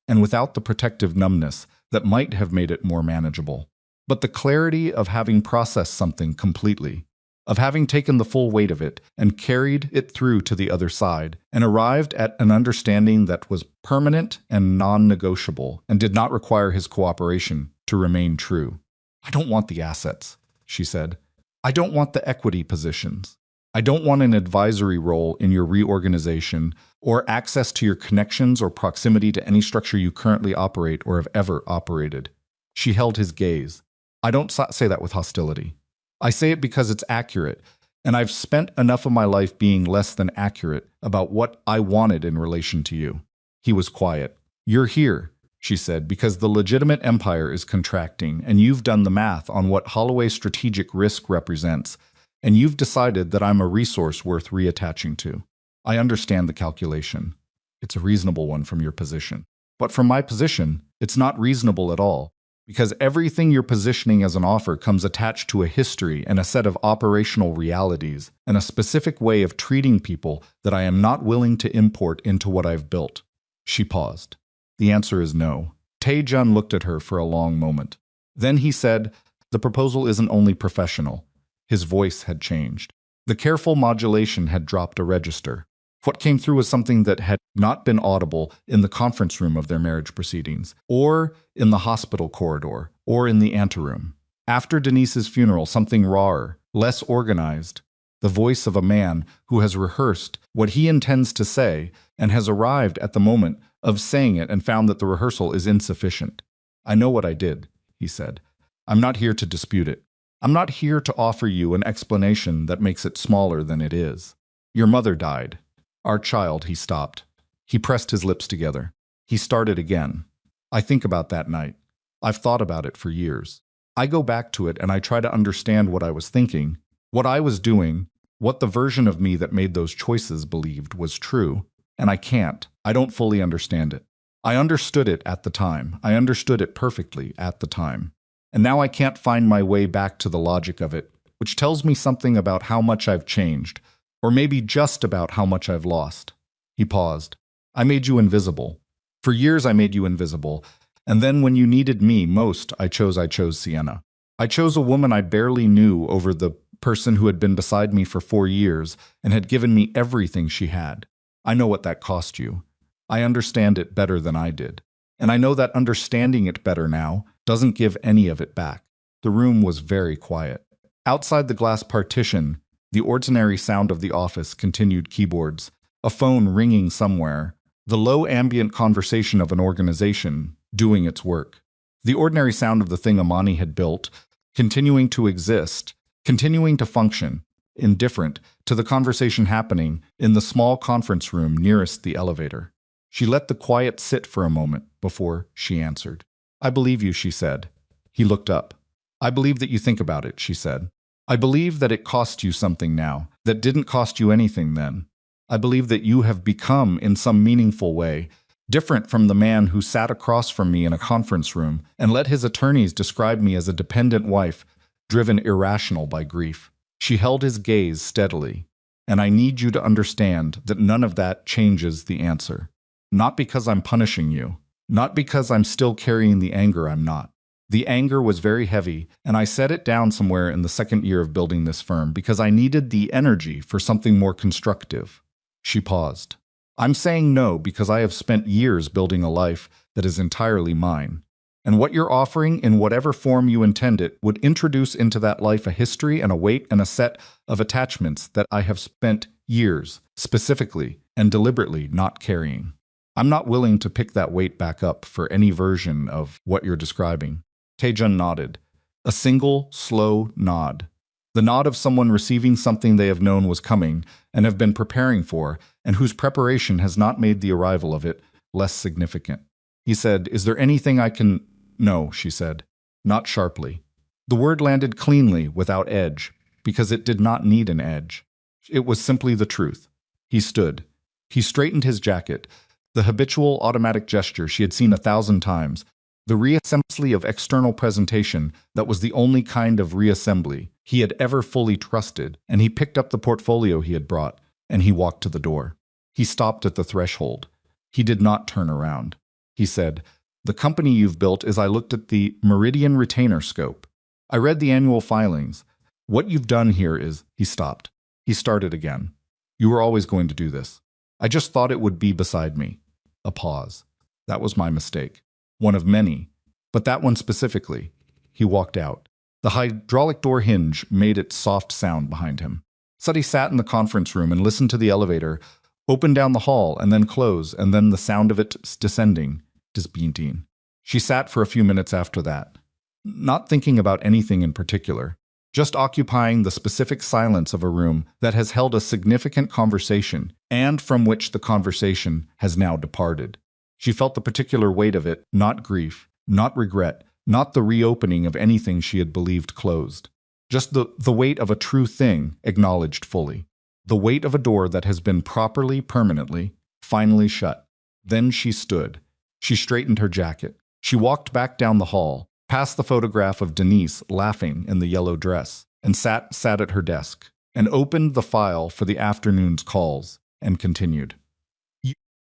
and without the protective numbness that might have made it more manageable. But the clarity of having processed something completely, of having taken the full weight of it and carried it through to the other side, and arrived at an understanding that was permanent and non-negotiable and did not require his cooperation to remain true. "I don't want the assets," she said. "I don't want the equity positions. I don't want an advisory role in your reorganization or access to your connections or proximity to any structure you currently operate or have ever operated." She held his gaze. "I don't say that with hostility. I say it because it's accurate, and I've spent enough of my life being less than accurate about what I wanted in relation to you." He was quiet. "You're here," she said, "because the legitimate empire is contracting, and you've done the math on what Holloway's strategic risk represents, and you've decided that I'm a resource worth reattaching to. I understand the calculation. It's a reasonable one from your position. But from my position, it's not reasonable at all. Because everything you're positioning as an offer comes attached to a history and a set of operational realities and a specific way of treating people that I am not willing to import into what I've built." She paused. "The answer is no." Taejun looked at her for a long moment. Then he said, "The proposal isn't only professional." His voice had changed. The careful modulation had dropped a register. What came through was something that had not been audible in the conference room of their marriage proceedings, or in the hospital corridor, or in the anteroom. After Denise's funeral, something rawer, less organized, the voice of a man who has rehearsed what he intends to say and has arrived at the moment of saying it and found that the rehearsal is insufficient. "I know what I did," he said. "I'm not here to dispute it. I'm not here to offer you an explanation that makes it smaller than it is. Your mother died. Our child," he stopped. He pressed his lips together. He started again. "I think about that night. I've thought about it for years. I go back to it and I try to understand what I was thinking, what I was doing, what the version of me that made those choices believed was true, and I can't. I don't fully understand it. I understood it at the time. I understood it perfectly at the time. And now I can't find my way back to the logic of it, which tells me something about how much I've changed, or maybe just about how much I've lost." He paused. "I made you invisible. For years I made you invisible, and then when you needed me most, I chose Sienna. I chose a woman I barely knew over the person who had been beside me for 4 years and had given me everything she had. I know what that cost you. I understand it better than I did. And I know that understanding it better now doesn't give any of it back. The room was very quiet. Outside the glass partition, the ordinary sound of the office continued: keyboards, a phone ringing somewhere, the low ambient conversation of an organization doing its work. The ordinary sound of the thing Amani had built, continuing to exist, continuing to function, indifferent to the conversation happening in the small conference room nearest the elevator. She let the quiet sit for a moment before she answered. I believe you, she said. He looked up. I believe that you think about it, she said. I believe that it cost you something now that didn't cost you anything then. I believe that you have become, in some meaningful way, different from the man who sat across from me in a conference room and let his attorneys describe me as a dependent wife, driven irrational by grief. She held his gaze steadily, and I need you to understand that none of that changes the answer. Not because I'm punishing you, not because I'm still carrying the anger I'm not. The anger was very heavy, and I set it down somewhere in the second year of building this firm because I needed the energy for something more constructive. She paused. I'm saying no because I have spent years building a life that is entirely mine. And what you're offering, in whatever form you intend it, would introduce into that life a history and a weight and a set of attachments that I have spent years, specifically and deliberately, not carrying. I'm not willing to pick that weight back up for any version of what you're describing. Taejun nodded. A single, slow nod. The nod of someone receiving something they have known was coming and have been preparing for, and whose preparation has not made the arrival of it less significant. He said, Is there anything I can— No, she said. Not sharply. The word landed cleanly, without edge, because it did not need an edge. It was simply the truth. He stood. He straightened his jacket, the habitual automatic gesture she had seen 1,000 times, the reassembly of external presentation that was the only kind of reassembly he had ever fully trusted, and he picked up the portfolio he had brought, and he walked to the door. He stopped at the threshold. He did not turn around. He said, The company you've built is— I looked at the Meridian retainer scope. I read the annual filings. What you've done here is— He stopped. He started again. You were always going to do this. I just thought it would be beside me. A pause. That was my mistake. One of many. But that one specifically. He walked out. The hydraulic door hinge made its soft sound behind him. Sudhi sat in the conference room and listened to the elevator open down the hall and then close, and then the sound of it descending. Disbintin. She sat for a few minutes after that, not thinking about anything in particular, just occupying the specific silence of a room that has held a significant conversation and from which the conversation has now departed. She felt the particular weight of it, not grief, not regret, not the reopening of anything she had believed closed. Just the weight of a true thing acknowledged fully. The weight of a door that has been properly, permanently, finally shut. Then she stood. She straightened her jacket. She walked back down the hall, past the photograph of Denise laughing in the yellow dress, and sat at her desk, and opened the file for the afternoon's calls, and continued.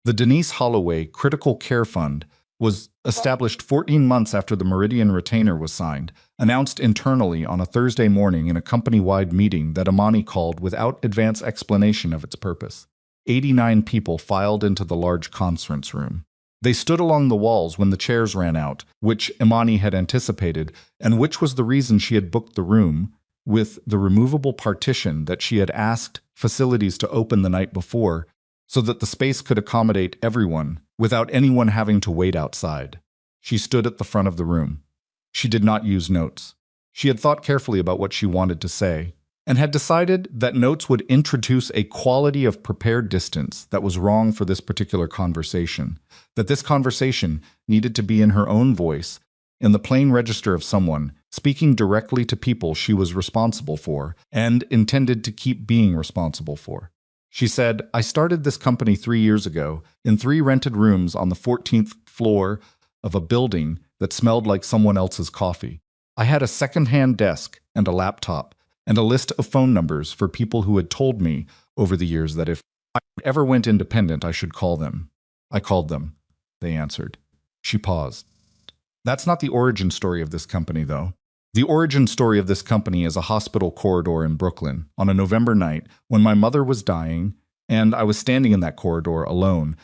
The Denise Holloway Critical Care Fund was established 14 months after the Meridian retainer was signed, announced internally on a Thursday morning in a company-wide meeting that Amani called without advance explanation of its purpose. 89 people filed into the large conference room. They stood along the walls when the chairs ran out, which Imani had anticipated, and which was the reason she had booked the room with the removable partition that she had asked facilities to open the night before, so that the space could accommodate everyone without anyone having to wait outside. She stood at the front of the room. She did not use notes. She had thought carefully about what she wanted to say, and had decided that notes would introduce a quality of prepared distance that was wrong for this particular conversation, that this conversation needed to be in her own voice, in the plain register of someone speaking directly to people she was responsible for and intended to keep being responsible for. She said, I started this company 3 years ago in 3 rented rooms on the 14th floor of a building that smelled like someone else's coffee. I had a second-hand desk and a laptop and a list of phone numbers for people who had told me over the years that if I ever went independent, I should call them. I called them. they answered. She paused. That's not the origin story of this company, though. The origin story of this company is a hospital corridor in Brooklyn on a November night when my mother was dying and I was standing in that corridor alone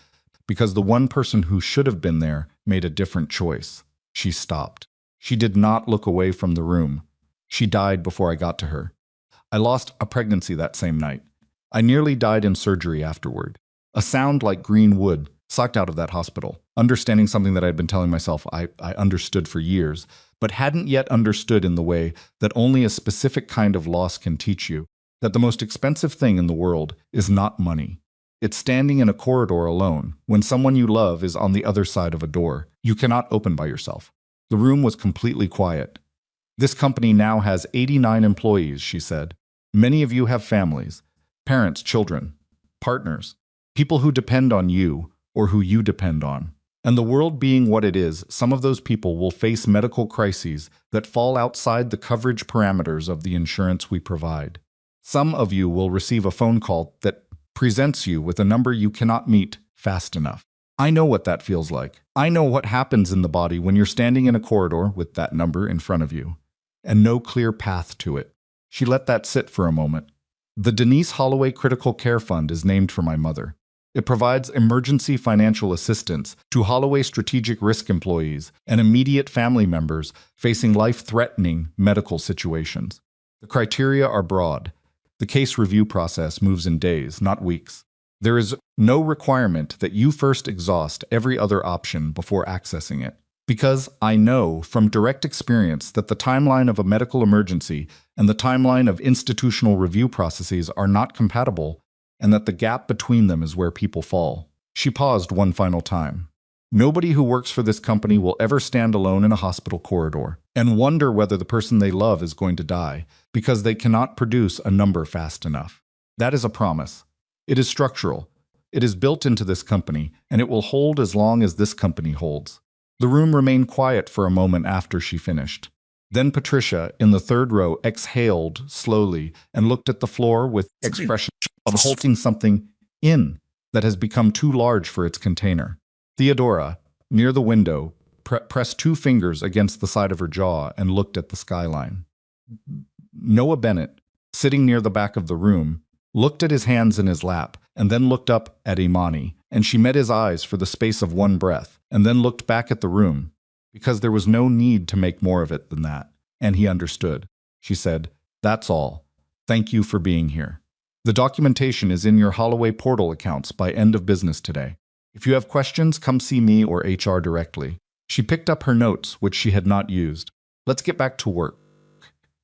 because the one person who should have been there made a different choice. She stopped. She did not look away from the room. She died before I got to her. I lost a pregnancy that same night. I nearly died in surgery afterward. A sound like green wood sucked out of that hospital, understanding something that I had been telling myself I understood for years, but hadn't yet understood in the way that only a specific kind of loss can teach you, that the most expensive thing in the world is not money. It's standing in a corridor alone when someone you love is on the other side of a door you cannot open by yourself. The room was completely quiet. This company now has 89 employees, she said. Many of you have families, parents, children, partners, people who depend on you or who you depend on. And the world being what it is, some of those people will face medical crises that fall outside the coverage parameters of the insurance we provide. Some of you will receive a phone call that presents you with a number you cannot meet fast enough. I know what that feels like. I know what happens in the body when you're standing in a corridor with that number in front of you, and no clear path to it. She let that sit for a moment. The Denise Holloway Critical Care Fund is named for my mother. It provides emergency financial assistance to Holloway Strategic Risk employees and immediate family members facing life-threatening medical situations. The criteria are broad. The case review process moves in days, not weeks. There is no requirement that you first exhaust every other option before accessing it. Because I know from direct experience that the timeline of a medical emergency and the timeline of institutional review processes are not compatible, and that the gap between them is where people fall. She paused one final time. Nobody who works for this company will ever stand alone in a hospital corridor and wonder whether the person they love is going to die because they cannot produce a number fast enough. That is a promise. It is structural. It is built into this company, and it will hold as long as this company holds. The room remained quiet for a moment after she finished. Then Patricia, in the third row, exhaled slowly and looked at the floor with expression of holding something in that has become too large for its container. Theodora, near the window, pressed two fingers against the side of her jaw and looked at the skyline. Noah Bennett, sitting near the back of the room, looked at his hands in his lap and then looked up at Imani, and she met his eyes for the space of one breath and then looked back at the room, because there was no need to make more of it than that, and he understood. She said, "That's all. Thank you for being here. The documentation is in your Holloway portal accounts by end of business today. If you have questions, come see me or HR directly." She picked up her notes, which she had not used. "Let's get back to work."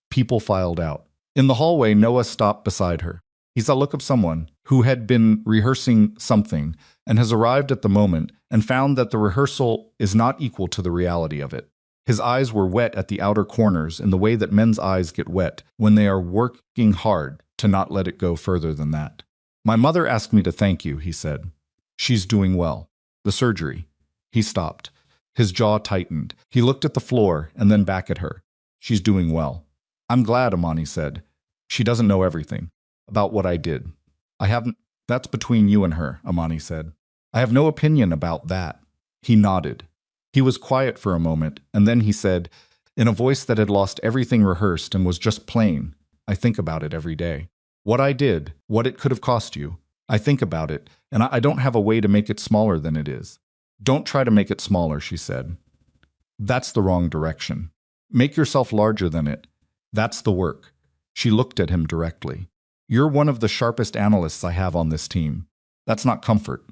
People filed out. In the hallway, Noah stopped beside her. He saw the look of someone who had been rehearsing something and has arrived at the moment and found that the rehearsal is not equal to the reality of it. His eyes were wet at the outer corners in the way that men's eyes get wet when they are working hard to not let it go further than that. "My mother asked me to thank you," he said. "She's doing well. The surgery." He stopped. His jaw tightened. He looked at the floor and then back at her. "She's doing well." "I'm glad," Imani said. "She doesn't know everything about what I did." "I haven't." "That's between you and her," Imani said. "I have no opinion about that." He nodded. He was quiet for a moment, and then he said, in a voice that had lost everything rehearsed and was just plain, "I think about it every day. What I did, what it could have cost you. I think about it, and I don't have a way to make it smaller than it is." "Don't try to make it smaller," she said. "That's the wrong direction. Make yourself larger than it. That's the work." She looked at him directly. "You're one of the sharpest analysts I have on this team. That's not comfort.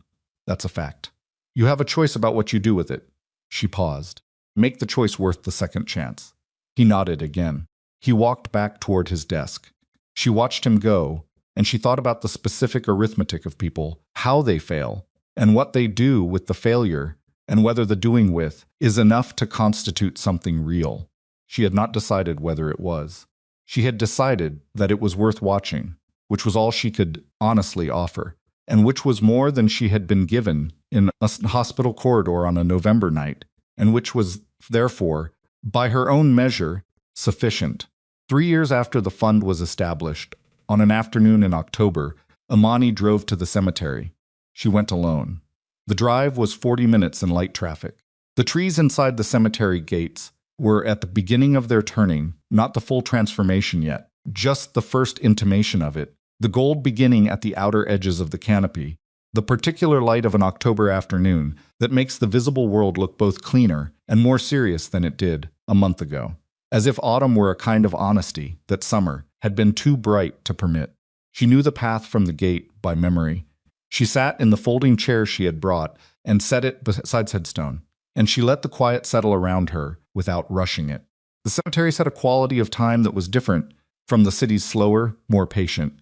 That's a fact. You have a choice about what you do with it." She paused. "Make the choice worth the second chance." He nodded again. He walked back toward his desk. She watched him go, and she thought about the specific arithmetic of people, how they fail, and what they do with the failure, and whether the doing with is enough to constitute something real. She had not decided whether it was. She had decided that it was worth watching, which was all she could honestly offer, and which was more than she had been given in a hospital corridor on a November night, and which was, therefore, by her own measure, sufficient. 3 years after the fund was established, on an afternoon in October, Imani drove to the cemetery. She went alone. The drive was 40 minutes in light traffic. The trees inside the cemetery gates were at the beginning of their turning, not the full transformation yet, just the first intimation of it, the gold beginning at the outer edges of the canopy, the particular light of an October afternoon that makes the visible world look both cleaner and more serious than it did a month ago, as if autumn were a kind of honesty that summer had been too bright to permit. She knew the path from the gate by memory. She sat in the folding chair she had brought and set it beside headstone, and she let the quiet settle around her without rushing it. The cemeteries had a quality of time that was different from the city's slower, more patient,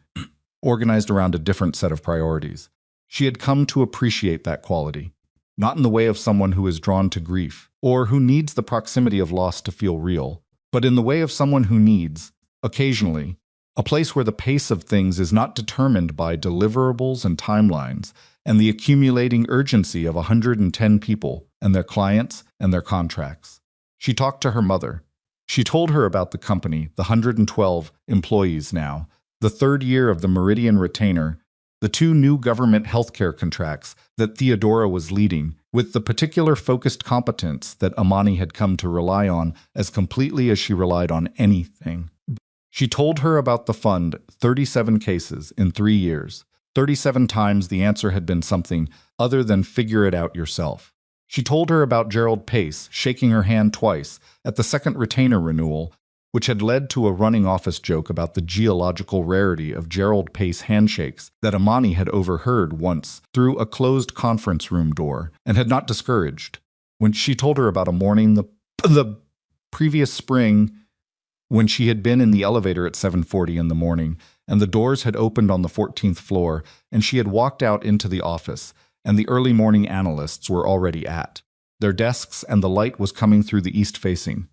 organized around a different set of priorities. She had come to appreciate that quality, not in the way of someone who is drawn to grief or who needs the proximity of loss to feel real, but in the way of someone who needs, occasionally, a place where the pace of things is not determined by deliverables and timelines and the accumulating urgency of 110 people and their clients and their contracts. She talked to her mother. She told her about the company, the 112 employees now, the third year of the Meridian retainer, the 2 new government healthcare contracts that Theodora was leading, with the particular focused competence that Amani had come to rely on as completely as she relied on anything. She told her about the fund, 37 cases in 3 years. 37 times the answer had been something other than figure it out yourself. She told her about Gerald Pace shaking her hand twice at the second retainer renewal, which had led to a running office joke about the geological rarity of Gerald Pace handshakes that Amani had overheard once through a closed conference room door and had not discouraged. When she told her about a morning the previous spring when she had been in the elevator at 7:40 in the morning, and the doors had opened on the 14th floor, and she had walked out into the office, and the early morning analysts were already at their desks, and the light was coming through the east-facing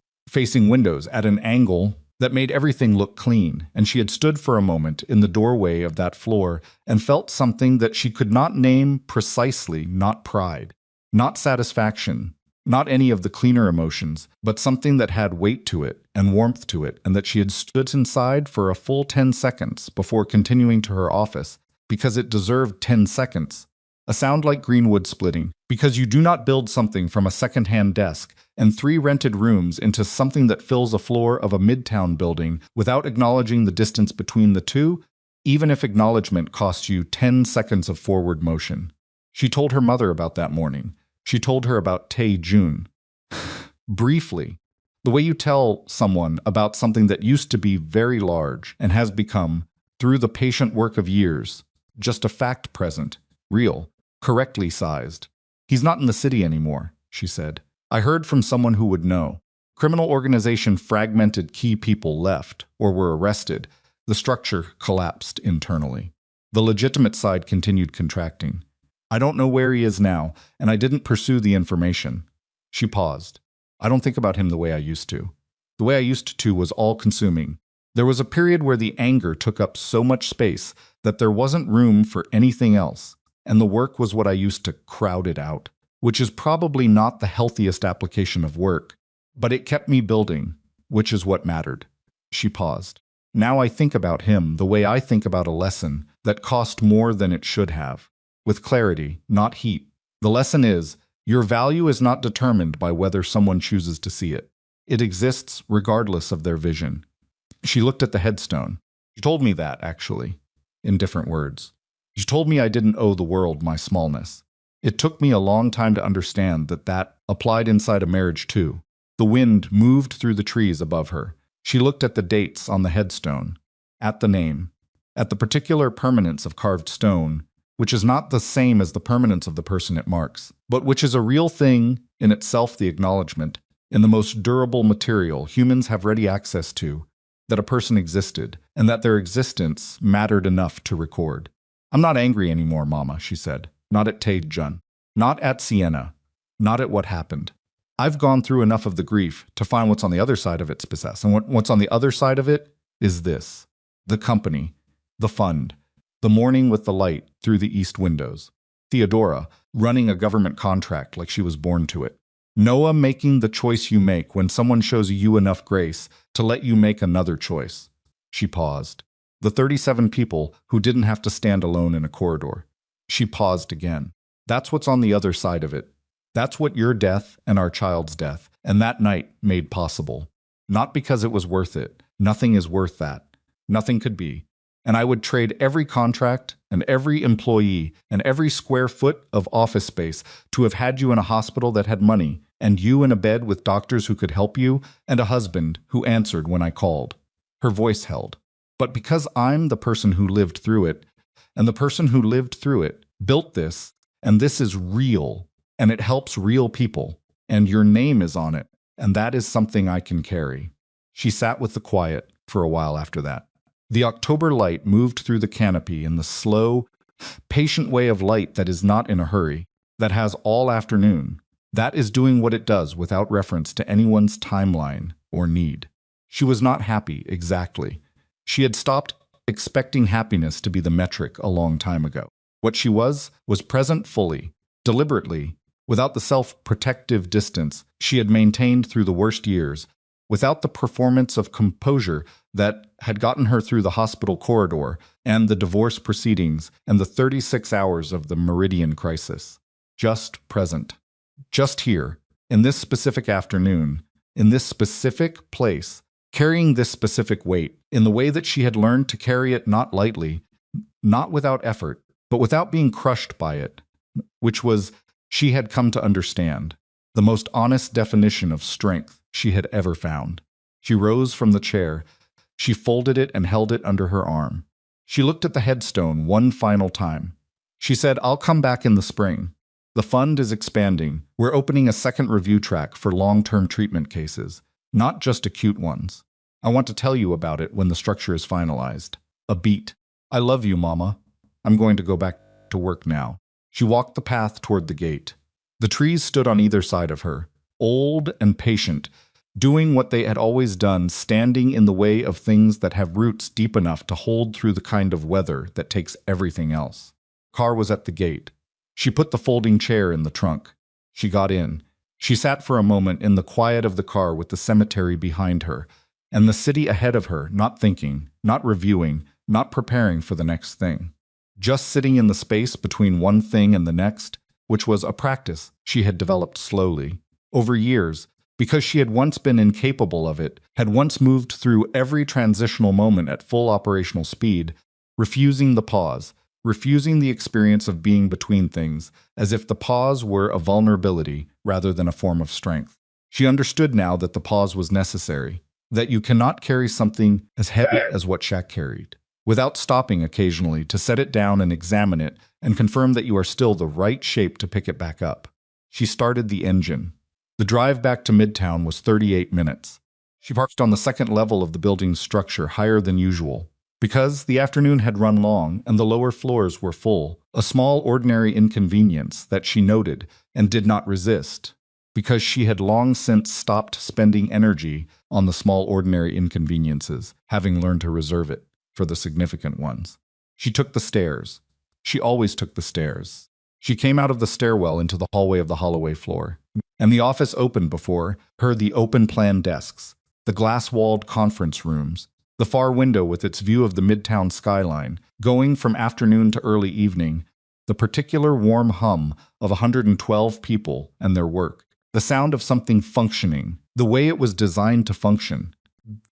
windows at an angle that made everything look clean, and she had stood for a moment in the doorway of that floor and felt something that she could not name precisely, not pride, not satisfaction, not any of the cleaner emotions, but something that had weight to it and warmth to it, and that she had stood inside for a full 10 seconds before continuing to her office, because it deserved 10 seconds. A sound like greenwood splitting, because you do not build something from a second-hand desk and 3 rented rooms into something that fills a floor of a midtown building without acknowledging the distance between the two, even if acknowledgement costs you 10 seconds of forward motion. She told her mother about that morning. She told her about Tae-jun. Briefly, the way you tell someone about something that used to be very large and has become, through the patient work of years, just a fact present, real, correctly sized. He's not in the city anymore, she said. I heard from someone who would know. Criminal organization fragmented, key people left or were arrested. The structure collapsed internally. The legitimate side continued contracting. I don't know where he is now, and I didn't pursue the information. She paused. I don't think about him the way I used to. The way I used to was all-consuming. There was a period where the anger took up so much space that there wasn't room for anything else, and the work was what I used to crowd it out, which is probably not the healthiest application of work, but it kept me building, which is what mattered. She paused. Now I think about him the way I think about a lesson that cost more than it should have. With clarity, not heat. The lesson is, your value is not determined by whether someone chooses to see it. It exists regardless of their vision. She looked at the headstone. She told me that, actually, in different words. She told me I didn't owe the world my smallness. It took me a long time to understand that applied inside a marriage too. The wind moved through the trees above her. She looked at the dates on the headstone, at the name, at the particular permanence of carved stone, which is not the same as the permanence of the person it marks, but which is a real thing in itself, the acknowledgement, in the most durable material humans have ready access to, that a person existed, and that their existence mattered enough to record. I'm not angry anymore, Mama, she said. Not at Tae-jun. Not at Sienna. Not at what happened. I've gone through enough of the grief to find what's on the other side of its possess. And what's on the other side of it is this. The company. The fund. The morning with the light through the east windows. Theodora, running a government contract like she was born to it. Noah making the choice you make when someone shows you enough grace to let you make another choice. She paused. The 37 people who didn't have to stand alone in a corridor. She paused again. That's what's on the other side of it. That's what your death and our child's death and that night made possible. Not because it was worth it. Nothing is worth that. Nothing could be. And I would trade every contract and every employee and every square foot of office space to have had you in a hospital that had money, and you in a bed with doctors who could help you, and a husband who answered when I called. Her voice held. But because I'm the person who lived through it, and the person who lived through it built this, and this is real, and it helps real people, and your name is on it, and that is something I can carry. She sat with the quiet for a while after that. The October light moved through the canopy in the slow, patient way of light that is not in a hurry, that has all afternoon, that is doing what it does without reference to anyone's timeline or need. She was not happy, exactly. She had stopped expecting happiness to be the metric a long time ago. What she was present fully, deliberately, without the self-protective distance she had maintained through the worst years, without the performance of composure that had gotten her through the hospital corridor and the divorce proceedings and the 36 hours of the Meridian crisis. Just present. Just here, in this specific afternoon, in this specific place, carrying this specific weight, in the way that she had learned to carry it not lightly, not without effort, but without being crushed by it, which was, she had come to understand, the most honest definition of strength she had ever found. She rose from the chair. She folded it and held it under her arm. She looked at the headstone one final time. She said, "I'll come back in the spring. The fund is expanding. We're opening a second review track for long-term treatment cases, not just acute ones. I want to tell you about it when the structure is finalized." A beat. "I love you, Mama. I'm going to go back to work now." She walked the path toward the gate. The trees stood on either side of her, old and patient, doing what they had always done, standing in the way of things that have roots deep enough to hold through the kind of weather that takes everything else. Car was at the gate. She put the folding chair in the trunk. She got in. She sat for a moment in the quiet of the car with the cemetery behind her, and the city ahead of her, not thinking, not reviewing, not preparing for the next thing. Just sitting in the space between one thing and the next, which was a practice she had developed slowly, over years, because she had once been incapable of it, had once moved through every transitional moment at full operational speed, refusing the pause, refusing the experience of being between things, as if the pause were a vulnerability rather than a form of strength. She understood now that the pause was necessary, that you cannot carry something as heavy as what Shaq carried, without stopping occasionally to set it down and examine it and confirm that you are still the right shape to pick it back up. She started the engine. The drive back to Midtown was 38 minutes. She parked on the second level of the building's structure, higher than usual. Because the afternoon had run long and the lower floors were full, a small ordinary inconvenience that she noted and did not resist, because she had long since stopped spending energy on the small ordinary inconveniences, having learned to reserve it for the significant ones. She took the stairs. She always took the stairs. She came out of the stairwell into the hallway of the Holloway floor, and the office opened before her, the open-plan desks, the glass-walled conference rooms, the far window with its view of the Midtown skyline, going from afternoon to early evening, the particular warm hum of 112 people and their work, the sound of something functioning, the way it was designed to function,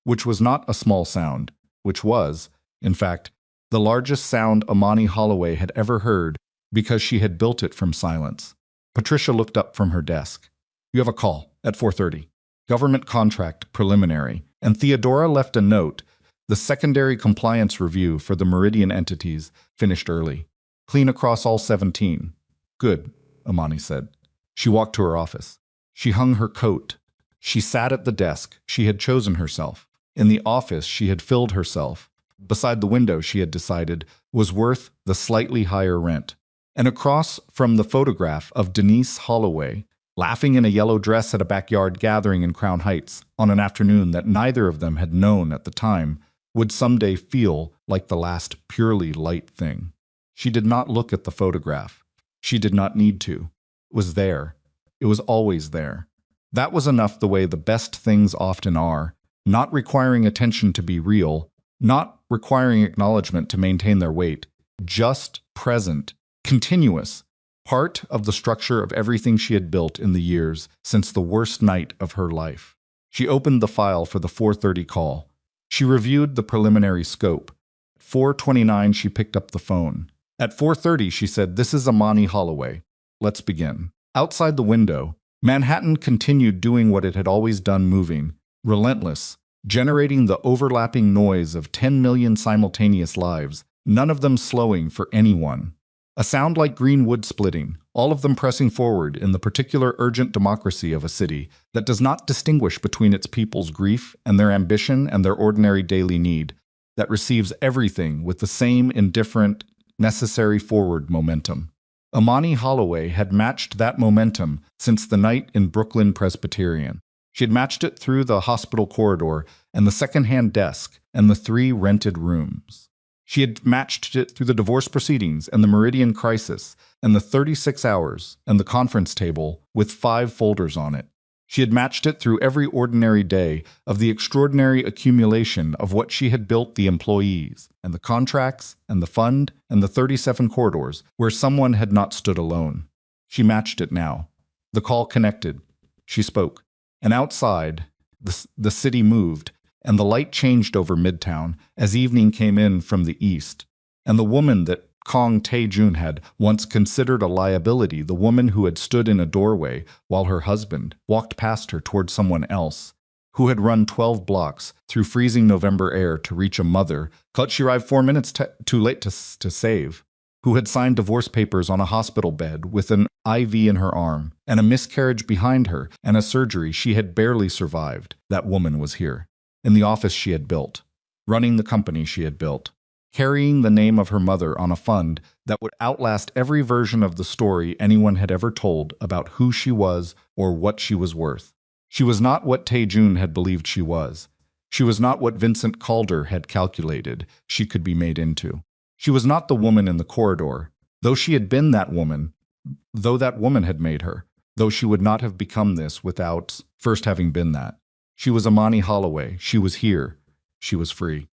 which was not a small sound, which was, in fact, the largest sound Amani Holloway had ever heard because she had built it from silence. Patricia looked up from her desk. "You have a call at 4:30. Government contract preliminary." And Theodora left a note. The secondary compliance review for the Meridian entities finished early. "Clean across all 17. "Good," Amani said. She walked to her office. She hung her coat. She sat at the desk. She had chosen herself. In the office, she had filled herself. Beside the window, she had decided, was worth the slightly higher rent. And across from the photograph of Denise Holloway, laughing in a yellow dress at a backyard gathering in Crown Heights on an afternoon that neither of them had known at the time, would someday feel like the last purely light thing. She did not look at the photograph. She did not need to. It was there. It was always there. That was enough, the way the best things often are, not requiring attention to be real, not requiring acknowledgement to maintain their weight, just present, continuous, part of the structure of everything she had built in the years since the worst night of her life. She opened the file for the 4:30 call. She reviewed the preliminary scope. At 4:29, she picked up the phone. At 4:30, she said, "This is Amani Holloway. Let's begin." Outside the window, Manhattan continued doing what it had always done, moving, relentless, generating the overlapping noise of 10 million simultaneous lives, none of them slowing for anyone. A sound like green wood splitting, all of them pressing forward in the particular urgent democracy of a city that does not distinguish between its people's grief and their ambition and their ordinary daily need, that receives everything with the same indifferent, necessary forward momentum. Amani Holloway had matched that momentum since the night in Brooklyn Presbyterian. She had matched it through the hospital corridor and the second-hand desk and the 3 rented rooms. She had matched it through the divorce proceedings and the Meridian crisis and the 36 hours and the conference table with 5 folders on it. She had matched it through every ordinary day of the extraordinary accumulation of what she had built, the employees and the contracts and the fund and the 37 corridors where someone had not stood alone. She matched it now. The call connected. She spoke. And outside, the city moved, and the light changed over Midtown as evening came in from the east. And the woman that Kong Tae-jun had once considered a liability, the woman who had stood in a doorway while her husband walked past her toward someone else, who had run 12 blocks through freezing November air to reach a mother she arrived 4 minutes too late to save, who had signed divorce papers on a hospital bed with an IV in her arm and a miscarriage behind her and a surgery she had barely survived. That woman was here, in the office she had built, running the company she had built, carrying the name of her mother on a fund that would outlast every version of the story anyone had ever told about who she was or what she was worth. She was not what Tae-jun had believed she was. She was not what Vincent Calder had calculated she could be made into. She was not the woman in the corridor, though she had been that woman, though that woman had made her, though she would not have become this without first having been that. She was Amani Holloway. She was here. She was free.